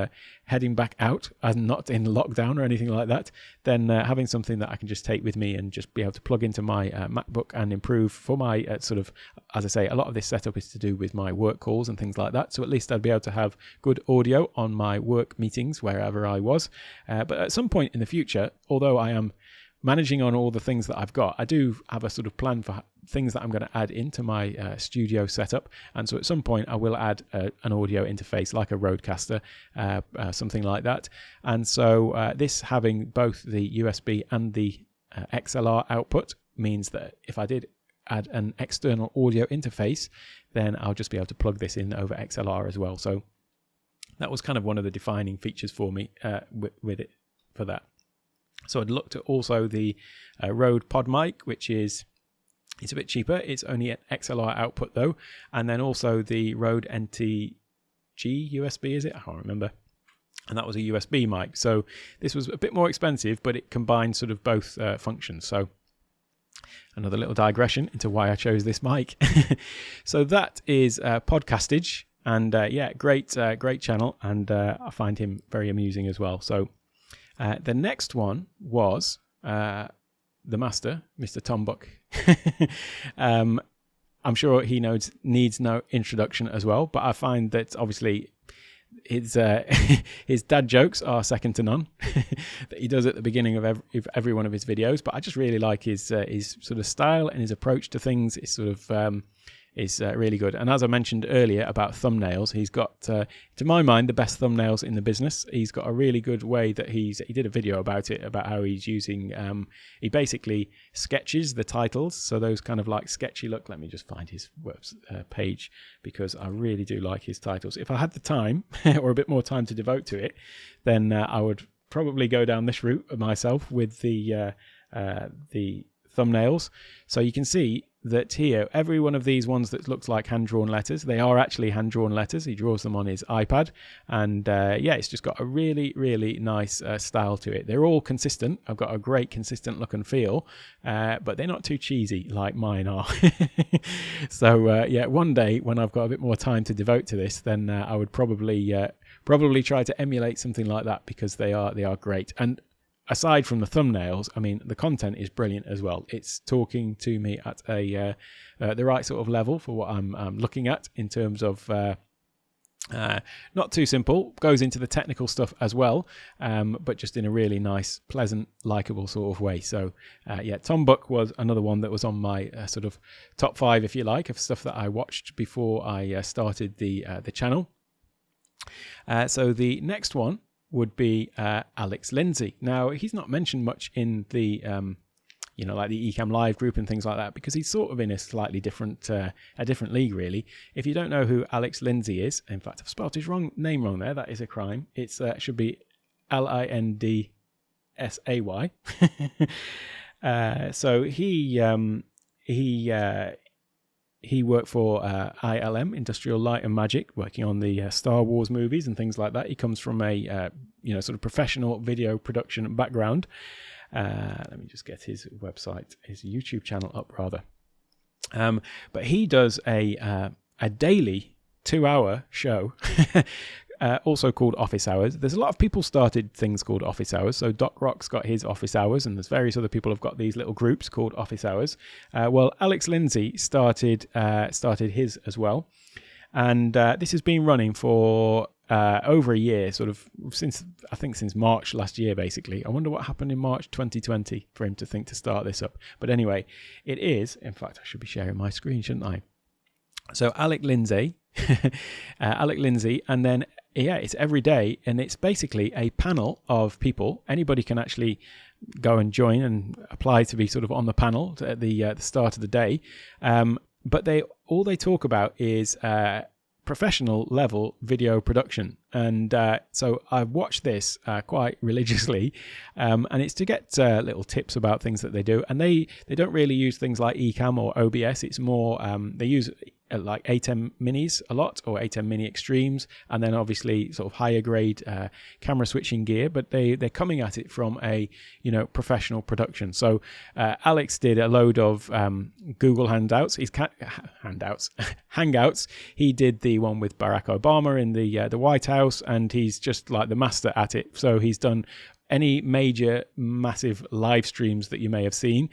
Speaker 1: heading back out and not in lockdown or anything like that, then having something that I can just take with me and just be able to plug into my MacBook and improve for my sort of, as I say, a lot of this setup is to do with my work calls and things like that. So at least I'd be able to have good audio on my work meetings wherever I was. But at some point in the future, although I am managing on all the things that I've got, I do have a sort of plan for things that I'm going to add into my studio setup. And so at some point I will add an audio interface like a Rodecaster, something like that. And so this having both the USB and the XLR output means that if I did add an external audio interface, then I'll just be able to plug this in over XLR as well. So that was kind of one of the defining features for me with it for that. So I'd looked at also the Rode PodMic, which is, it's a bit cheaper. It's only an XLR output though. And then also the Rode NTG USB, is it? I can't remember. And that was a USB mic. So this was a bit more expensive, but it combined sort of both functions. So another little digression into why I chose this mic. So that is Podcastage. And yeah, great channel. And I find him very amusing as well. So the next one was the master, Mr. Tom Buck. I'm sure he needs no introduction as well, but I find that obviously his dad jokes are second to none that he does at the beginning of every one of his videos. But I just really like his sort of style and his approach to things. It's sort of is really good. And as I mentioned earlier about thumbnails, he's got, to my mind, the best thumbnails in the business. He's got a really good way that he did a video about it, about how he's using, he basically sketches the titles. So those kind of like sketchy look. Let me just find his page, because I really do like his titles. If I had the time or a bit more time to devote to it, then I would probably go down this route myself with the thumbnails. So you can see that here, every one of these ones that looks like hand-drawn letters, they are actually hand-drawn letters. He draws them on his iPad. And yeah, it's just got a really, really nice style to it. They're all consistent. I've got a great consistent look and feel, but they're not too cheesy like mine are. So yeah, one day when I've got a bit more time to devote to this, then I would probably try to emulate something like that, because they are great. And aside from the thumbnails, I mean, the content is brilliant as well. It's talking to me at the right sort of level for what I'm looking at in terms of not too simple, goes into the technical stuff as well, but just in a really nice, pleasant, likable sort of way. So yeah, Tom Buck was another one that was on my sort of top 5, if you like, of stuff that I watched before I started the channel. So the next one would be Alex Lindsay. Now, he's not mentioned much in the like the Ecamm Live group and things like that, because he's sort of in a slightly different league, really. If you don't know who Alex Lindsay is, in fact, I've spelled his name wrong there. That is a crime. It's should be Lindsay. So he worked for ILM, Industrial Light and Magic, working on the Star Wars movies and things like that. He comes from a sort of professional video production background. Let me just get his website, his YouTube channel up rather. But he does a daily 2-hour show. Also called Office Hours. There's a lot of people started things called Office Hours. So Doc Rock's got his Office Hours, and there's various other people have got these little groups called Office Hours. Well, Alex Lindsay started his as well, and this has been running for over a year, sort of since March last year, basically. I wonder what happened in March 2020 for him to think to start this up. But anyway, it is. In fact, I should be sharing my screen, shouldn't I? So Alec Lindsay, and then it's every day, and it's basically a panel of people. Anybody can actually go and join and apply to be sort of on the panel at the start of the day. But all they talk about is professional level video production, and so I've watched this quite religiously, and it's to get little tips about things that they do. And they don't really use things like Ecamm or OBS. It's more they use like A10 minis a lot, or A10 mini extremes, and then obviously sort of higher grade camera switching gear, but they're coming at it from a professional production. So Alex did a load of Google Hangouts. Hangouts. He did the one with Barack Obama in the White House, and he's just like the master at it. So he's done any major massive live streams that you may have seen,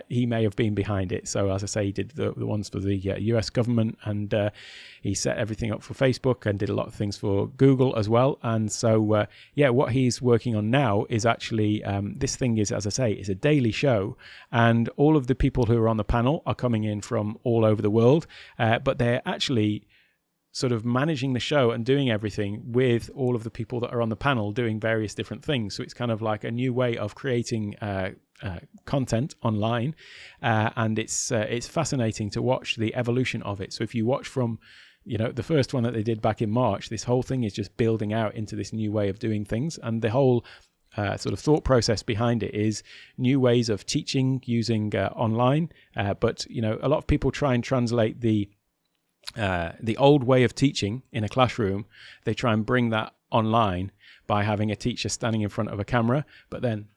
Speaker 1: he may have been behind it. So as I say, he did the ones for the US government, and he set everything up for Facebook and did a lot of things for Google as well. And so what he's working on now is actually this thing is, as I say, it's a daily show, and all of the people who are on the panel are coming in from all over the world, but they're actually sort of managing the show and doing everything with all of the people that are on the panel doing various different things. So it's kind of like a new way of creating content online, and it's fascinating to watch the evolution of it. So if you watch from the first one that they did back in March, this whole thing is just building out into this new way of doing things, and the whole sort of thought process behind it is new ways of teaching using online, but a lot of people try and translate the old way of teaching in a classroom. They try and bring that online by having a teacher standing in front of a camera, but then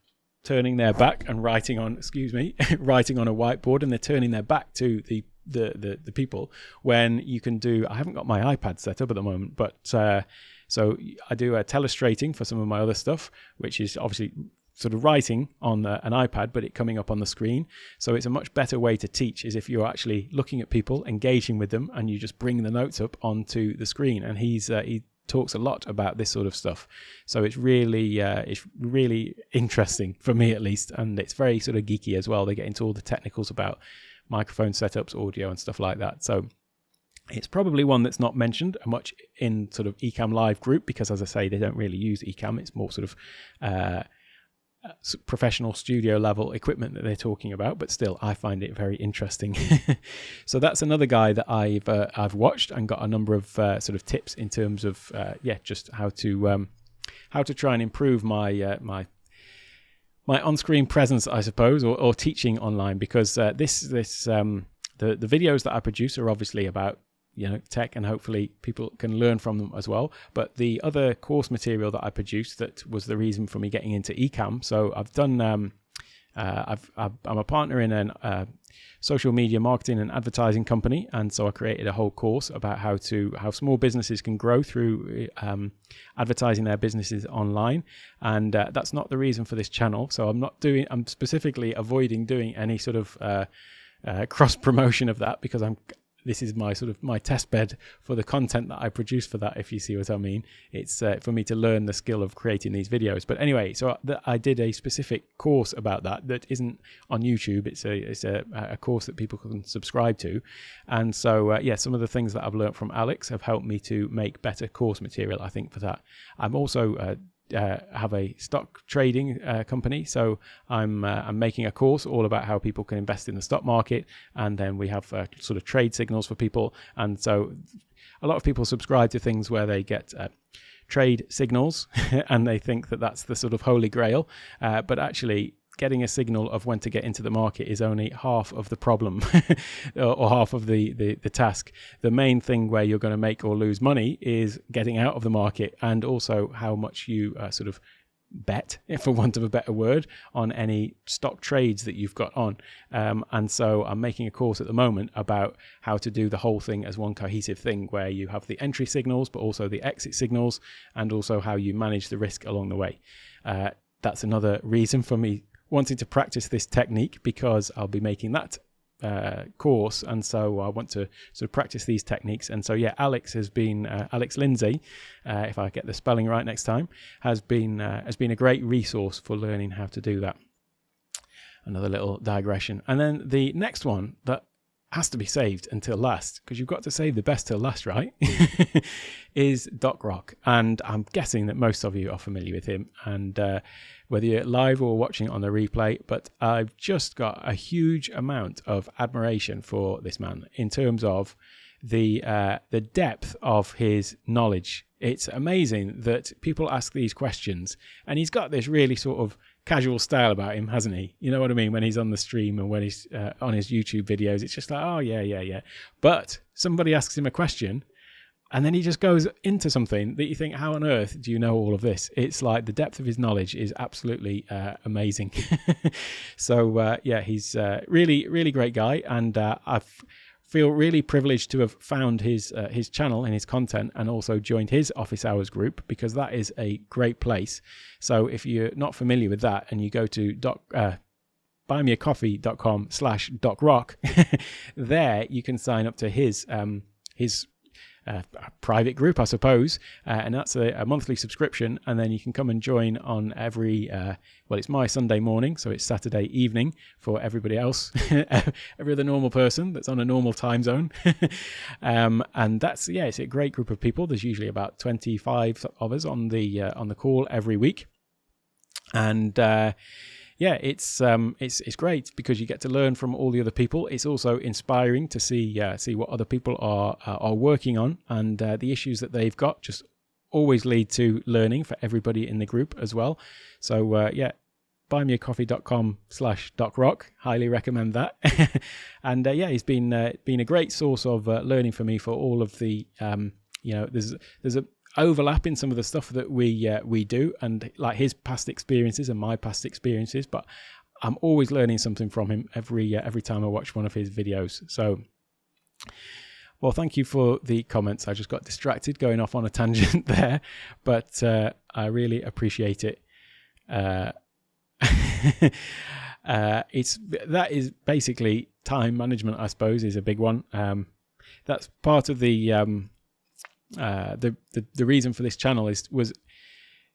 Speaker 1: turning their back and writing on a whiteboard, and they're turning their back to the people, when you can do, I haven't got my iPad set up at the moment, but so I do telestrating for some of my other stuff, which is obviously sort of writing on an iPad, but it coming up on the screen. So it's a much better way to teach, is if you're actually looking at people, engaging with them, and you just bring the notes up onto the screen. And he talks a lot about this sort of stuff. So it's really interesting for me, at least, and it's very sort of geeky as well. They get into all the technicals about microphone setups, audio, and stuff like that. So it's probably one that's not mentioned much in sort of Ecamm Live group, because, as I say, they don't really use Ecamm. It's more sort of professional studio level equipment that they're talking about, but still I find it very interesting. So that's another guy that I've watched and got a number of sort of tips in terms of just how to try and improve my my on-screen presence, I suppose, or teaching online, because the videos that I produce are obviously about tech, and hopefully people can learn from them as well. But the other course material that I produced, that was the reason for me getting into Ecamm. So I've done, I'm a partner in a social media marketing and advertising company, and so I created a whole course about how small businesses can grow through advertising their businesses online. And that's not the reason for this channel. So I'm specifically avoiding doing any sort of cross promotion of that, because this is my test bed for the content that I produce for that, if you see what I mean. It's for me to learn the skill of creating these videos. But anyway, so I did a specific course about that isn't on YouTube. It's a course that people can subscribe to. And so, some of the things that I've learned from Alex have helped me to make better course material, I think, for that. I'm also have a stock trading company, so I'm making a course all about how people can invest in the stock market, and then we have sort of trade signals for people. And so a lot of people subscribe to things where they get trade signals and they think that that's the sort of holy grail, but actually getting a signal of when to get into the market is only half of the problem or half of the task. The main thing where you're going to make or lose money is getting out of the market, and also how much you sort of bet, for want of a better word, on any stock trades that you've got on. And so I'm making a course at the moment about how to do the whole thing as one cohesive thing, where you have the entry signals but also the exit signals, and also how you manage the risk along the way. That's another reason for me wanting to practice this technique, because I'll be making that course, and so I want to sort of practice these techniques. And so yeah, Alex Lindsay, if I get the spelling right next time, has been a great resource for learning how to do that. Another little digression. And then the next one that has to be saved until last, because you've got to save the best till last, right? is Doc Rock. And I'm guessing that most of you are familiar with him, and whether you're live or watching it on the replay, but I've just got a huge amount of admiration for this man in terms of the depth of his knowledge. It's amazing that people ask these questions, and he's got this really sort of casual style about him, hasn't he? You know what I mean? When he's on the stream and when he's on his YouTube videos, it's just like, oh yeah. But somebody asks him a question, and then he just goes into something that you think, how on earth do you know all of this? It's like the depth of his knowledge is absolutely amazing. So yeah, he's really, really great guy, and I feel really privileged to have found his channel and his content, and also joined his office hours group, because that is a great place. So if you're not familiar with that, and you go to buymeacoffee.com/docrock, there you can sign up to his private group, I suppose, and that's a monthly subscription, and then you can come and join on every well, it's my Sunday morning, so it's Saturday evening for everybody else, every other normal person that's on a normal time zone. And that's, yeah, it's a great group of people. There's usually about 25 of us on the call every week, and yeah, it's great because you get to learn from all the other people. It's also inspiring to see what other people are working on, and the issues that they've got just always lead to learning for everybody in the group as well. So yeah, buymeacoffee.com/docrock, highly recommend that. And yeah, he's been a great source of learning for me for all of the you know, there's a overlap in some of the stuff that we do, and like his past experiences and my past experiences, but I'm always learning something from him every time I watch one of his videos. So, well, thank you for the comments. I just got distracted going off on a tangent there, but I really appreciate it. That is basically time management, I suppose, is a big one. That's part of the reason for this channel was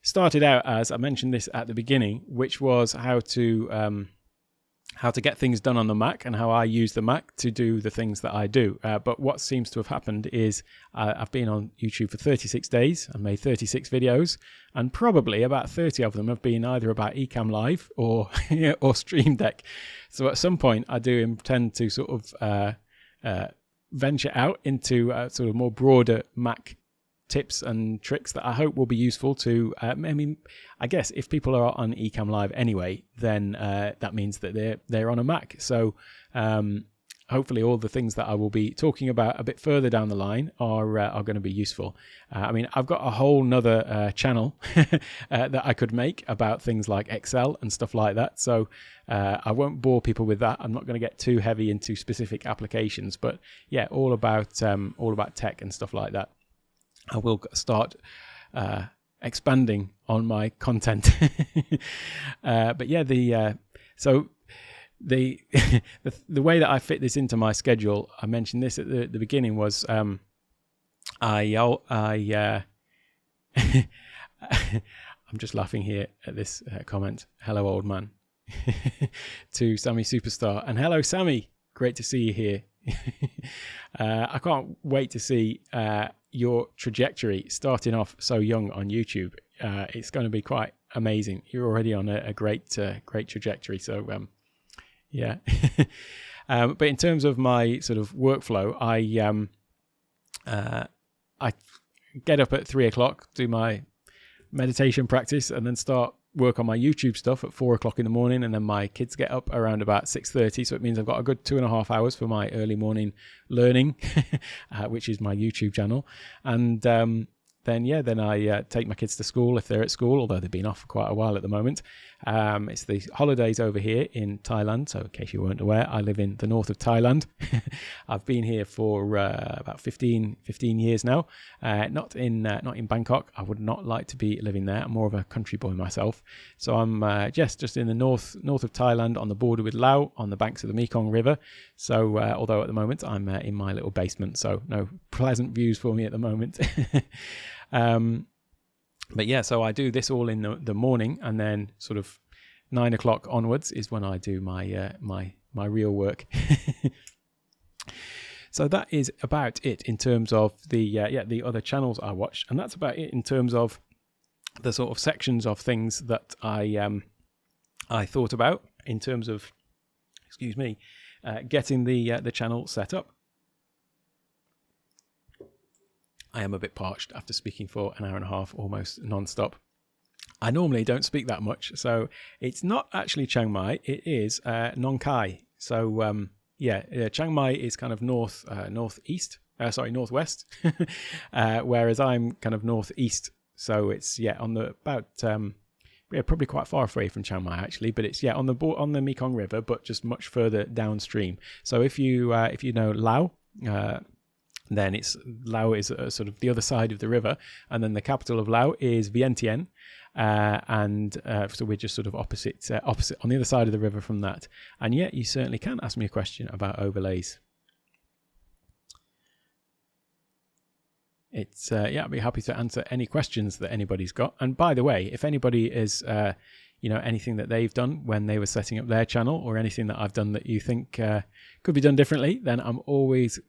Speaker 1: started out as, I mentioned this at the beginning, which was how to get things done on the Mac, and how I use the Mac to do the things that I do. But what seems to have happened is I've been on YouTube for 36 days. I made 36 videos, and probably about 30 of them have been either about Ecamm Live or or Stream Deck. So at some point I do intend to sort of venture out into sort of more broader Mac tips and tricks that I hope will be useful to I mean, I guess if people are on Ecamm Live anyway, then that means that they're on a Mac. So hopefully all the things that I will be talking about a bit further down the line are going to be useful. I mean, I've got a whole nother channel that I could make about things like Excel and stuff like that. So I won't bore people with that. I'm not going to get too heavy into specific applications, but yeah, all about tech and stuff like that. I will start expanding on my content. But yeah, so the way that I fit this into my schedule, I mentioned this at the beginning, was I'm just laughing here at this comment. Hello, old man, to Sammy Superstar, and hello, Sammy. Great to see you here. I can't wait to see your trajectory starting off so young on YouTube. it's going to be quite amazing. You're already on a great trajectory. So yeah. But in terms of my sort of workflow, I get up at 3 o'clock, do my meditation practice, and then start work on my YouTube stuff at 4 o'clock in the morning. And then my kids get up around about 6:30. So it means I've got a good 2.5 hours for my early morning learning, which is my YouTube channel. And then I take my kids to school if they're at school, although they've been off for quite a while at the moment. It's the holidays over here in Thailand. So in case you weren't aware, I live in the north of Thailand. I've been here for about 15 years now. Not in Bangkok. I would not like to be living there. I'm more of a country boy myself. So I'm just in the north of Thailand, on the border with Laos, on the banks of the Mekong River. So although at the moment I'm in my little basement, so no pleasant views for me at the moment. But yeah, so I do this all in the morning, and then sort of 9 o'clock onwards is when I do my my real work. So that is about it in terms of the other channels I watch, and that's about it in terms of the sort of sections of things that I thought about in terms of, getting the channel set up. I am a bit parched after speaking for an hour and a half, almost non-stop. I normally don't speak that much, so it's not actually Chiang Mai, it is Nong Khai. So Chiang Mai is kind of northwest, whereas I'm kind of northeast. So it's on the about probably quite far away from Chiang Mai actually, but it's on the Mekong River, but just much further downstream. So if you know Laos, then Laos is sort of the other side of the river, and then the capital of Laos is Vientiane, so we're just sort of opposite on the other side of the river from that. And yet you certainly can ask me a question about overlays. It's I'd be happy to answer any questions that anybody's got. And by the way, if anybody is anything that they've done when they were setting up their channel, or anything that I've done that you think could be done differently, then I'm always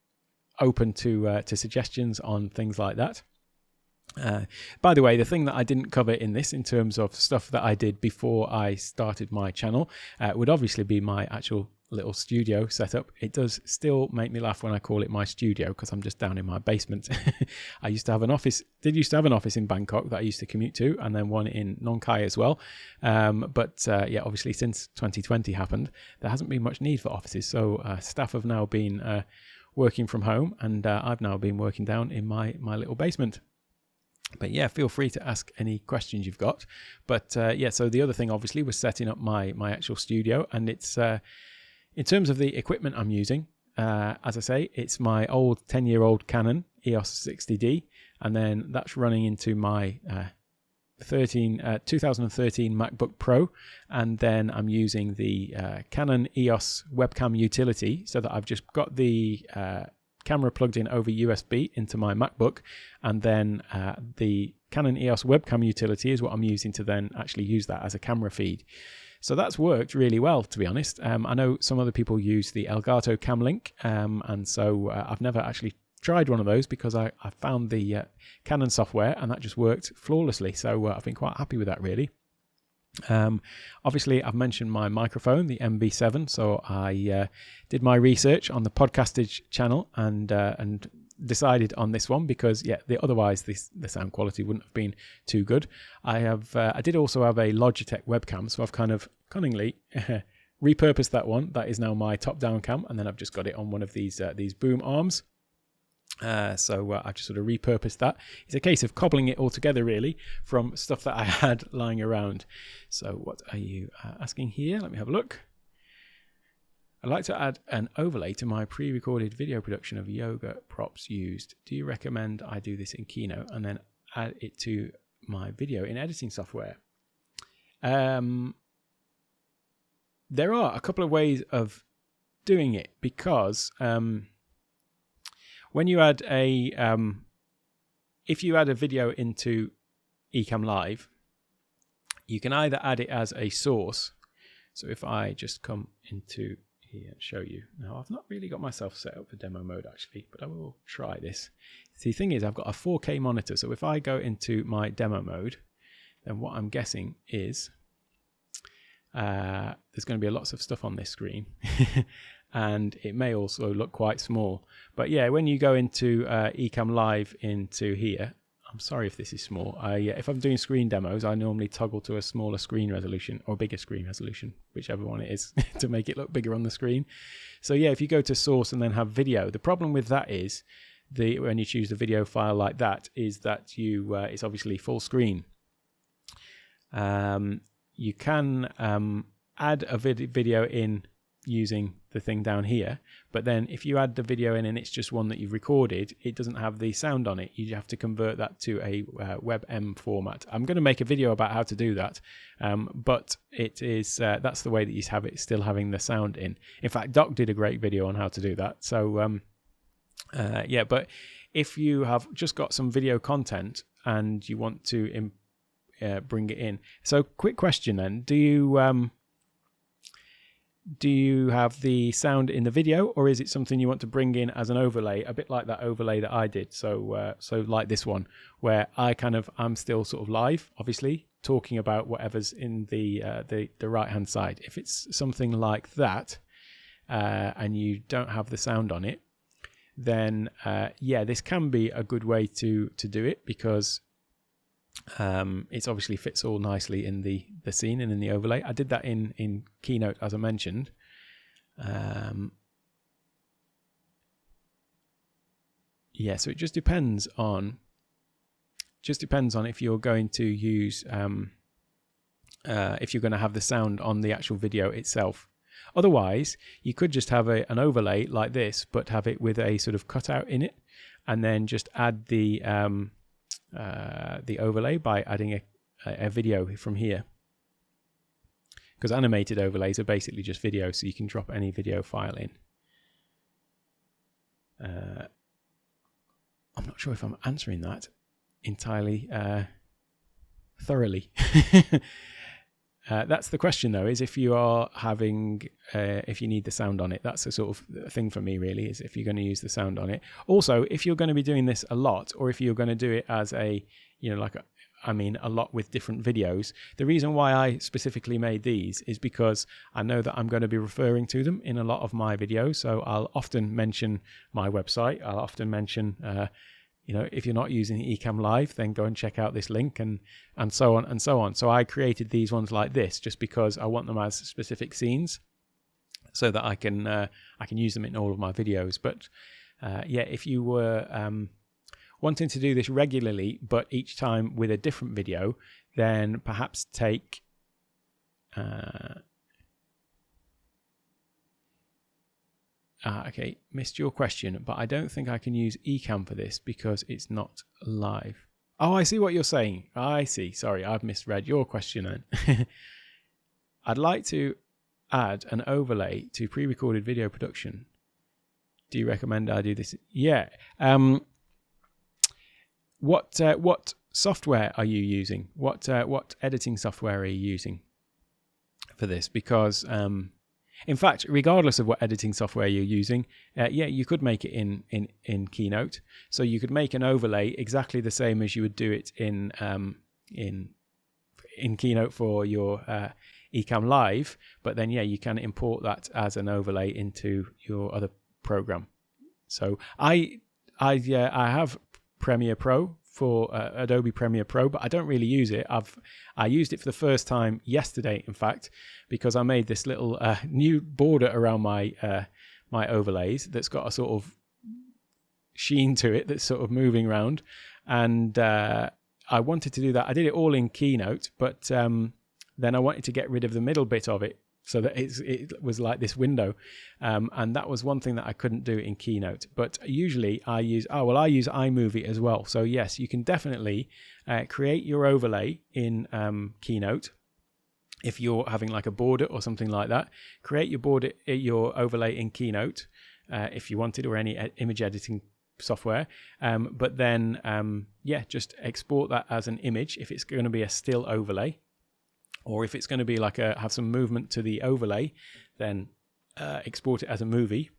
Speaker 1: open to suggestions on things like that. By the way, the thing that I didn't cover in this, in terms of stuff that I did before I started my channel, would obviously be my actual little studio setup. It does still make me laugh when I call it my studio, because I'm just down in my basement. I used to have an office in Bangkok that I used to commute to, and then one in Nong Khai as well. But obviously since 2020 happened, there hasn't been much need for offices. So staff have now been working from home, and I've now been working down in my little basement. But yeah, feel free to ask any questions you've got. But so the other thing obviously was setting up my actual studio, and it's in terms of the equipment I'm using, as I say, it's my old 10-year-old Canon EOS 60D, and then that's running into my 2013 MacBook Pro, and then I'm using the Canon EOS webcam utility, so that I've just got the camera plugged in over USB into my MacBook, and then the Canon EOS webcam utility is what I'm using to then actually use that as a camera feed. So that's worked really well, to be honest. I know some other people use the Elgato Camlink, and so I've never actually tried one of those, because I found the Canon software and that just worked flawlessly. So I've been quite happy with that, really. Obviously, I've mentioned my microphone, the MV7. So I did my research on the Podcastage channel and decided on this one, because otherwise the sound quality wouldn't have been too good. I did also have a Logitech webcam, so I've kind of cunningly repurposed that one. That is now my top-down cam, and then I've just got it on one of these boom arms. So I've just sort of repurposed that. It's a case of cobbling it all together, really, from stuff that I had lying around. So what are you asking here? Let me have a look. I'd like to add an overlay to my pre-recorded video production of yoga props used. Do you recommend I do this in Keynote and then add it to my video in editing software? There are a couple of ways of doing it, because when you add if you add a video into Ecamm Live, you can either add it as a source. So if I just come into here and show you. Now, I've not really got myself set up for demo mode actually, but I will try this. See, the thing is, I've got a 4K monitor. So if I go into my demo mode, then what I'm guessing is there's going to be lots of stuff on this screen. And it may also look quite small. But yeah, when you go into Ecamm Live into here, I'm sorry if this is small. If I'm doing screen demos, I normally toggle to a smaller screen resolution or bigger screen resolution, whichever one it is, to make it look bigger on the screen. So yeah, if you go to source and then have video, the problem with that is when you choose the video file like that is that it's obviously full screen. You can add a video in using the thing down here, but then if you add the video in and it's just one that you've recorded, it doesn't have the sound on it. You have to convert that to a WebM format. I'm going to make a video about how to do that, but it is that's the way that you have it still having the sound in. In fact, Doc did a great video on how to do that. So yeah, but if you have just got some video content and you want to bring it in, so quick question then, do you have the sound in the video, or is it something you want to bring in as an overlay, a bit like that overlay that I did? So like this one, where I'm still sort of live, obviously talking about whatever's in the right hand side. If it's something like that, and you don't have the sound on it, then yeah, this can be a good way to do it, because it obviously fits all nicely in the scene and in the overlay. I did that in Keynote, as I mentioned. Yeah, so it just depends on if you're going to use if you're going to have the sound on the actual video itself. Otherwise, you could just have an overlay like this, but have it with a sort of cutout in it, and then just add the overlay by adding a video from here, because animated overlays are basically just video, so you can drop any video file in. I'm not sure if I'm answering that entirely thoroughly. That's the question though, is if you are having if you need the sound on it. That's the sort of thing for me really, is if you're going to use the sound on it. Also, if you're going to be doing this a lot, or if you're going to do it as a, a lot with different videos, the reason why I specifically made these is because I know that I'm going to be referring to them in a lot of my videos. So I'll often mention my website. I'll often mention if you're not using Ecamm Live, then go and check out this link, and so on and so on. So I created these ones like this just because I want them as specific scenes, so that I can use them in all of my videos. But yeah, if you were wanting to do this regularly, but each time with a different video, then perhaps take okay, missed your question, but I don't think I can use Ecamm for this because it's not live. Oh, I see what you're saying. I see. Sorry, I've misread your question then. I'd like to add an overlay to pre-recorded video production. Do you recommend I do this? Yeah. What software are you using? What editing software are you using for this? Because in fact, regardless of what editing software you're using, yeah, you could make it in Keynote. So you could make an overlay exactly the same as you would do it in Keynote for your Ecamm Live. But then, yeah, you can import that as an overlay into your other program. So I have Premiere Pro for Adobe Premiere Pro, but I don't really use it. I used it for the first time yesterday, in fact, because I made this little new border around my my overlays that's got a sort of sheen to it that's sort of moving around, and I wanted to do that. I did it all in Keynote, but then I wanted to get rid of the middle bit of it, so that it was like this window, and that was one thing that I couldn't do in Keynote. But usually I use iMovie as well. So yes, you can definitely create your overlay in Keynote. If you're having like a border or something like that, create your overlay in Keynote if you wanted, or any image editing software. But then yeah, just export that as an image if it's going to be a still overlay. Or if it's going to be like have some movement to the overlay, then export it as a movie,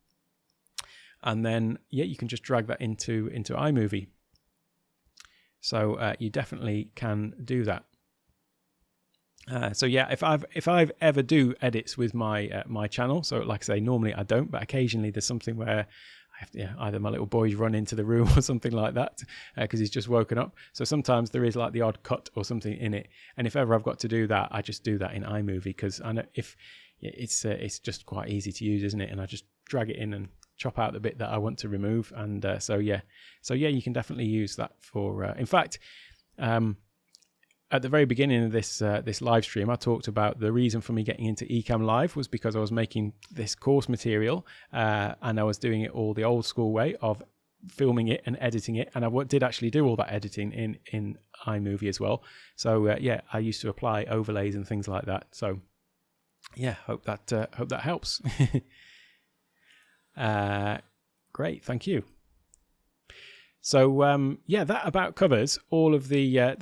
Speaker 1: and then yeah, you can just drag that into iMovie. So you definitely can do that. So yeah, if I've ever do edits with my my channel, so like I say, normally I don't, but occasionally there's something where I have to, either my little boy's run into the room or something like that because he's just woken up. So sometimes there is like the odd cut or something in it, and if ever I've got to do that, I just do that in iMovie because I know if it's just quite easy to use, isn't it? And I just drag it in and chop out the bit that I want to remove, and so yeah, you can definitely use that for. In fact. At the very beginning of this live stream, I talked about the reason for me getting into Ecamm Live was because I was making this course material and I was doing it all the old school way of filming it and editing it, and I did actually do all that editing in iMovie as well. So yeah, I used to apply overlays and things like that. So yeah, hope that helps. Great, thank you. So yeah, that about covers all of the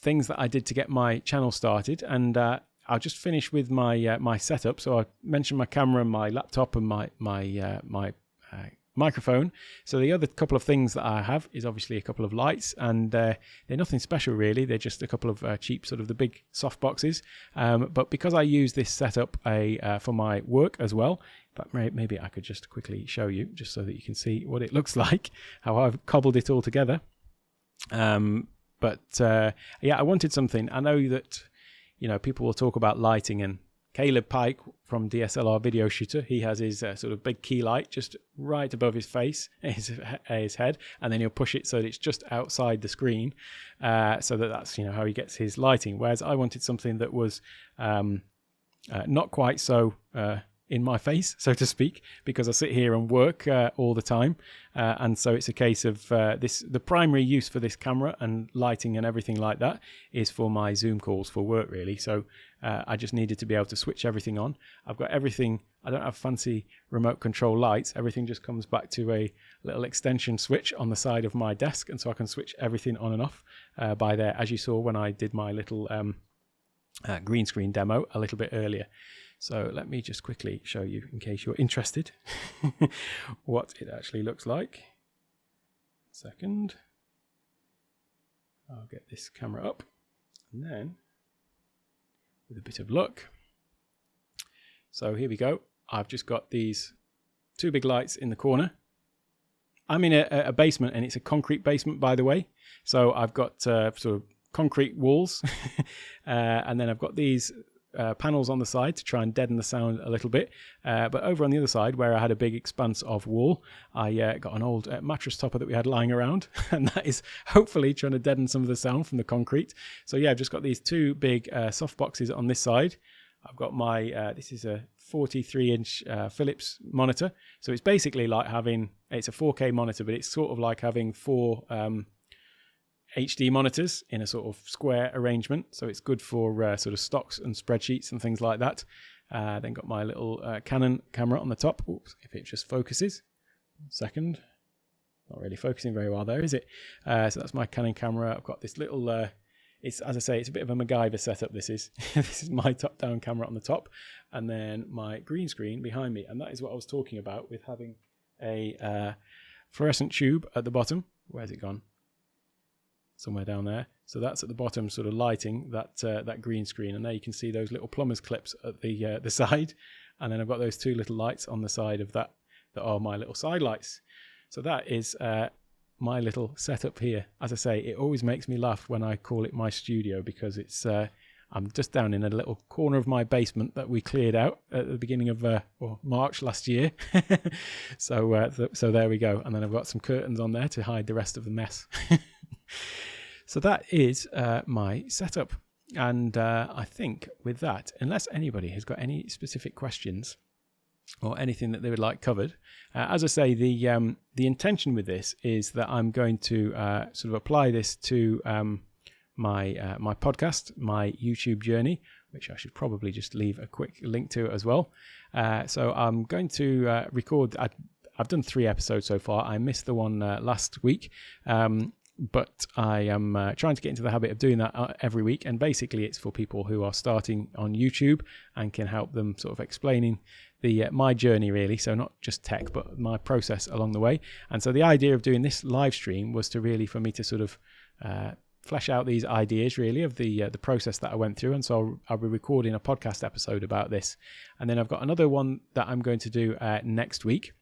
Speaker 1: things that I did to get my channel started, and I'll just finish with my my setup. So I mentioned my camera, my laptop, and my microphone. So the other couple of things that I have is obviously a couple of lights, and they're nothing special really. They're just a couple of cheap sort of the big soft boxes. But because I use this setup for my work as well, but maybe I could just quickly show you just so that you can see what it looks like, how I've cobbled it all together. But yeah, I wanted something. I know that, you know, people will talk about lighting, and Caleb Pike from DSLR Video Shooter, he has his sort of big key light just right above his face, his head, and then he'll push it so that it's just outside the screen, so that's, you know, how he gets his lighting. Whereas I wanted something that was not quite so in my face, so to speak, because I sit here and work all the time, and so it's a case of the primary use for this camera and lighting and everything like that is for my Zoom calls for work really. So I just needed to be able to switch everything on. I've got everything. I don't have fancy remote control lights. Everything just comes back to a little extension switch on the side of my desk, and so I can switch everything on and off by there, as you saw when I did my little green screen demo a little bit earlier. So let me just quickly show you, in case you're interested, what it actually looks like. Second. I'll get this camera up, and then with a bit of luck. So here we go. I've just got these two big lights in the corner. I'm in a basement, and it's a concrete basement, by the way. So I've got sort of concrete walls, and then I've got these panels on the side to try and deaden the sound a little bit, but over on the other side, where I had a big expanse of wall, I got an old mattress topper that we had lying around, and that is hopefully trying to deaden some of the sound from the concrete. So yeah, I've just got these two big soft boxes on this side. I've got my this is a 43-inch Philips monitor, so it's basically like having, it's a 4K monitor, but it's sort of like having four HD monitors in a sort of square arrangement, so it's good for sort of stocks and spreadsheets and things like that. Then got my little Canon camera on the top. Oops, if it just focuses. Second, not really focusing very well there, is it? So that's my Canon camera. I've got this little it's, as I say, it's a bit of a MacGyver setup. This is this is my top-down camera on the top, and then my green screen behind me, and that is what I was talking about with having a fluorescent tube at the bottom. Where's it gone? Somewhere down there. So that's at the bottom, sort of lighting that that green screen, and there you can see those little plumber's clips at the side, and then I've got those two little lights on the side of that are my little side lights. So that is my little setup here. As I say, it always makes me laugh when I call it my studio, because it's I'm just down in a little corner of my basement that we cleared out at the beginning of March last year. So there we go, and then I've got some curtains on there to hide the rest of the mess. So that is my setup, and I think with that, unless anybody has got any specific questions or anything that they would like covered, as I say, the intention with this is that I'm going to sort of apply this to my my podcast, my YouTube journey, which I should probably just leave a quick link to as well. So I'm going to record. I've done 3 episodes so far. I missed the one last week. But I am trying to get into the habit of doing that every week, and basically it's for people who are starting on YouTube and can help them sort of explaining my journey really, so not just tech but my process along the way. And so the idea of doing this live stream was to really, for me to sort of flesh out these ideas really of the process that I went through, and so I'll be recording a podcast episode about this. And then I've got another one that I'm going to do next week,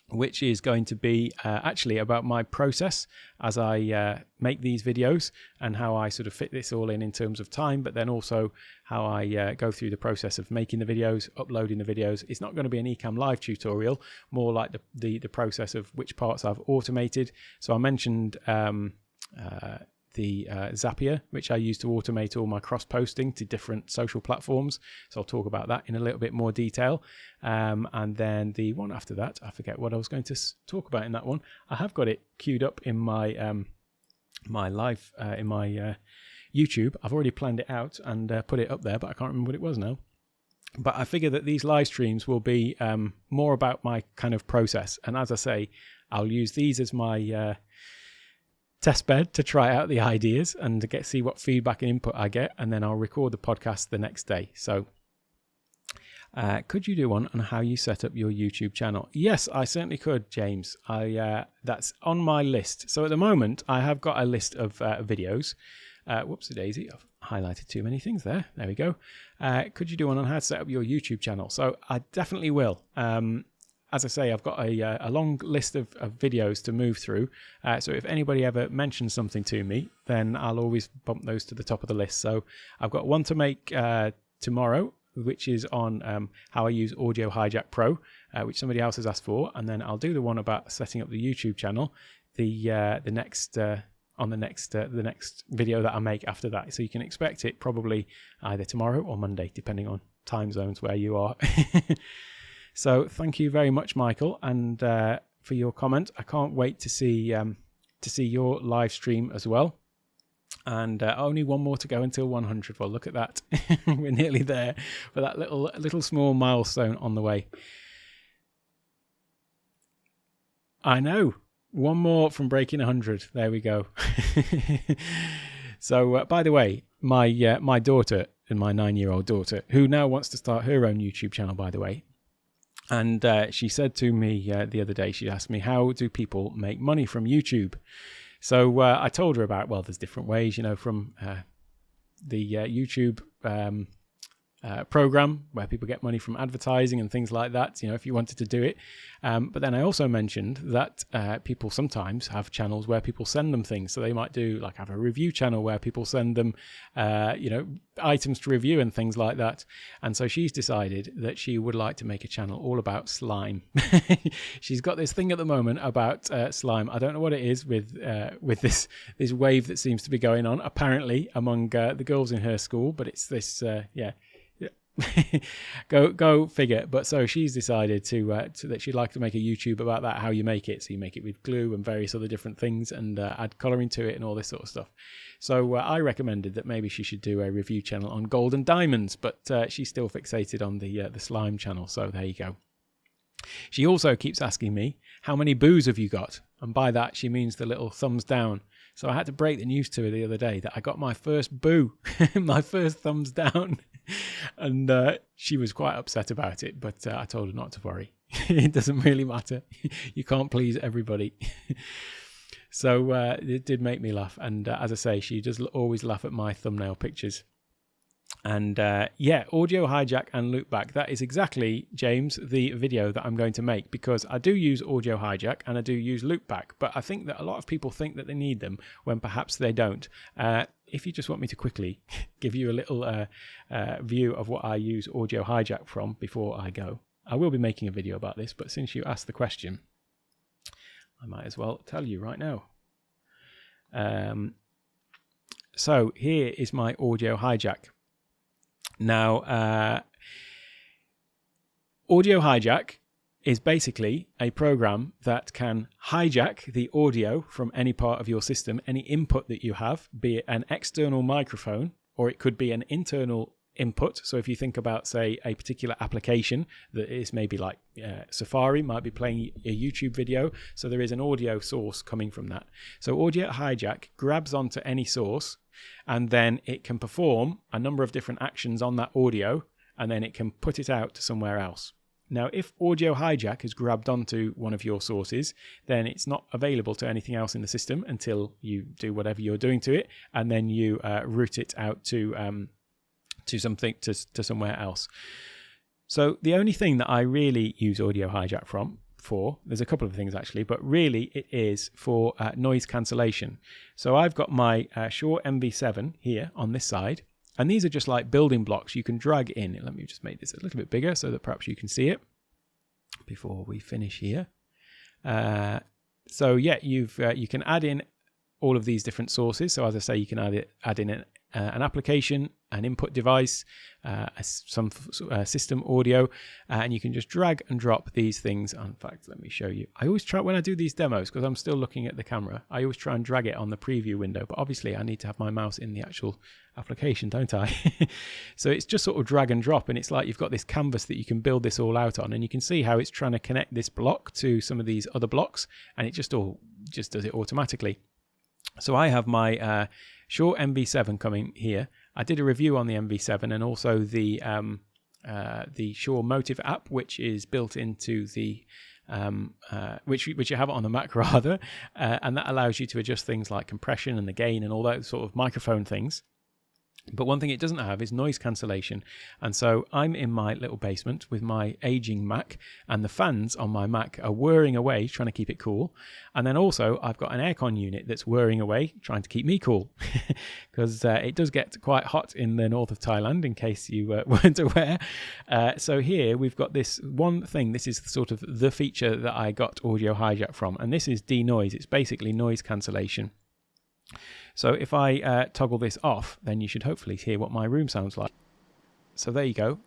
Speaker 1: which is going to be actually about my process as I make these videos and how I sort of fit this all in terms of time, but then also how I go through the process of making the videos, uploading the videos. It's not going to be an Ecamm Live tutorial, more like the process of which parts I've automated. So I mentioned the Zapier, which I use to automate all my cross-posting to different social platforms. So I'll talk about that in a little bit more detail. And then the one after that, I forget what I was going to talk about in that one. I have got it queued up in my my live, in my YouTube. I've already planned it out and put it up there, but I can't remember what it was now. But I figure that these live streams will be more about my kind of process. And as I say, I'll use these as my test bed to try out the ideas and to see what feedback and input I get, and then I'll record the podcast the next day. So could you do one on how you set up your YouTube channel? Yes, I certainly could, James. That's on my list. So at the moment I have got a list of videos. Whoops a daisy, I've highlighted too many things there. There we go. Could you do one on how to set up your YouTube channel? So I definitely will. As I say, I've got a long list of videos to move through. So if anybody ever mentions something to me, then I'll always bump those to the top of the list. So I've got one to make tomorrow, which is on how I use Audio Hijack Pro, which somebody else has asked for. And then I'll do the one about setting up the YouTube channel, the next video that I make after that. So you can expect it probably either tomorrow or Monday, depending on time zones where you are. So thank you very much, Michael, and for your comment. I can't wait to see your live stream as well. And only one more to go until 100. Well, look at that. We're nearly there for that little small milestone on the way. I know. One more from breaking 100. There we go. So, by the way, my daughter, and my 9-year-old daughter, who now wants to start her own YouTube channel, by the way, and she said to me the other day, she asked me, how do people make money from YouTube? So I told her about, well, there's different ways, from the YouTube program where people get money from advertising and things like that, if you wanted to do it. But then I also mentioned that people sometimes have channels where people send them things. So they might have a review channel where people send them, items to review and things like that. And so she's decided that she would like to make a channel all about slime. She's got this thing at the moment about slime. I don't know what it is with this wave that seems to be going on apparently among the girls in her school, but it's this, go figure. But so she's decided that she'd like to make a YouTube about that, how you make it. So you make it with glue and various other different things, and add colouring to it and all this sort of stuff. So I recommended that maybe she should do a review channel on gold and diamonds, but she's still fixated on the slime channel. So there you go. She also keeps asking me, how many boos have you got? And by that she means the little thumbs down. So I had to break the news to her the other day that I got my first boo, my first thumbs down. And she was quite upset about it, but I told her not to worry. It doesn't really matter. You can't please everybody. So it did make me laugh. And as I say, she does always laugh at my thumbnail pictures. And Audio Hijack and Loopback, that is exactly, James, the video that I'm going to make, because I do use Audio Hijack and I do use Loopback, but I think that a lot of people think that they need them when perhaps they don't. If you just want me to quickly give you a little view of what I use Audio Hijack from before I go. I will be making a video about this, but since you asked the question, I might as well tell you right now. So here is my Audio Hijack. Now, Audio Hijack is basically a program that can hijack the audio from any part of your system, any input that you have, be it an external microphone, or it could be an internal input. So if you think about, say, a particular application that is maybe like Safari might be playing a YouTube video, so there is an audio source coming from that. So Audio Hijack grabs onto any source, and then it can perform a number of different actions on that audio, and then it can put it out to somewhere else. Now, if Audio Hijack has grabbed onto one of your sources, then it's not available to anything else in the system until you do whatever you're doing to it, and then you route it out to somewhere else. So the only thing that I really use Audio Hijack for, there's a couple of things actually, but really it is for noise cancellation. So I've got my Shure MV7 here on this side, and these are just like building blocks you can drag in. Let me just make this a little bit bigger so that perhaps you can see it before we finish here. So yeah, you can add in all of these different sources. So as I say, you can add in an application, an input device, some system audio, and you can just drag and drop these things. In fact, let me show you. I always try, when I do these demos, because I'm still looking at the camera, I always try and drag it on the preview window, but obviously I need to have my mouse in the actual application, don't I? So it's just sort of drag and drop, and it's like you've got this canvas that you can build this all out on, and you can see how it's trying to connect this block to some of these other blocks, and it just does it automatically. So I have my Shure MV7 coming here. I did a review on the MV7 and also the Shure Motive app, which is built into the which you have it on the Mac rather, and that allows you to adjust things like compression and the gain and all that sort of microphone things. But one thing it doesn't have is noise cancellation. And so I'm in my little basement with my aging Mac, and the fans on my Mac are whirring away trying to keep it cool. And then also I've got an aircon unit that's whirring away trying to keep me cool, because it does get quite hot in the north of Thailand, in case you weren't aware. So here we've got this one thing. This is sort of the feature that I got Audio Hijack from, and this is denoise. It's basically noise cancellation. So if I toggle this off, then you should hopefully hear what my room sounds like. So there you go.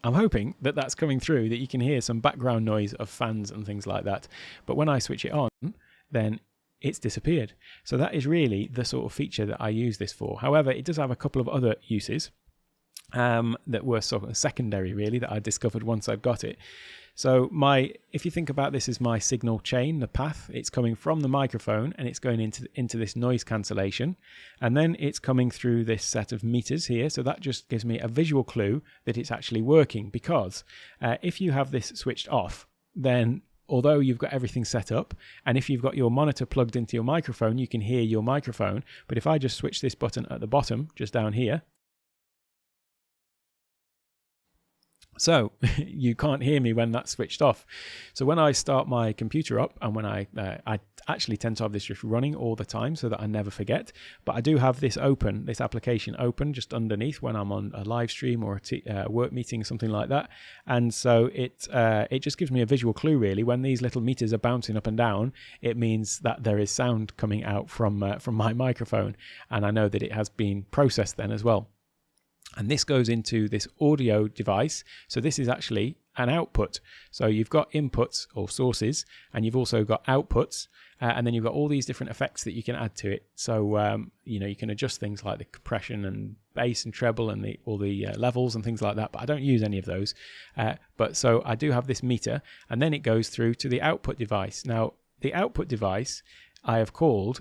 Speaker 1: I'm hoping that that's coming through, that you can hear some background noise of fans and things like that. But when I switch it on, then it's disappeared. So that is really the sort of feature that I use this for. However, it does have a couple of other uses that were sort of secondary, really, that I discovered once I've got it. So if you think about this as my signal chain, the path, it's coming from the microphone and it's going into this noise cancellation, and then it's coming through this set of meters here. So that just gives me a visual clue that it's actually working, because if you have this switched off, then although you've got everything set up, and if you've got your monitor plugged into your microphone, you can hear your microphone. But if I just switch this button at the bottom, just down here, so you can't hear me when that's switched off. So when I start my computer up, and when I actually tend to have this just running all the time so that I never forget, but I do have this open, this application open just underneath when I'm on a live stream or a work meeting or something like that. And so it just gives me a visual clue, really. When these little meters are bouncing up and down, it means that there is sound coming out from my microphone, and I know that it has been processed then as well. And this goes into this audio device. So this is actually an output. So you've got inputs or sources, and you've also got outputs, and then you've got all these different effects that you can add to it. So you can adjust things like the compression and bass and treble and all the levels and things like that. But I don't use any of those. But so I do have this meter, and then it goes through to the output device. Now the output device I have called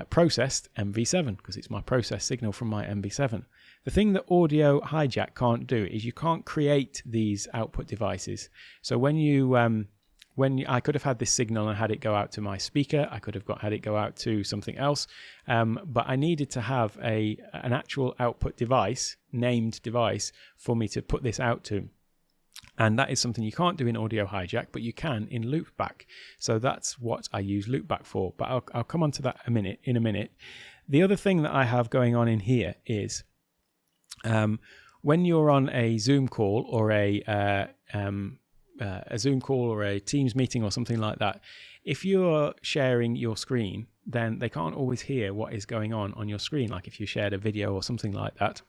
Speaker 1: processed MV7, because it's my processed signal from my MV7. The thing that Audio Hijack can't do is you can't create these output devices. So when I could have had this signal and had it go out to my speaker, I could have had it go out to something else, but I needed to have an actual output device, named device, for me to put this out to. And that is something you can't do in Audio Hijack, but you can in Loopback. So that's what I use Loopback for. But I'll come on to that in a minute. The other thing that I have going on in here is when you're on a Zoom call or a Teams meeting or something like that, if you're sharing your screen, then they can't always hear what is going on your screen, like if you shared a video or something like that.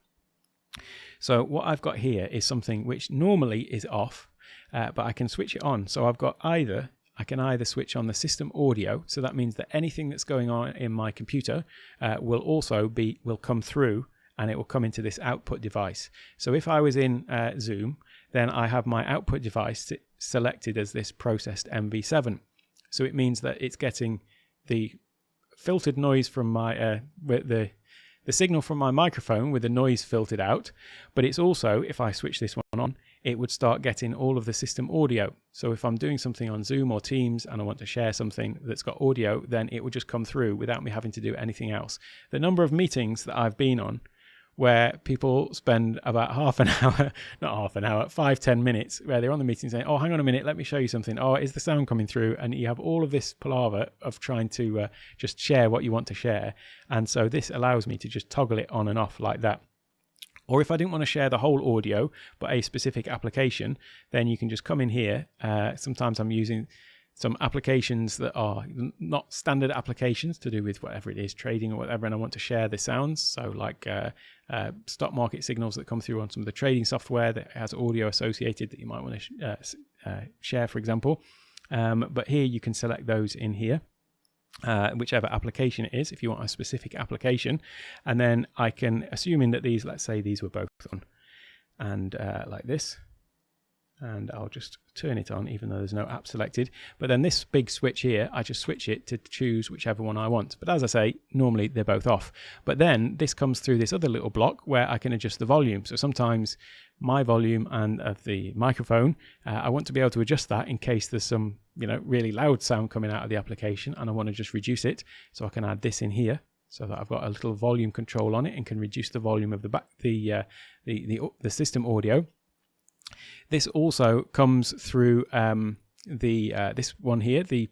Speaker 1: So what I've got here is something which normally is off, but I can switch it on. So I can either switch on the system audio, so that means that anything that's going on in my computer will come through, and it will come into this output device. So if I was in Zoom, then I have my output device selected as this processed MV7. So it means that it's getting the filtered noise from my the the signal from my microphone with the noise filtered out, but it's also, if I switch this one on, it would start getting all of the system audio. So if I'm doing something on Zoom or Teams and I want to share something that's got audio, then it would just come through without me having to do anything else. The number of meetings that I've been on where people spend about half an hour, not half an hour, 5-10 minutes, where they're on the meeting saying, oh, hang on a minute, let me show you something. Oh, is the sound coming through? And you have all of this palaver of trying to just share what you want to share. And so this allows me to just toggle it on and off like that. Or if I didn't want to share the whole audio, but a specific application, then you can just come in here. Sometimes I'm using some applications that are not standard applications to do with whatever it is, trading or whatever, and I want to share the sounds. So like stock market signals that come through on some of the trading software that has audio associated that you might want to share, for example. But here you can select those in here, whichever application it is, if you want a specific application. And then I can, assuming that these, let's say these were both on, and like this, and I'll just turn it on even though there's no app selected. But then this big switch here, I just switch it to choose whichever one I want. But as I say, normally they're both off. But then this comes through this other little block where I can adjust the volume. So sometimes my volume and of the microphone, I want to be able to adjust that in case there's some, you know, really loud sound coming out of the application and I want to just reduce it. So I can add this in here so that I've got a little volume control on it and can reduce the volume of the system audio. This also comes through this one here, the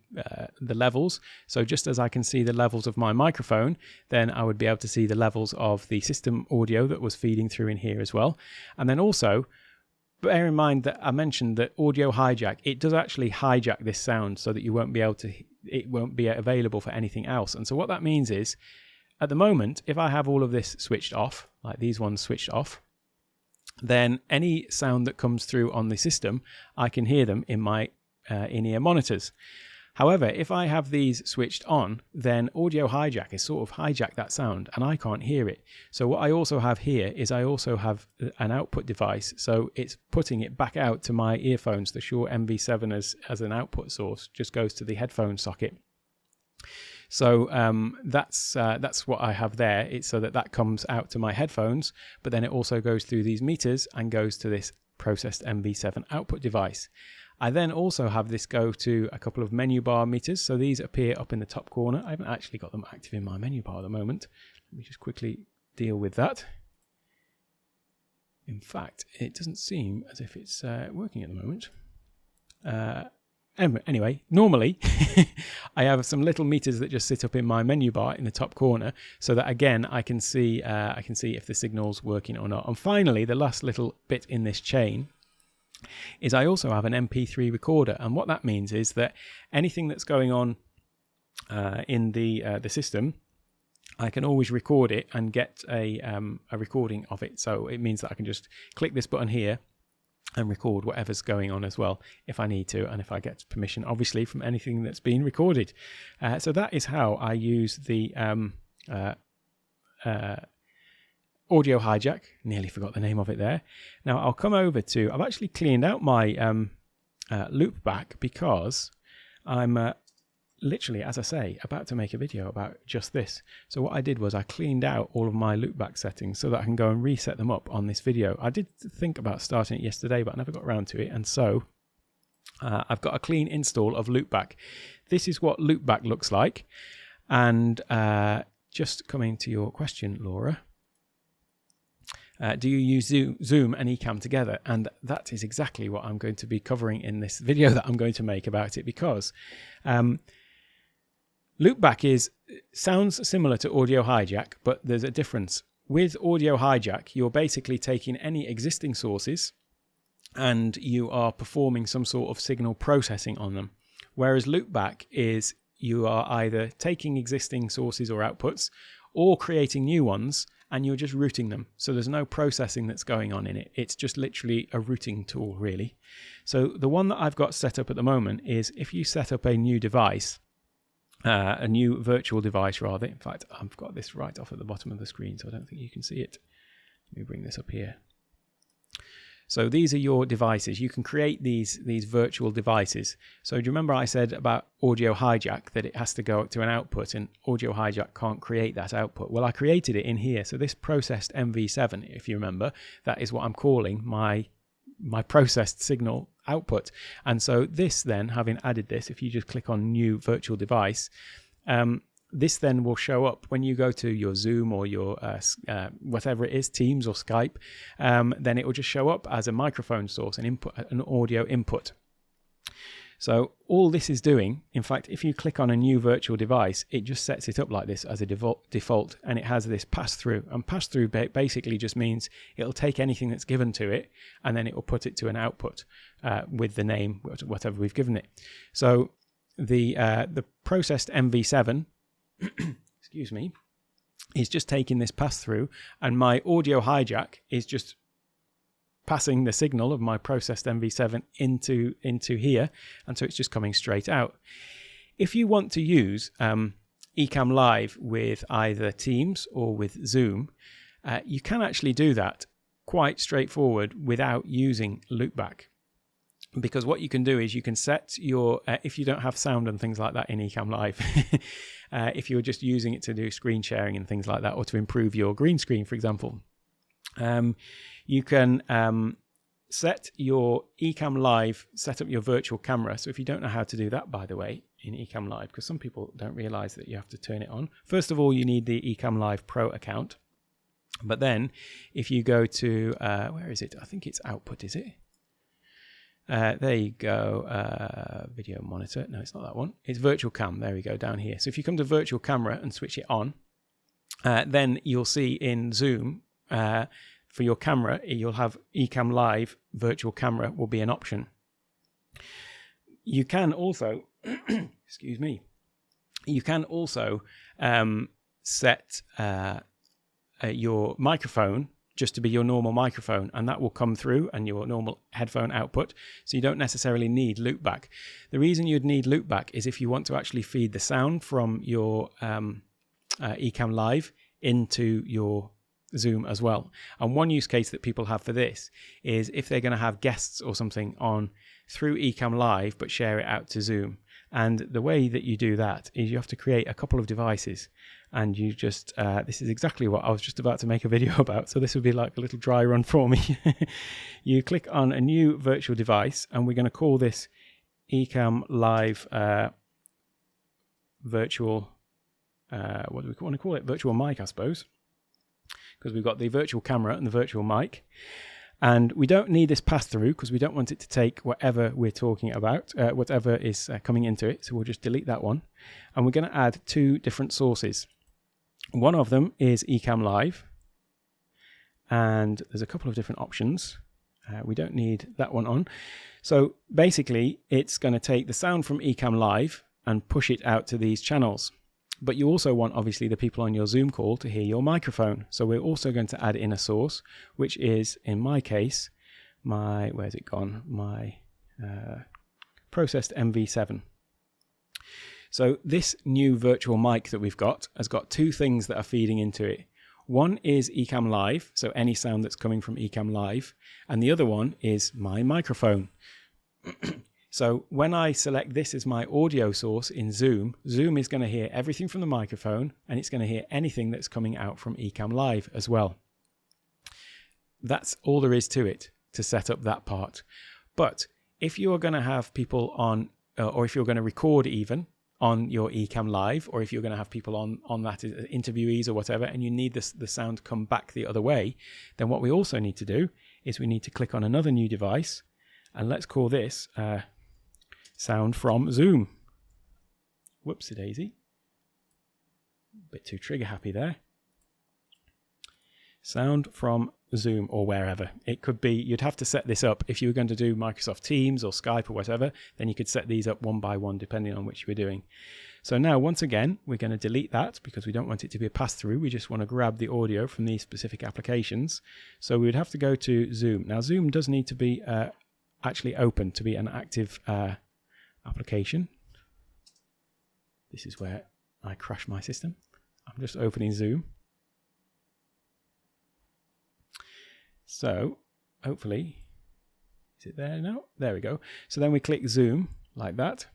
Speaker 1: levels. So just as I can see the levels of my microphone, then I would be able to see the levels of the system audio that was feeding through in here as well. And then also, bear in mind that I mentioned that audio hijack, it does actually hijack this sound so that you won't be able to, it won't be available for anything else. And so what that means is, at the moment, if I have all of this switched off, like these ones switched off, then any sound that comes through on the system, I can hear them in my in-ear monitors. However, if I have these switched on, then audio hijack is sort of hijack that sound and I can't hear it. So what I also have here is I also have an output device. So it's putting it back out to my earphones. The Shure MV7 as an output source just goes to the headphone socket. So that's what I have there. It's so that comes out to my headphones, but then it also goes through these meters and goes to this processed MV7 output device. I then also have this go to a couple of menu bar meters. So these appear up in the top corner. I haven't actually got them active in my menu bar at the moment. Let me just quickly deal with that. In fact, it doesn't seem as if it's working at the moment. Anyway, normally I have some little meters that just sit up in my menu bar in the top corner, so that again I can see if the signal's working or not. And finally, the last little bit in this chain is I also have an MP3 recorder, and what that means is that anything that's going on in the system, I can always record it and get a recording of it. So it means that I can just click this button here and record whatever's going on as well if I need to, and if I get permission obviously from anything that's been recorded. So that is how I use the audio hijack. Nearly forgot the name of it there. Now I'll come over to, I've actually cleaned out my loop back because I'm literally, as I say, about to make a video about just this. So what I did was I cleaned out all of my loopback settings so that I can go and reset them up on this video. I did think about starting it yesterday, but I never got around to it. And so I've got a clean install of loopback. This is what loopback looks like. And just coming to your question, Laura, do you use Zoom and Ecamm together? And that is exactly what I'm going to be covering in this video that I'm going to make about it, because loopback sounds similar to audio hijack, but there's a difference. With audio hijack, you're basically taking any existing sources and you are performing some sort of signal processing on them. Whereas loopback is you are either taking existing sources or outputs or creating new ones, and you're just routing them. So there's no processing that's going on in it. It's just literally a routing tool, really. So the one that I've got set up at the moment is if you set up a new device, a new virtual device rather. In fact, I've got this right off at the bottom of the screen, so I don't think you can see it. Let me bring this up here. So these are your devices. You can create these virtual devices. So do you remember I said about Audio Hijack that it has to go up to an output, and Audio Hijack can't create that output? Well, I created it in here. So this processed MV7, if you remember, that is what I'm calling my processed signal output. And so this then, having added this, if you just click on New Virtual Device, this then will show up when you go to your Zoom or your whatever it is, Teams or Skype. Then it will just show up as a microphone source, an audio input. So all this is doing, in fact, if you click on a new virtual device, it just sets it up like this as a default, and it has this pass-through. And pass-through basically just means it'll take anything that's given to it, and then it will put it to an output with the name, whatever we've given it. So the processed MV7 excuse me, is just taking this pass through, and my Audio Hijack is just passing the signal of my processed MV7 into here, and so it's just coming straight out. If you want to use Ecamm Live with either Teams or with Zoom, you can actually do that quite straightforward without using loopback. Because what you can do is you can set your, if you don't have sound and things like that in Ecamm Live, if you're just using it to do screen sharing and things like that, or to improve your green screen, for example, you can set your Ecamm Live, set up your virtual camera. So if you don't know how to do that, by the way, in Ecamm Live, because some people don't realize that you have to turn it on. First of all, you need the Ecamm Live Pro account. But then if you go to, where is it? I think it's output, is it? There you go, video monitor. No, it's not that one. It's virtual cam. There we go, down here. So if you come to virtual camera and switch it on, then you'll see in Zoom, for your camera, you'll have Ecamm Live virtual camera will be an option. You can also, excuse me, you can also set your microphone just to be your normal microphone, and that will come through and your normal headphone output, so you don't necessarily need loopback. The reason you'd need loopback is if you want to actually feed the sound from your Ecamm Live into your Zoom as well. And one use case that people have for this is if they're going to have guests or something on through Ecamm Live but share it out to Zoom. And the way that you do that is you have to create a couple of devices, and you just this is exactly what I was just about to make a video about, so this would be like a little dry run for me. You click on a new virtual device, and we're going to call this Ecamm Live virtual, what do we want to call it? Virtual mic, I suppose, because we've got the virtual camera and the virtual mic. And we don't need this pass-through because we don't want it to take whatever we're talking about, whatever is coming into it. So we'll just delete that one. And we're going to add two different sources. One of them is Ecamm Live. And there's a couple of different options. We don't need that one on. So basically, it's going to take the sound from Ecamm Live and push it out to these channels. But you also want, obviously, the people on your Zoom call to hear your microphone. So we're also going to add in a source, which is, in my case, my, where's it gone? My processed MV7. So this new virtual mic that we've got has got two things that are feeding into it. One is Ecamm Live, so any sound that's coming from Ecamm Live. And the other one is my microphone. So when I select this as my audio source in Zoom, Zoom is going to hear everything from the microphone, and it's going to hear anything that's coming out from Ecamm Live as well. That's all there is to it, to set up that part. But if you're going to have people on, or if you're going to record even on your Ecamm Live, or if you're going to have people on that interviewees or whatever, and you need the sound to come back the other way, then what we also need to do is we need to click on another new device, and let's call this sound from Zoom. Whoopsie daisy. A bit too trigger happy there. Sound from Zoom, or wherever. It could be, you'd have to set this up. If you were going to do Microsoft Teams or Skype or whatever, then you could set these up one by one depending on which you were doing. So now, once again, we're going to delete that because we don't want it to be a pass-through. We just want to grab the audio from these specific applications. So we would have to go to Zoom. Now, Zoom does need to be actually open to be an active application. This is where I crash my system. I'm just opening Zoom. So hopefully Is it there now? There we go. So then we click zoom like that.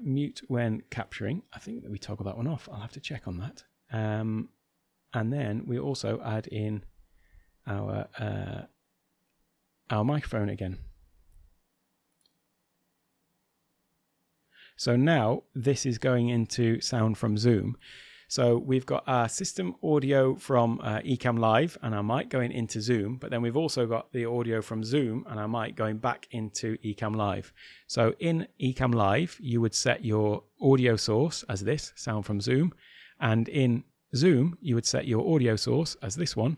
Speaker 1: Mute when capturing. I think that we toggle that one off. I'll have to check on that. And then we also add in our microphone again. So now this is going into sound from Zoom. So we've got our system audio from Ecamm Live and our mic going into Zoom, but then we've also got the audio from Zoom and our mic going back into Ecamm Live. So in Ecamm Live, you would set your audio source as this, sound from Zoom, and in Zoom, you would set your audio source as this one,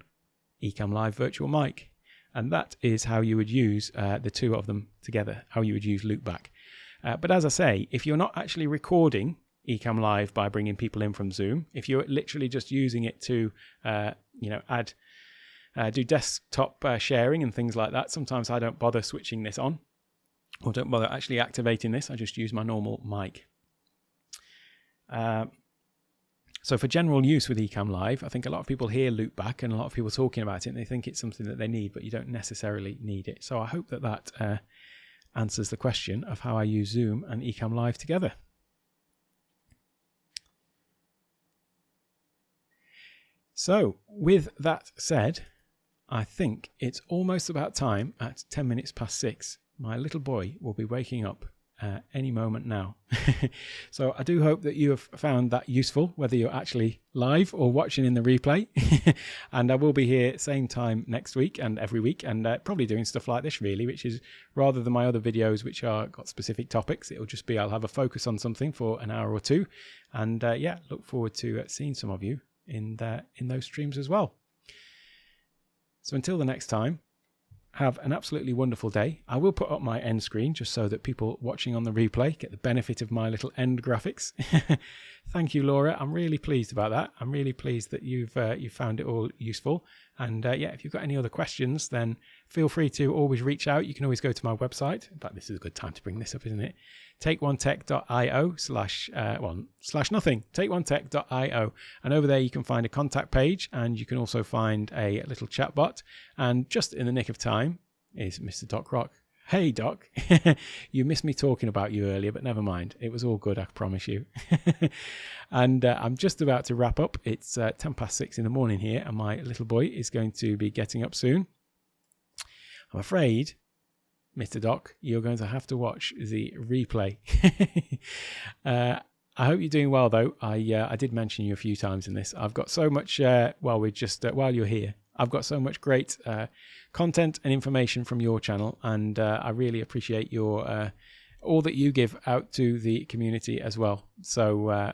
Speaker 1: Ecamm Live Virtual Mic. And that is how you would use the two of them together, how you would use loopback. But as I say, if you're not actually recording Ecamm Live by bringing people in from Zoom, if you're literally just using it to, do desktop sharing and things like that, sometimes I don't bother switching this on or don't bother actually activating this. I just use my normal mic. So for general use with Ecamm Live, I think a lot of people hear loopback and a lot of people talking about it and they think it's something that they need, but you don't necessarily need it. So I hope that that answers the question of how I use Zoom and Ecamm Live together. So with that said, I think it's almost about time at 10 minutes past 6. My little boy will be waking up any moment now. So I do hope that you have found that useful, whether you're actually live or watching in the replay. And I will be here same time next week and every week, and probably doing stuff like this really, which is rather than my other videos which are got specific topics. It'll just be I'll have a focus on something for an hour or two, and yeah, look forward to seeing some of you in those streams as well. So until the next time, have an absolutely wonderful day. I will put up my end screen just so that people watching on the replay get the benefit of my little end graphics. Thank you, Laura. I'm really pleased about that. I'm really pleased that you've found it all useful. And yeah, if you've got any other questions, then feel free to always reach out. You can always go to my website. In fact, this is a good time to bring this up, isn't it? takeonetech.io/nothing. takeonetech.io, and over there you can find a contact page, and you can also find a little chat bot. And just in the nick of time is Mr. Doc Rock. Hey Doc, you missed me talking about you earlier, but never mind. It was all good, I promise you. And I'm just about to wrap up. It's 10 past 6 in the morning here, and my little boy is going to be getting up soon. I'm afraid, Mr. Doc, you're going to have to watch the replay. I hope you're doing well, though. I did mention you a few times in this. I've got so much, while you're here, I've got so much great content and information from your channel, and I really appreciate your all that you give out to the community as well. So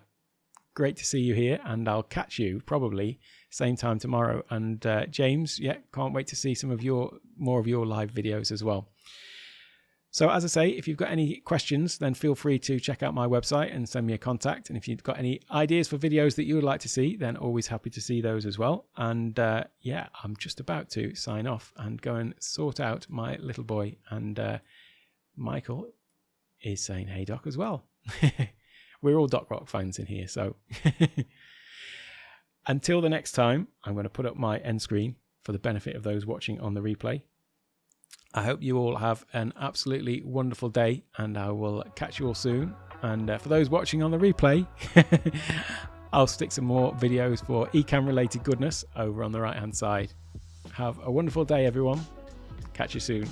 Speaker 1: great to see you here, and I'll catch you probably same time tomorrow. And James, yeah, can't wait to see some of more of your live videos as well. So as I say, if you've got any questions, then feel free to check out my website and send me a contact. And if you've got any ideas for videos that you would like to see, then always happy to see those as well. And yeah, I'm just about to sign off and go and sort out my little boy. And Michael is saying, hey, Doc, as well. We're all Doc Rock fans in here. So until the next time, I'm going to put up my end screen for the benefit of those watching on the replay. I hope you all have an absolutely wonderful day, and I will catch you all soon. And for those watching on the replay, I'll stick some more videos for Ecamm related goodness over on the right hand side. Have a wonderful day, everyone. Catch you soon.